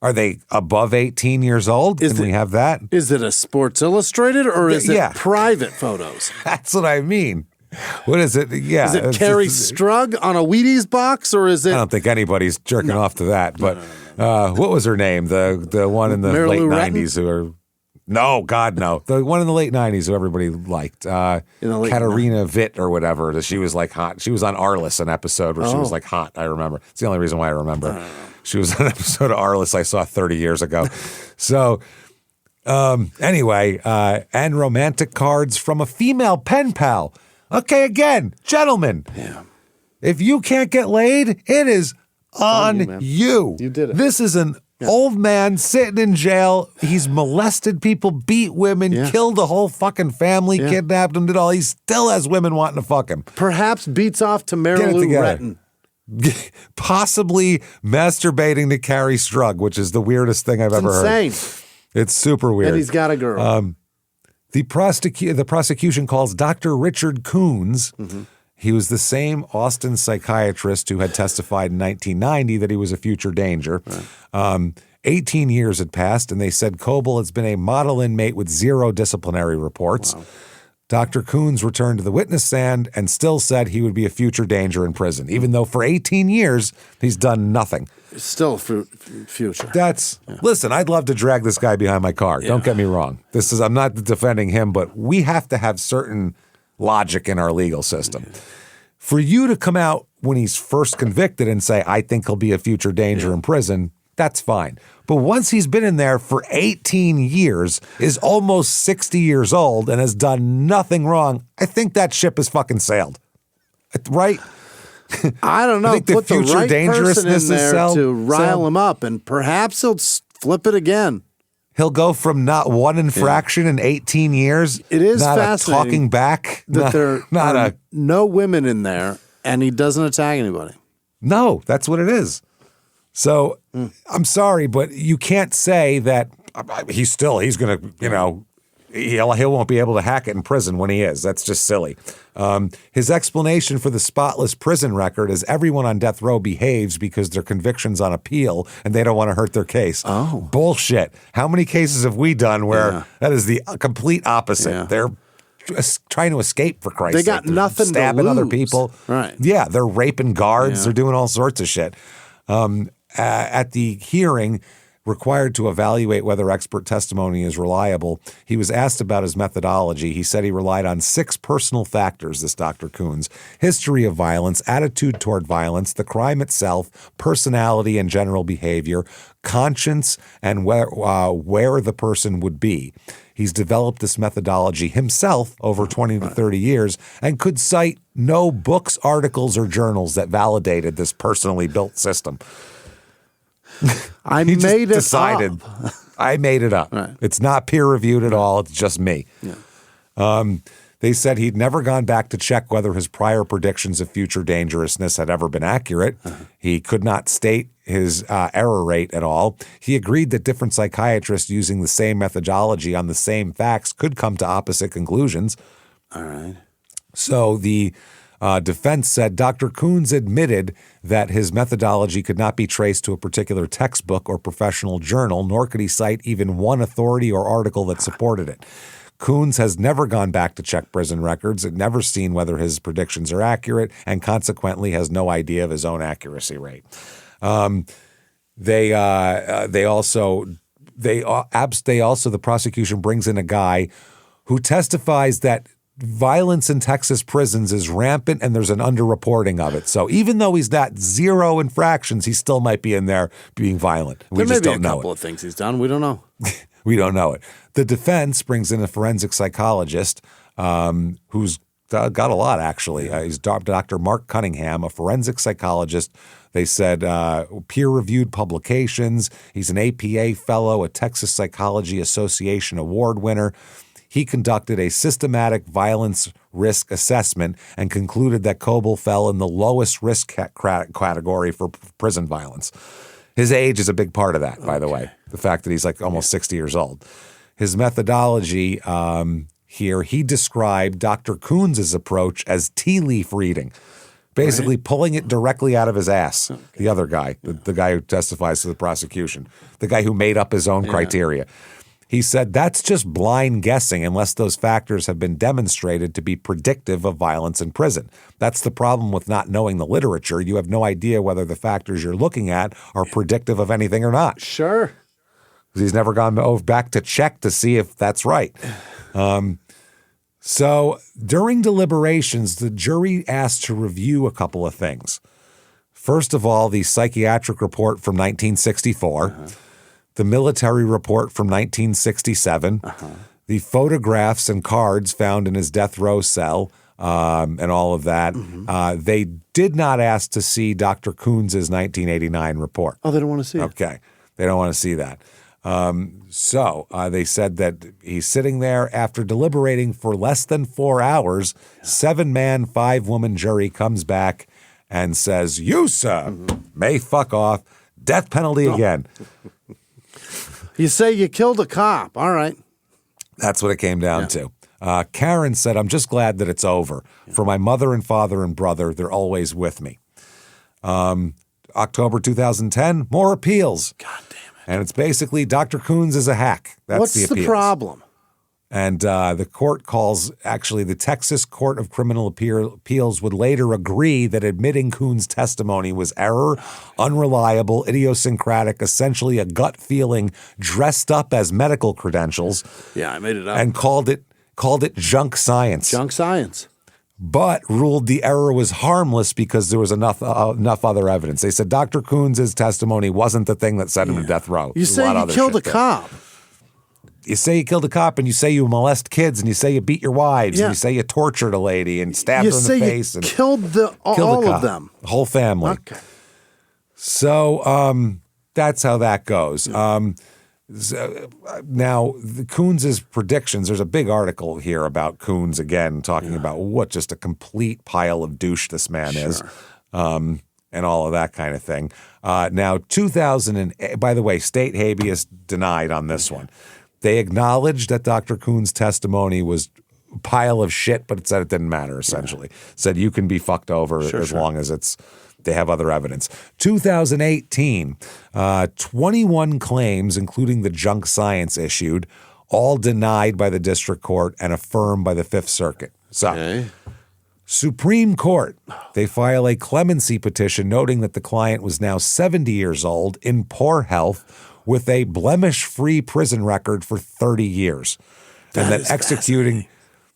Speaker 1: Are they above 18 years old? Can we have that?
Speaker 2: Is it a Sports Illustrated or is it private photos?
Speaker 1: That's what I mean. What is it? Yeah.
Speaker 2: Is it Carrie Strug on a Wheaties box or is it?
Speaker 1: I don't think anybody's jerking off to that. But what was her name? The one in the late 90s who are... No, God, no. The one in the late 90s who everybody liked. Katarina Witt or whatever. She was like hot. She was on Arliss, an episode where she was like hot, I remember. It's the only reason why I remember. She was on an episode of Arliss I saw 30 years ago. So anyway, and romantic cards from a female pen pal. Okay, again, gentlemen. Yeah. If you can't get laid, it is on you.
Speaker 2: You did it.
Speaker 1: This is an old man sitting in jail. He's molested people, beat women, killed a whole fucking family, kidnapped them, did all. He still has women wanting to fuck him.
Speaker 2: Perhaps beats off to Mary Lou Retton.
Speaker 1: Possibly masturbating to Carrie Strug, which is the weirdest thing I've ever heard.
Speaker 2: Insane.
Speaker 1: It's super weird.
Speaker 2: And he's got a girl.
Speaker 1: The prosecution calls Dr. Richard Coons. He was the same Austin psychiatrist who had testified in 1990 that he was a future danger. 18 years had passed, and they said Coble has been a model inmate with 0 disciplinary reports. Wow. Dr. Coons returned to the witness stand and still said he would be a future danger in prison, even though for 18 years he's done nothing.
Speaker 2: Still future.
Speaker 1: Listen, I'd love to drag this guy behind my car. Yeah. Don't get me wrong. I'm not defending him, but we have to have certain logic in our legal system. For you to come out when he's first convicted and say, I think he'll be a future danger in prison, that's fine. But once he's been in there for 18 years, is almost 60 years old, and has done nothing wrong, I think that ship has fucking sailed. Right?
Speaker 2: I don't know.
Speaker 1: I think
Speaker 2: Put
Speaker 1: the future
Speaker 2: right
Speaker 1: dangerousness
Speaker 2: in there to rile him up, and perhaps he'll flip it again.
Speaker 1: He'll go from not one infraction in 18 years.
Speaker 2: It is
Speaker 1: not
Speaker 2: fascinating
Speaker 1: a talking back.
Speaker 2: That there are no women in there, and he doesn't attack anybody.
Speaker 1: No, that's what it is. So I'm sorry, but you can't say that he's going to, he won't be able to hack it in prison when he is. That's just silly. His explanation for the spotless prison record is everyone on death row behaves because their conviction's on appeal and they don't want to hurt their case.
Speaker 2: Oh.
Speaker 1: Bullshit. How many cases have we done where that is the complete opposite? Yeah. They're trying to escape, for Christ's sake.
Speaker 2: They got nothing
Speaker 1: stabbing
Speaker 2: to lose.
Speaker 1: Other people.
Speaker 2: Right.
Speaker 1: Yeah, they're raping guards. They're doing all sorts of shit. At the hearing, required to evaluate whether expert testimony is reliable, he was asked about his methodology. He said he relied on 6 personal factors, this Dr. Coons: history of violence, attitude toward violence, the crime itself, personality and general behavior, conscience, and where the person would be. He's developed this methodology himself over 20 to 30 years and could cite no books, articles, or journals that validated this personally built system.
Speaker 2: I made it up.
Speaker 1: I made it up.
Speaker 2: Right.
Speaker 1: It's not peer-reviewed at all. It's just me.
Speaker 2: Yeah.
Speaker 1: They said he'd never gone back to check whether his prior predictions of future dangerousness had ever been accurate. He could not state his error rate at all. He agreed that different psychiatrists using the same methodology on the same facts could come to opposite conclusions.
Speaker 2: All right.
Speaker 1: So the defense said Dr. Coons admitted that his methodology could not be traced to a particular textbook or professional journal, nor could he cite even one authority or article that supported it. Coons has never gone back to check prison records, had never seen whether his predictions are accurate, and consequently has no idea of his own accuracy rate. The prosecution brings in a guy who testifies that violence in Texas prisons is rampant and there's an underreporting of it. So even though he's got zero infractions, he still might be in there being violent. We just don't know it.
Speaker 2: There may be a couple of things he's done. We don't know.
Speaker 1: We don't know it. The defense brings in a forensic psychologist who's got a lot, actually. He's Dr. Mark Cunningham, a forensic psychologist. They said peer-reviewed publications. He's an APA fellow, a Texas Psychology Association award winner. He conducted a systematic violence risk assessment and concluded that Coble fell in the lowest risk category for prison violence. His age is a big part of that, by the way, the fact that he's like almost 60 years old. His methodology here, he described Dr. Coons' approach as tea leaf reading, basically pulling it directly out of his ass, the other guy, the guy who testifies to the prosecution, the guy who made up his own criteria. He said that's just blind guessing unless those factors have been demonstrated to be predictive of violence in prison. That's the problem with not knowing the literature. You have no idea whether the factors you're looking at are predictive of anything or not.
Speaker 2: Sure.
Speaker 1: He's never gone back to check to see if that's right. So during deliberations, the jury asked to review a couple of things. First of all, the psychiatric report from 1964. The military report from 1967, the photographs and cards found in his death row cell, and all of that. They did not ask to see Dr. Coons' 1989 report.
Speaker 2: Oh, they don't want to see it?
Speaker 1: Okay. They don't want to see that. So they said that he's sitting there after deliberating for less than 4 hours. 7-man, 5-woman jury comes back and says, you, sir, may fuck off. Death penalty again.
Speaker 2: You say you killed a cop. All right.
Speaker 1: That's what it came down to. Karen said, I'm just glad that it's over. For my mother and father and brother, they're always with me. October 2010, more appeals.
Speaker 2: God damn it.
Speaker 1: And it's basically Dr. Coons is a hack. That's
Speaker 2: What's
Speaker 1: the appeals.
Speaker 2: the problem?
Speaker 1: And the court calls, actually, the Texas Court of Criminal Appeals would later agree that admitting Coons' testimony was error, unreliable, idiosyncratic, essentially a gut feeling dressed up as medical credentials.
Speaker 2: Yeah, I made it up.
Speaker 1: And called it junk science.
Speaker 2: Junk science.
Speaker 1: But ruled the error was harmless because there was enough other evidence. They said Dr. Coons' testimony wasn't the thing that sent him to death row.
Speaker 2: You say you killed a cop.
Speaker 1: You say you killed a cop, and you say you molest kids, and you say you beat your wives, and you say you tortured a lady and stabbed her in the face.
Speaker 2: You killed all of them.
Speaker 1: The whole family.
Speaker 2: Okay.
Speaker 1: So that's how that goes. Now, the Coons' predictions, there's a big article here about Coons again, talking about what just a complete pile of douche this man is, and all of that kind of thing. Now, 2008, by the way, state habeas denied on this one. They acknowledged that Dr. Coons' testimony was a pile of shit, but it said it didn't matter, essentially. Said you can be fucked over as long as they have other evidence. 2018, 21 claims, including the junk science issued, all denied by the district court and affirmed by the Fifth Circuit. So, Supreme Court, they file a clemency petition noting that the client was now 70 years old, in poor health, with a blemish-free prison record for 30 years. And that executing,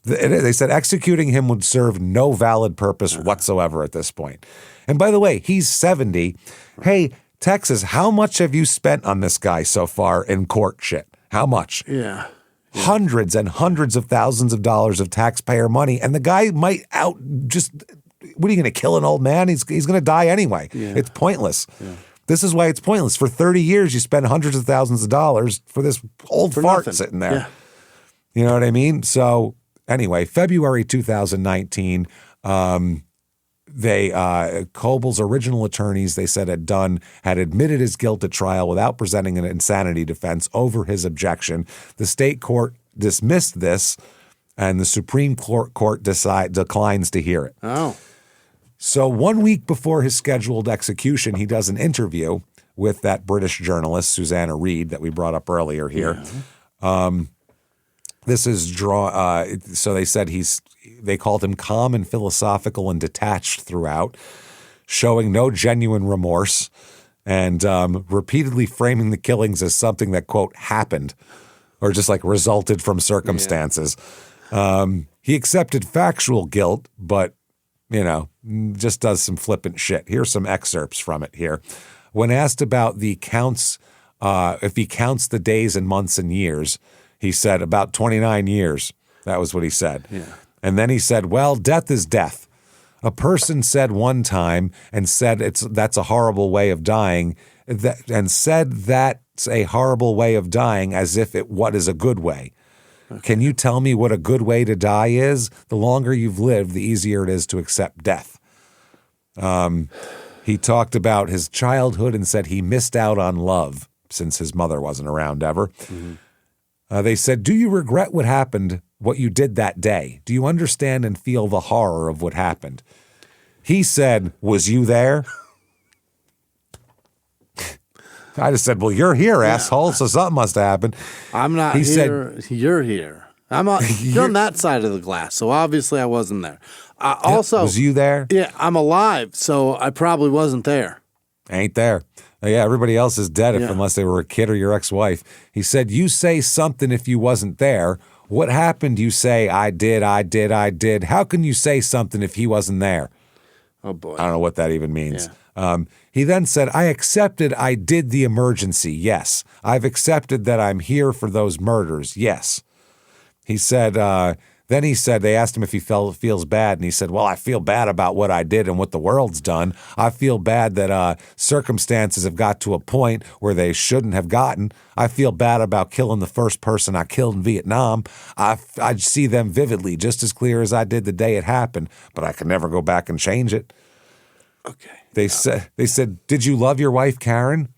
Speaker 1: they said executing him would serve no valid purpose whatsoever at this point. And by the way, he's 70. Hey, Texas, how much have you spent on this guy so far in court shit? How much?
Speaker 2: Yeah.
Speaker 1: Hundreds and hundreds of thousands of dollars of taxpayer money. And the guy might what are you going to kill an old man? He's going to die anyway. Yeah. It's pointless. Yeah. This is why it's pointless. For 30 years, you spend hundreds of thousands of dollars for this old fart sitting there. Yeah. You know what I mean? So anyway, February 2019, Cobal's original attorneys, they said, had admitted his guilt at trial without presenting an insanity defense over his objection. The state court dismissed this, and the Supreme Court declines to hear it.
Speaker 2: Oh.
Speaker 1: So 1 week before his scheduled execution, he does an interview with that British journalist, Susanna Reid, that we brought up earlier here. Yeah. This is so they said they called him calm and philosophical and detached throughout, showing no genuine remorse, and repeatedly framing the killings as something that, quote, happened, or just like resulted from circumstances. Yeah. He accepted factual guilt, but, just does some flippant shit. Here's some excerpts from it here. When asked about the counts, if he counts the days and months and years, he said about 29 years. That was what he said. Yeah. And then he said, well, death is death. A person said one time and said that's a horrible way of dying, and said that's a horrible way of dying as if what is a good way. Okay. Can you tell me what a good way to die is? The longer you've lived, the easier it is to accept death. He talked about his childhood and said he missed out on love since his mother wasn't around ever. Mm-hmm. They said, do you regret what you did that day? Do you understand and feel the horror of what happened? He said, was you there? I just said, well, you're here, asshole, so something must have happened.
Speaker 2: I'm not here. You're here. You're on that side of the glass, so obviously I wasn't there. Also,
Speaker 1: was you there?
Speaker 2: Yeah, I'm alive, so I probably wasn't there.
Speaker 1: Ain't there. Yeah, everybody else is dead unless they were a kid or your ex-wife. He said, you say something if you wasn't there. What happened? You say, I did. How can you say something if he wasn't there?
Speaker 2: Oh, boy.
Speaker 1: I don't know what that even means. Yeah. He then said, I accepted I did the emergency. Yes. I've accepted that I'm here for those murders. Yes. He said, they asked him if he feels bad, and he said, well, I feel bad about what I did and what the world's done. I feel bad that circumstances have got to a point where they shouldn't have gotten. I feel bad about killing the first person I killed in Vietnam. I see them vividly, just as clear as I did the day it happened, but I can never go back and change it.
Speaker 2: Okay.
Speaker 1: They said, did you love your wife, Karen?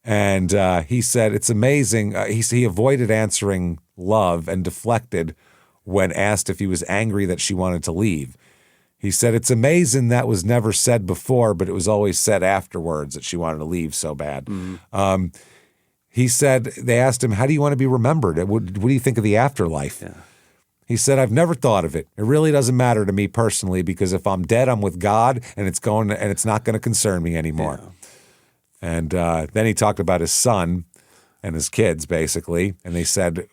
Speaker 1: And he said, it's amazing. He avoided answering love and deflected when asked if he was angry that she wanted to leave. He said, it's amazing that was never said before, but it was always said afterwards that she wanted to leave so bad. Mm-hmm. He said, they asked him, how do you want to be remembered? What do you think of the afterlife? Yeah. He said, I've never thought of it. It really doesn't matter to me personally, because if I'm dead, I'm with God, and it's not going to concern me anymore. Yeah. And then he talked about his son and his kids, basically, and they said,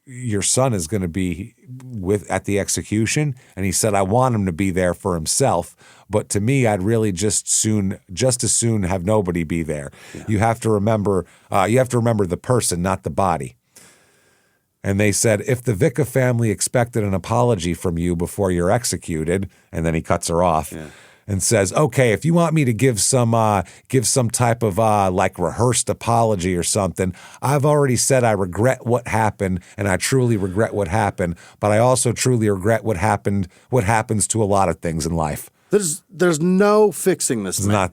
Speaker 1: your son is going to be at the execution, and he said, I want him to be there for himself, but to me, I'd really just as soon have nobody be there. Yeah. You have to remember the person, not the body. And they said, if the Vicka family expected an apology from you before you're executed, and then he cuts her off. Yeah. And says, okay, if you want me to give some type of like rehearsed apology or something, I've already said I regret what happened, and I truly regret what happened, but I also truly regret what happens to a lot of things in life.
Speaker 2: There's no fixing this man.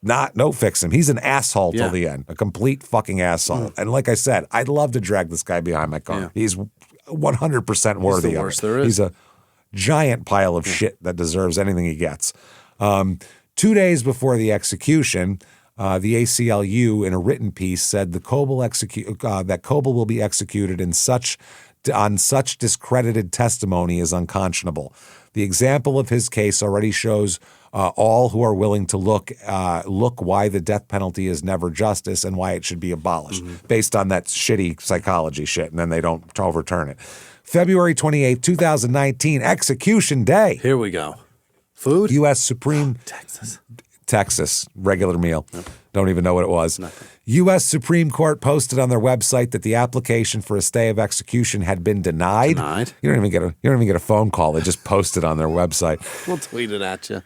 Speaker 1: No fixing him. He's an asshole till the end, a complete fucking asshole. And like I said, I'd love to drag this guy behind my car. Yeah. He's 100% worthy
Speaker 2: He's the
Speaker 1: of
Speaker 2: worst
Speaker 1: it.
Speaker 2: There is.
Speaker 1: He's a giant pile of shit that deserves anything he gets. 2 days before the execution, the ACLU, in a written piece, said that Coble will be executed on such discredited testimony is unconscionable. The example of his case already shows all who are willing to look why the death penalty is never justice and why it should be abolished, based on that shitty psychology shit, and then they don't overturn it. February 28th, 2019, execution day.
Speaker 2: Here we go. Food?
Speaker 1: U.S. Supreme... Texas, regular meal. Yep. Don't even know what it was. Nothing. U.S. Supreme Court posted on their website that the application for a stay of execution had been denied. You don't even get a phone call. They just posted on their website.
Speaker 2: We'll tweet it at you.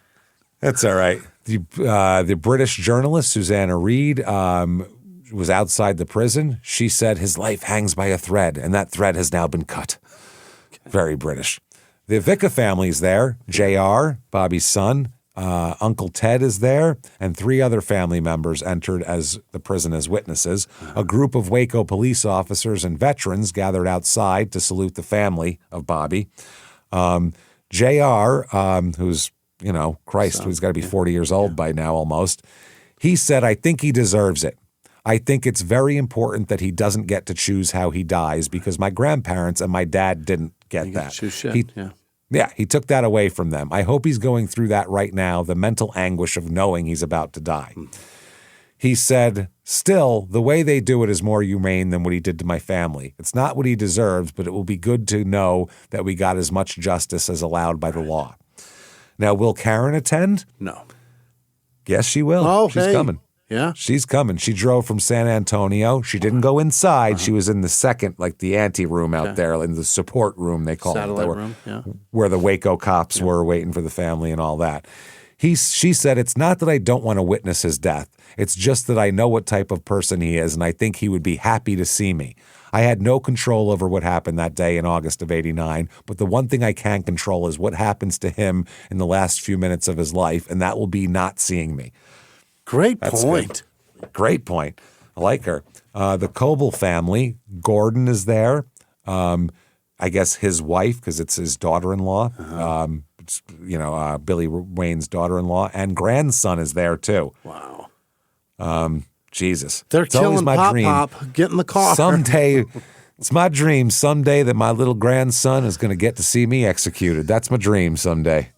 Speaker 1: That's all right. The British journalist Susanna Reid was outside the prison. She said his life hangs by a thread, and that thread has now been cut. Very British. The Vicka family's there. JR, Bobby's son. Uncle Ted is there, and 3 other family members entered as the prison as witnesses. A group of Waco police officers and veterans gathered outside to salute the family of Bobby. JR, who's, Christ, who's got to be 40 years old by now almost, he said, I think he deserves it. I think it's very important that he doesn't get to choose how he dies because my grandparents and my dad didn't get that. He took that away from them. I hope he's going through that right now, the mental anguish of knowing he's about to die. He said, still, the way they do it is more humane than what he did to my family. It's not what he deserves, but it will be good to know that we got as much justice as allowed by the law. Now, will Karen attend?
Speaker 2: No.
Speaker 1: Yes, she will.
Speaker 2: Oh,
Speaker 1: She's coming.
Speaker 2: Yeah.
Speaker 1: She's coming. She drove from San Antonio. She didn't go inside. She was in the second, like the ante room out there, in the support room, they call
Speaker 2: Satellite
Speaker 1: it.
Speaker 2: room,
Speaker 1: where the Waco cops were waiting for the family and all that. She said, it's not that I don't want to witness his death. It's just that I know what type of person he is, and I think he would be happy to see me. I had no control over what happened that day in August of '89, but the one thing I can control is what happens to him in the last few minutes of his life, and that will be not seeing me.
Speaker 2: Great point.
Speaker 1: Great point. I like her. The Coble family, Gordon is there. I guess his wife, because it's his daughter-in-law. Billy Wayne's daughter-in-law, and grandson is there too.
Speaker 2: Wow.
Speaker 1: Jesus.
Speaker 2: They're
Speaker 1: it's always
Speaker 2: killing
Speaker 1: my dream.
Speaker 2: Pop. Get in the car.
Speaker 1: Someday, it's my dream someday that my little grandson is going to get to see me executed. That's my dream someday.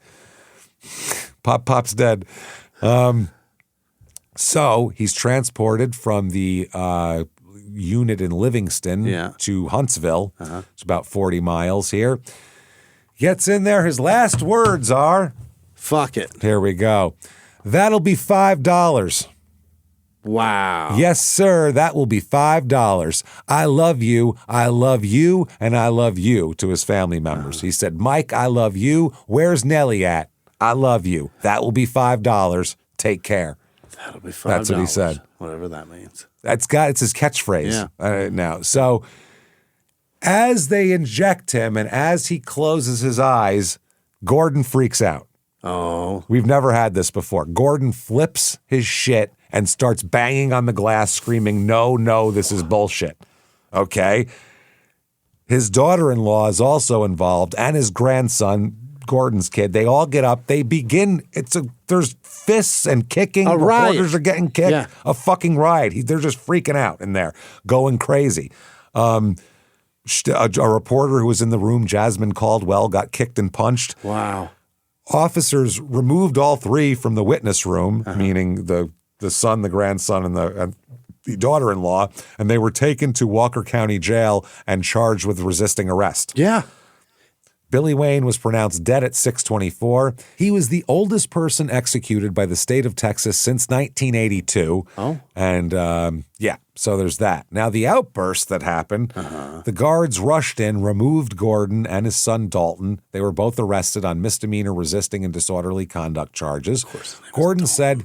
Speaker 1: Pop's dead. So he's transported from the unit in Livingston to Huntsville. It's about 40 miles here. Gets in there. His last words are,
Speaker 2: fuck it.
Speaker 1: Here we go. That'll be $5.
Speaker 2: Wow.
Speaker 1: Yes, sir. That will be $5. I love you, and I love you to his family members. He said, Mike, I love you. Where's Nellie at? I love you. That will be $5. Take care.
Speaker 2: That'll be $5.
Speaker 1: That's what he said.
Speaker 2: Whatever that means.
Speaker 1: It's his catchphrase now. So as they inject him and as he closes his eyes, Gordon freaks out.
Speaker 2: Oh.
Speaker 1: We've never had this before. Gordon flips his shit and starts banging on the glass, screaming, no, this is bullshit. Okay? His daughter-in-law is also involved, and his grandson, Gordon's kid. They all get up. They begin. There's fists and kicking.
Speaker 2: A riot.
Speaker 1: Reporters are getting kicked.
Speaker 2: Yeah.
Speaker 1: A fucking riot. They're just freaking out in there, going crazy. A reporter who was in the room, Jasmine Caldwell, got kicked and punched.
Speaker 2: Wow.
Speaker 1: Officers removed all 3 from the witness room, meaning the son, the grandson, and the daughter-in-law, and they were taken to Walker County Jail and charged with resisting arrest.
Speaker 2: Yeah.
Speaker 1: Billy Wayne was pronounced dead at 6:24. He was the oldest person executed by the state of Texas since 1982.
Speaker 2: Oh.
Speaker 1: And so there's that. Now, the outburst that happened, the guards rushed in, removed Gordon and his son Dalton. They were both arrested on misdemeanor resisting and disorderly conduct charges.
Speaker 2: Of course.
Speaker 1: Gordon said,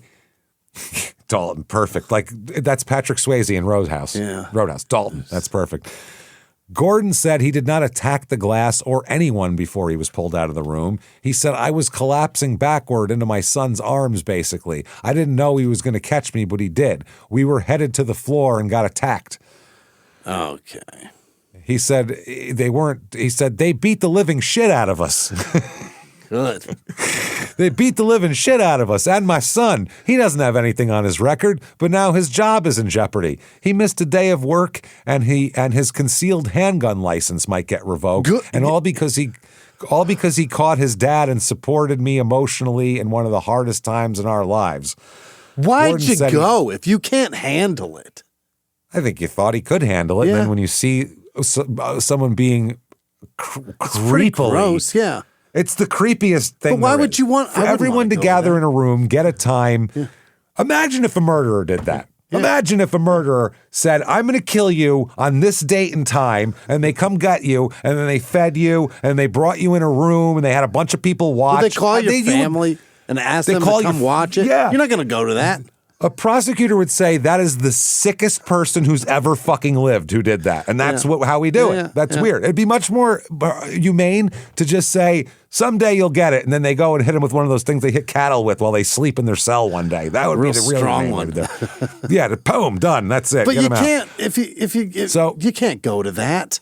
Speaker 1: Dalton, perfect. Like, that's Patrick Swayze in Roadhouse.
Speaker 2: Yeah.
Speaker 1: Roadhouse. Dalton, that's perfect. Gordon said he did not attack the glass or anyone before he was pulled out of the room. He said, I was collapsing backward into my son's arms, basically. I didn't know he was going to catch me, but he did. We were headed to the floor and got attacked.
Speaker 2: Okay.
Speaker 1: He said they beat the living shit out of us.
Speaker 2: Good.
Speaker 1: They beat the living shit out of us and my son. He doesn't have anything on his record, but now his job is in jeopardy. He missed a day of work, and his concealed handgun license might get revoked.
Speaker 2: Good.
Speaker 1: And all because he caught his dad and supported me emotionally in one of the hardest times in our lives.
Speaker 2: Why'd
Speaker 1: Gordon
Speaker 2: you
Speaker 1: said
Speaker 2: go if you can't handle it?
Speaker 1: I think you thought he could handle it.
Speaker 2: Yeah.
Speaker 1: And then when you see someone being
Speaker 2: Pretty
Speaker 1: creepily
Speaker 2: gross, yeah.
Speaker 1: It's the creepiest thing.
Speaker 2: But why
Speaker 1: there
Speaker 2: would
Speaker 1: is.
Speaker 2: you want
Speaker 1: for everyone to gather in a room, get a time? Yeah. Imagine if a murderer did that. Yeah. Imagine if a murderer said, I'm going to kill you on this date and time, and they come get you, and then they fed you, and they brought you in a room, and they had a bunch of people watch.
Speaker 2: Will they call your family and ask them to come watch it?
Speaker 1: Yeah.
Speaker 2: You're not going to go to that.
Speaker 1: A prosecutor would say that is the sickest person who's ever fucking lived who did that. And that's how we do it. That's weird. It'd be much more humane to just say, someday you'll get it. And then they go and hit him with one of those things they hit cattle with while they sleep in their cell one day. That would be the real
Speaker 2: strong one.
Speaker 1: Yeah, boom, done. That's it.
Speaker 2: But you can't, you can't go to that.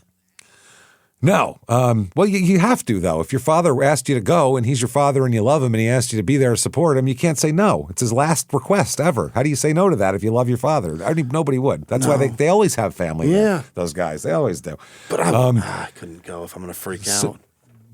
Speaker 1: No. Well, you have to, though. If your father asked you to go and he's your father and you love him and he asked you to be there to support him, you can't say no. It's his last request ever. How do you say no to that if you love your father? Nobody would. That's why they always have family there, those guys. They always do.
Speaker 2: But I couldn't go if I'm going to freak out.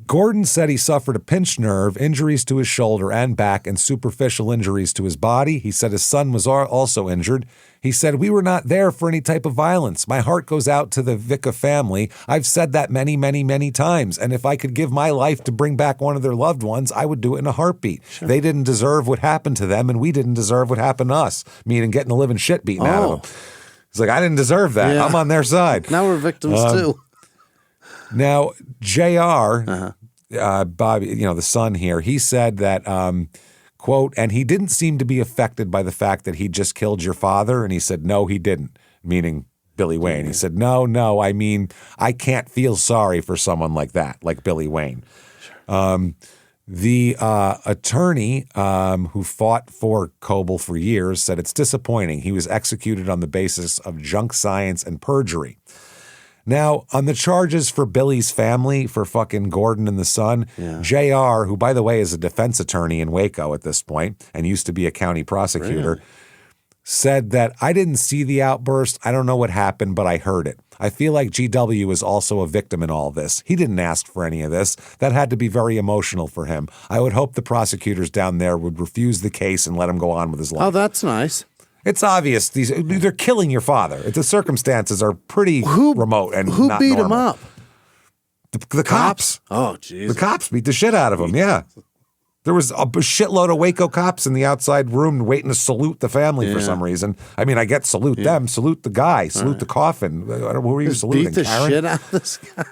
Speaker 1: Gordon said he suffered a pinched nerve, injuries to his shoulder and back, and superficial injuries to his body. He said his son was also injured. He said, we were not there for any type of violence. My heart goes out to the Vicka family. I've said that many, many, many times. And if I could give my life to bring back one of their loved ones, I would do it in a heartbeat. Sure. They didn't deserve what happened to them, and we didn't deserve what happened to us, meaning getting the living shit beaten out of them. He's like, I didn't deserve that. Yeah. I'm on their side.
Speaker 2: Now we're victims too.
Speaker 1: Now, JR, Bobby, the son here, he said that, quote, and he didn't seem to be affected by the fact that he just killed your father. And he said, no, he didn't, meaning Billy Wayne. He said, no, I mean, I can't feel sorry for someone like that, like Billy Wayne. Sure. The attorney who fought for Coble for years said it's disappointing. He was executed on the basis of junk science and perjury. Now, on the charges for Billy's family, for fucking Gordon and the son, JR, who, by the way, is a defense attorney in Waco at this point and used to be a county prosecutor, said that I didn't see the outburst. I don't know what happened, but I heard it. I feel like GW is also a victim in all this. He didn't ask for any of this. That had to be very emotional for him. I would hope the prosecutors down there would refuse the case and let him go on with his life.
Speaker 2: Oh, that's nice.
Speaker 1: It's obvious they're killing your father. The circumstances are pretty remote and
Speaker 2: who
Speaker 1: not
Speaker 2: beat
Speaker 1: normal.
Speaker 2: him up?
Speaker 1: The cops.
Speaker 2: Oh, jeez.
Speaker 1: The cops beat the shit out of him. Yeah, there was a shitload of Waco cops in the outside room waiting to salute the family for some reason. I mean, I get salute them, salute the guy, salute the coffin. Who were you saluting?
Speaker 2: Beat the
Speaker 1: Karen?
Speaker 2: shit out of this guy.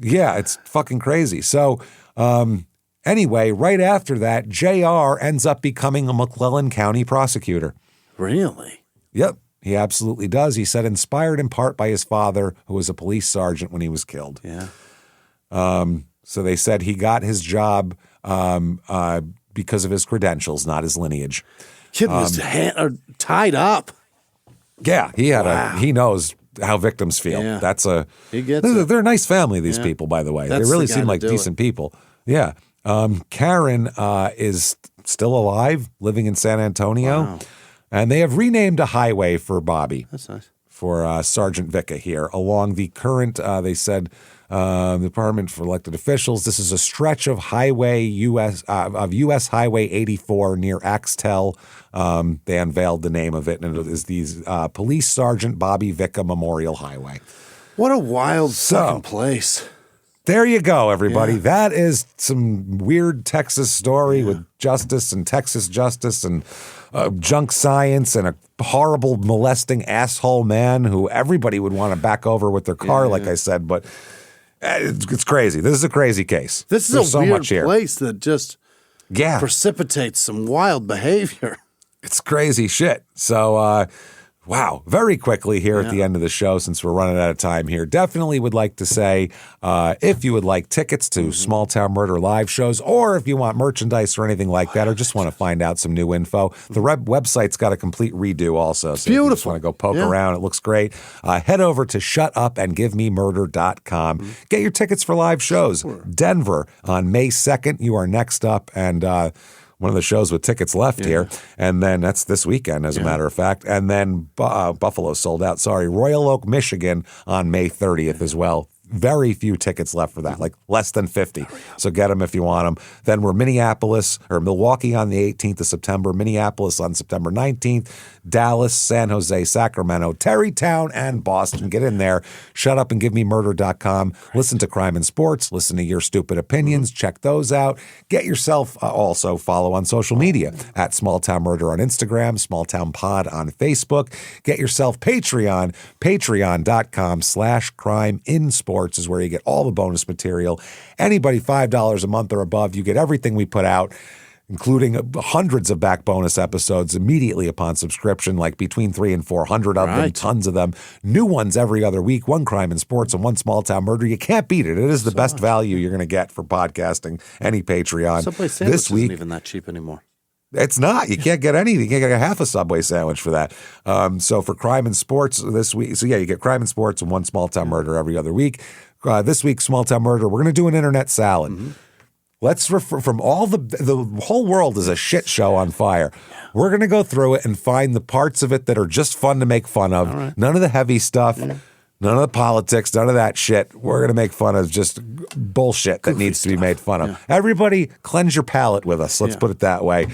Speaker 1: Yeah, it's fucking crazy. So. Anyway, right after that, JR ends up becoming a McClellan County prosecutor.
Speaker 2: Really?
Speaker 1: Yep, he absolutely does. He said inspired in part by his father, who was a police sergeant when he was killed.
Speaker 2: Yeah.
Speaker 1: So they said he got his job because of his credentials, not his lineage.
Speaker 2: Kid was tied up.
Speaker 1: Yeah, he knows how victims feel. Yeah. They're a nice family, these people, by the way. They really seem like decent people. Yeah. Karen is still alive, living in San Antonio. Wow. And they have renamed a highway for Bobby.
Speaker 2: That's nice.
Speaker 1: For Sergeant Vicka here along the current, they said, Department for Elected Officials. This is a stretch of US Highway 84 near Axtell. They unveiled the name of it, and it is the Police Sergeant Bobby Vicka Memorial Highway.
Speaker 2: What a wild fucking place.
Speaker 1: There you go, everybody. Yeah. That is some weird Texas story with justice and Texas justice and junk science and a horrible molesting asshole man who everybody would want to back over with their car, like I said. But it's crazy. This is a crazy case.
Speaker 2: This is a weird place that just precipitates some wild behavior.
Speaker 1: It's crazy shit. So, wow. Very quickly here at the end of the show, since we're running out of time here, definitely would like to say if you would like tickets to Small Town Murder live shows, or if you want merchandise or anything like that, or just want to find out some new info, the website's got a complete redo also. So
Speaker 2: beautiful.
Speaker 1: If you just want to go poke around, it looks great. Head over to shutupandgivememurder.com. Get your tickets for live shows. Sure. Denver on May 2nd. You are next up, and one of the shows with tickets left here. And then that's this weekend, as a matter of fact. And then Buffalo sold out. Sorry. Royal Oak, Michigan on May 30th as well. Very few tickets left for that, like less than 50. So get them if you want them. Then we're Milwaukee on the 18th of September, Minneapolis on September 19th, Dallas, San Jose, Sacramento, Terrytown, and Boston. Get in there. Shutupandgivememurder.com. Listen to Crime and Sports. Listen to Your Stupid Opinions. Check those out. Get yourself also follow on social media at Small Town Murder on Instagram, Small Town Pod on Facebook. Get yourself Patreon, patreon.com/CrimeInSports is where you get all the bonus material. Anybody $5 a month or above, you get everything we put out. including hundreds of back bonus episodes immediately upon subscription, like between 300 and 400 of them, tons of them. New ones every other week, one crime and sports and one small town murder. You can't beat it. It is the best value you're going to get for podcasting, any Patreon.
Speaker 2: Subway sandwich isn't even that cheap anymore.
Speaker 1: It's not. You can't get anything. You can't get a half a Subway sandwich for that. So for crime and sports this week, you get crime and sports and one small town murder every other week. This week, small town murder, we're going to do an internet salad. Mm-hmm. Let's refer from all the whole world is a shit show on fire. We're going to go through it and find the parts of it that are just fun to make fun of. Right. None of the heavy stuff, none of the politics, none of that shit. We're going to make fun of just bullshit that needs to be made fun of. Yeah. Everybody cleanse your palate with us. Let's put it that way.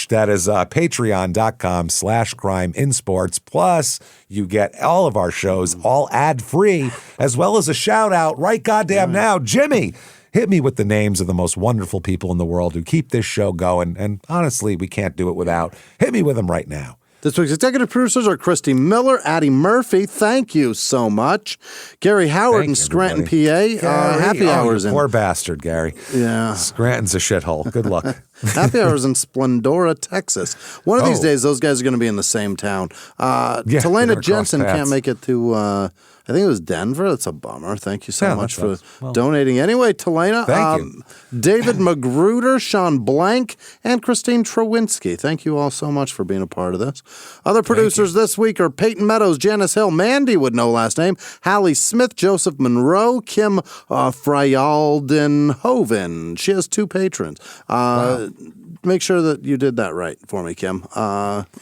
Speaker 1: That is patreon.com/crimeinsports. Plus, you get all of our shows all ad-free, as well as a shout-out right goddamn now. Jimmy, hit me with the names of the most wonderful people in the world who keep this show going, and honestly, we can't do it without. Hit me with them right now.
Speaker 2: This week's executive producers are Christy Miller, Addie Murphy. Thank you so much. Gary Howard in Scranton, PA. Happy hours.
Speaker 1: Poor bastard, Gary.
Speaker 2: Yeah.
Speaker 1: Scranton's a shithole. Good luck.
Speaker 2: Happy hours in Splendora, Texas. One of these days, those guys are going to be in the same town. Talena Jensen can't make it to... I think it was Denver. That's a bummer. Thank you so much for donating. Anyway, Talena,
Speaker 1: thank you.
Speaker 2: David Magruder, Sean Blank, and Christine Trowinski. Thank you all so much for being a part of this. Other producers this week are Peyton Meadows, Janice Hill, Mandy with no last name, Hallie Smith, Joseph Monroe, Kim Freyaldenhoven. She has 2 patrons. Make sure that you did that right for me, Kim,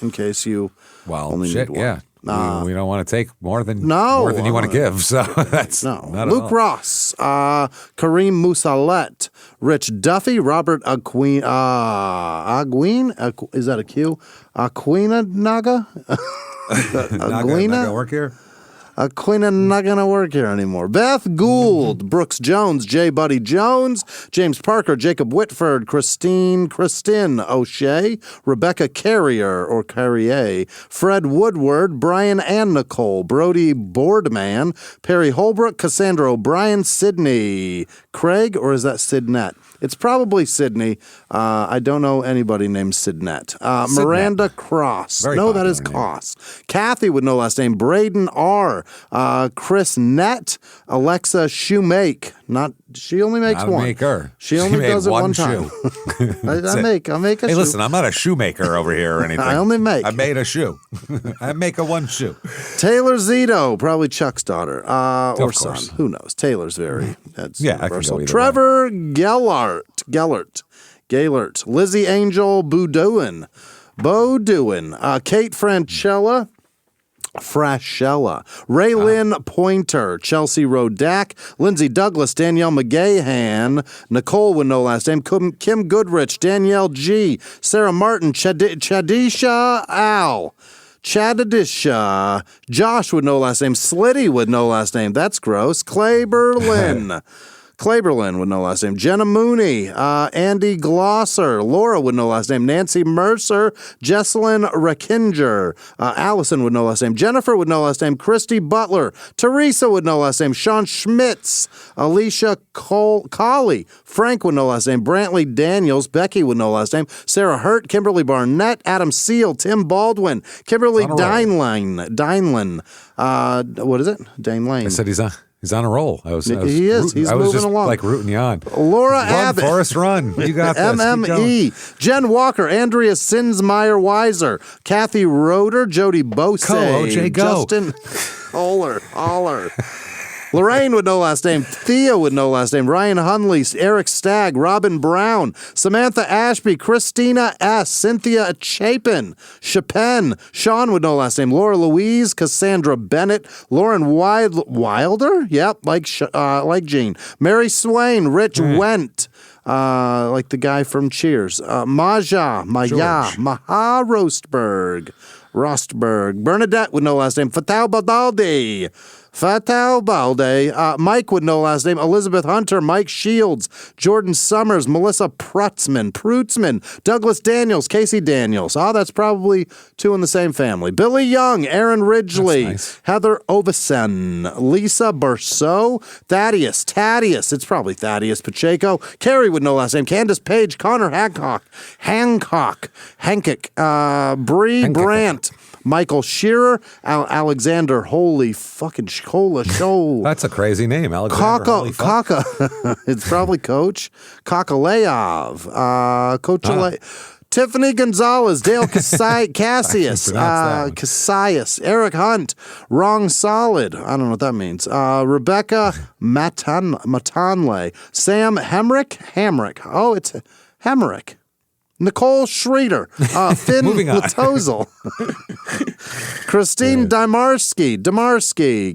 Speaker 2: in case you only need one.
Speaker 1: Yeah. We don't want to take more than you want to give. So that's not
Speaker 2: Luke Ross, Kareem Musalet, Rich Duffy, Robert Aguin, is that a Q? Aquina Naga?
Speaker 1: Naga not work here?
Speaker 2: Aquina not going to work here anymore. Beth Gould, Brooks Jones, J. Buddy Jones, James Parker, Jacob Whitford, Christine O'Shea, Rebecca Carrier, Fred Woodward, Brian and Nicole, Brody Boardman, Perry Holbrook, Cassandra O'Brien, Sydney Craig, or is that Sidnette? It's probably Sydney. I don't know anybody named Sidnette. Miranda Cross. That is Koss. Kathy with no last name. Braden R. Chris Nett. Alexa Shoemake. She only makes one.
Speaker 1: Maker.
Speaker 2: She only does it one time. I make a shoe.
Speaker 1: Hey, listen, I'm not a shoemaker over here or anything.
Speaker 2: I only make.
Speaker 1: I made a shoe. I make a one shoe.
Speaker 2: Taylor Zito, probably Chuck's daughter or son. Who knows? Taylor's that's universal. Trevor Gellert, Lizzie Angel Beaudoin, Kate Fraschella, Raylyn Pointer, Chelsea Rodak, Lindsay Douglas, Danielle McGahan, Nicole with no last name, Kim Goodrich, Danielle G, Sarah Martin, Chadisha Al, Josh with no last name, Slitty with no last name, that's gross, Clayberlin with no last name, Jenna Mooney, Andy Glosser, Laura with no last name, Nancy Mercer, Jesselyn Reckinger, Allison with no last name, Jennifer with no last name, Christy Butler, Teresa with no last name, Sean Schmitz, Alicia Colley, Frank with no last name, Brantley Daniels, Becky with no last name, Sarah Hurt, Kimberly Barnett, Adam Seal, Tim Baldwin, Kimberly Dinelan, what is it? Dane Lane.
Speaker 1: I said he's on a roll.
Speaker 2: He's moving along.
Speaker 1: Like rooting you on.
Speaker 2: Laura Abbott.
Speaker 1: Forrest, run. You got this.
Speaker 2: MME. Jen Walker. Andrea Sinsmeyer Weiser. Kathy Roeder. Jody Bose.
Speaker 1: OJ, go.
Speaker 2: Justin Holler. Lorraine with no last name, Thea with no last name, Ryan Hunley, Eric Stagg, Robin Brown, Samantha Ashby, Christina S., Cynthia Chapin, Chapin, Sean with no last name, Laura Louise, Cassandra Bennett, Lauren Wilder, yep, like Jean, Mary Swain, Rich Went, like the guy from Cheers, Maha Rostberg, Bernadette with no last name, Fatau Badaldi, Fatau Balde, Mike with no last name, Elizabeth Hunter, Mike Shields, Jordan Summers, Melissa Prutzman, Douglas Daniels, Casey Daniels. Oh, that's probably two in the same family. Billy Young, Aaron Ridgely, nice. Heather Ovesen, Lisa Berceau, Thaddeus, it's probably Thaddeus Pacheco, Carrie with no last name, Candace Page, Connor Hancock, Bree Brandt, Michael Shearer, Alexander Holy fucking Cola Show.
Speaker 1: That's a crazy name, Alexander
Speaker 2: Kaka. It's probably Coach Kakaleov, Tiffany Gonzalez, Dale Cassius, Eric Hunt, Wrong Solid. I don't know what that means. Rebecca Matanle, Sam Hamrick. Oh, it's Hamrick. Nicole Schrader, Finn Latozel, Christine Damarsky,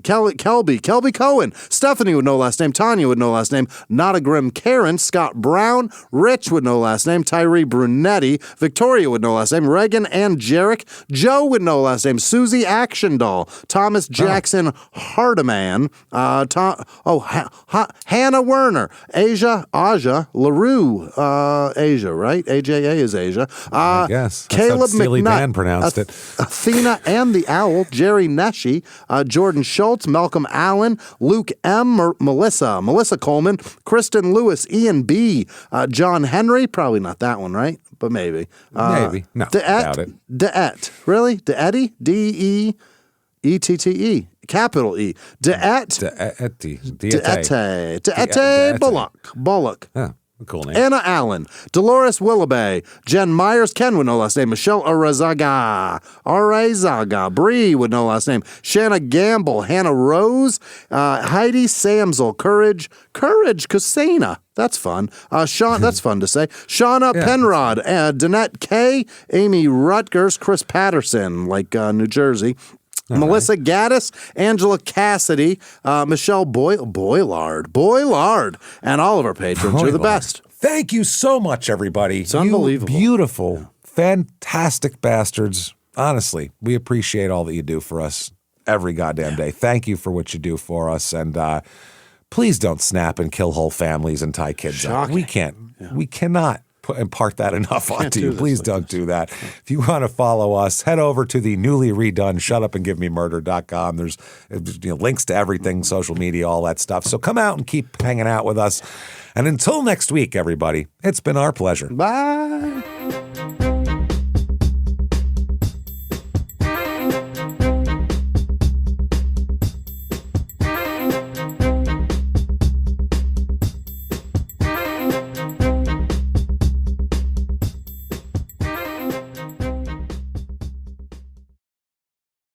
Speaker 2: Kelby Cohen, Stephanie with no last name, Tanya with no last name, Not a Grim Karen, Scott Brown, Rich with no last name, Tyree Brunetti, Victoria with no last name, Reagan Ann Jarek, Joe with no last name, Susie Actiondoll, Thomas Jackson Hardiman, Hannah Werner, Aja LaRue, Asia, right? AJA is Asia.
Speaker 1: I guess.
Speaker 2: Caleb
Speaker 1: Steely
Speaker 2: McNutt,
Speaker 1: Dan pronounced it.
Speaker 2: Athena and the Owl, Jerry Neshy, Jordan Schultz, Malcolm Allen, Luke M, Melissa Coleman, Kristen Lewis, Ian B, John Henry, probably not that one, right? But maybe.
Speaker 1: Maybe. No, doubt it.
Speaker 2: Deette. Really? Deette? D-E-E-T-T-E. Capital E. Deette Bullock.
Speaker 1: Yeah. Cool name.
Speaker 2: Anna Allen, Dolores Willoughby, Jen Myers, Ken with no last name, Michelle Arazaga, Bree with no last name, Shanna Gamble, Hannah Rose, Heidi Samsel, Courage Kusena. That's fun. That's fun to say. Shauna Penrod, Danette K, Amy Rutgers, Chris Patterson, like New Jersey. Melissa Gaddis, Angela Cassidy, Michelle Boylard, and all of our patrons. You're the best.
Speaker 1: Thank you so much, everybody.
Speaker 2: It's unbelievable.
Speaker 1: You beautiful, fantastic bastards. Honestly, we appreciate all that you do for us every goddamn day. Thank you for what you do for us. And please don't snap and kill whole families and tie kids up. We can't. Yeah. We cannot impart that enough onto you. Please don't do that. If you want to follow us, head over to the newly redone shutupandgivememurder.com. There's links to everything, social media, all that stuff. So come out and keep hanging out with us. And until next week, everybody, it's been our pleasure.
Speaker 2: Bye.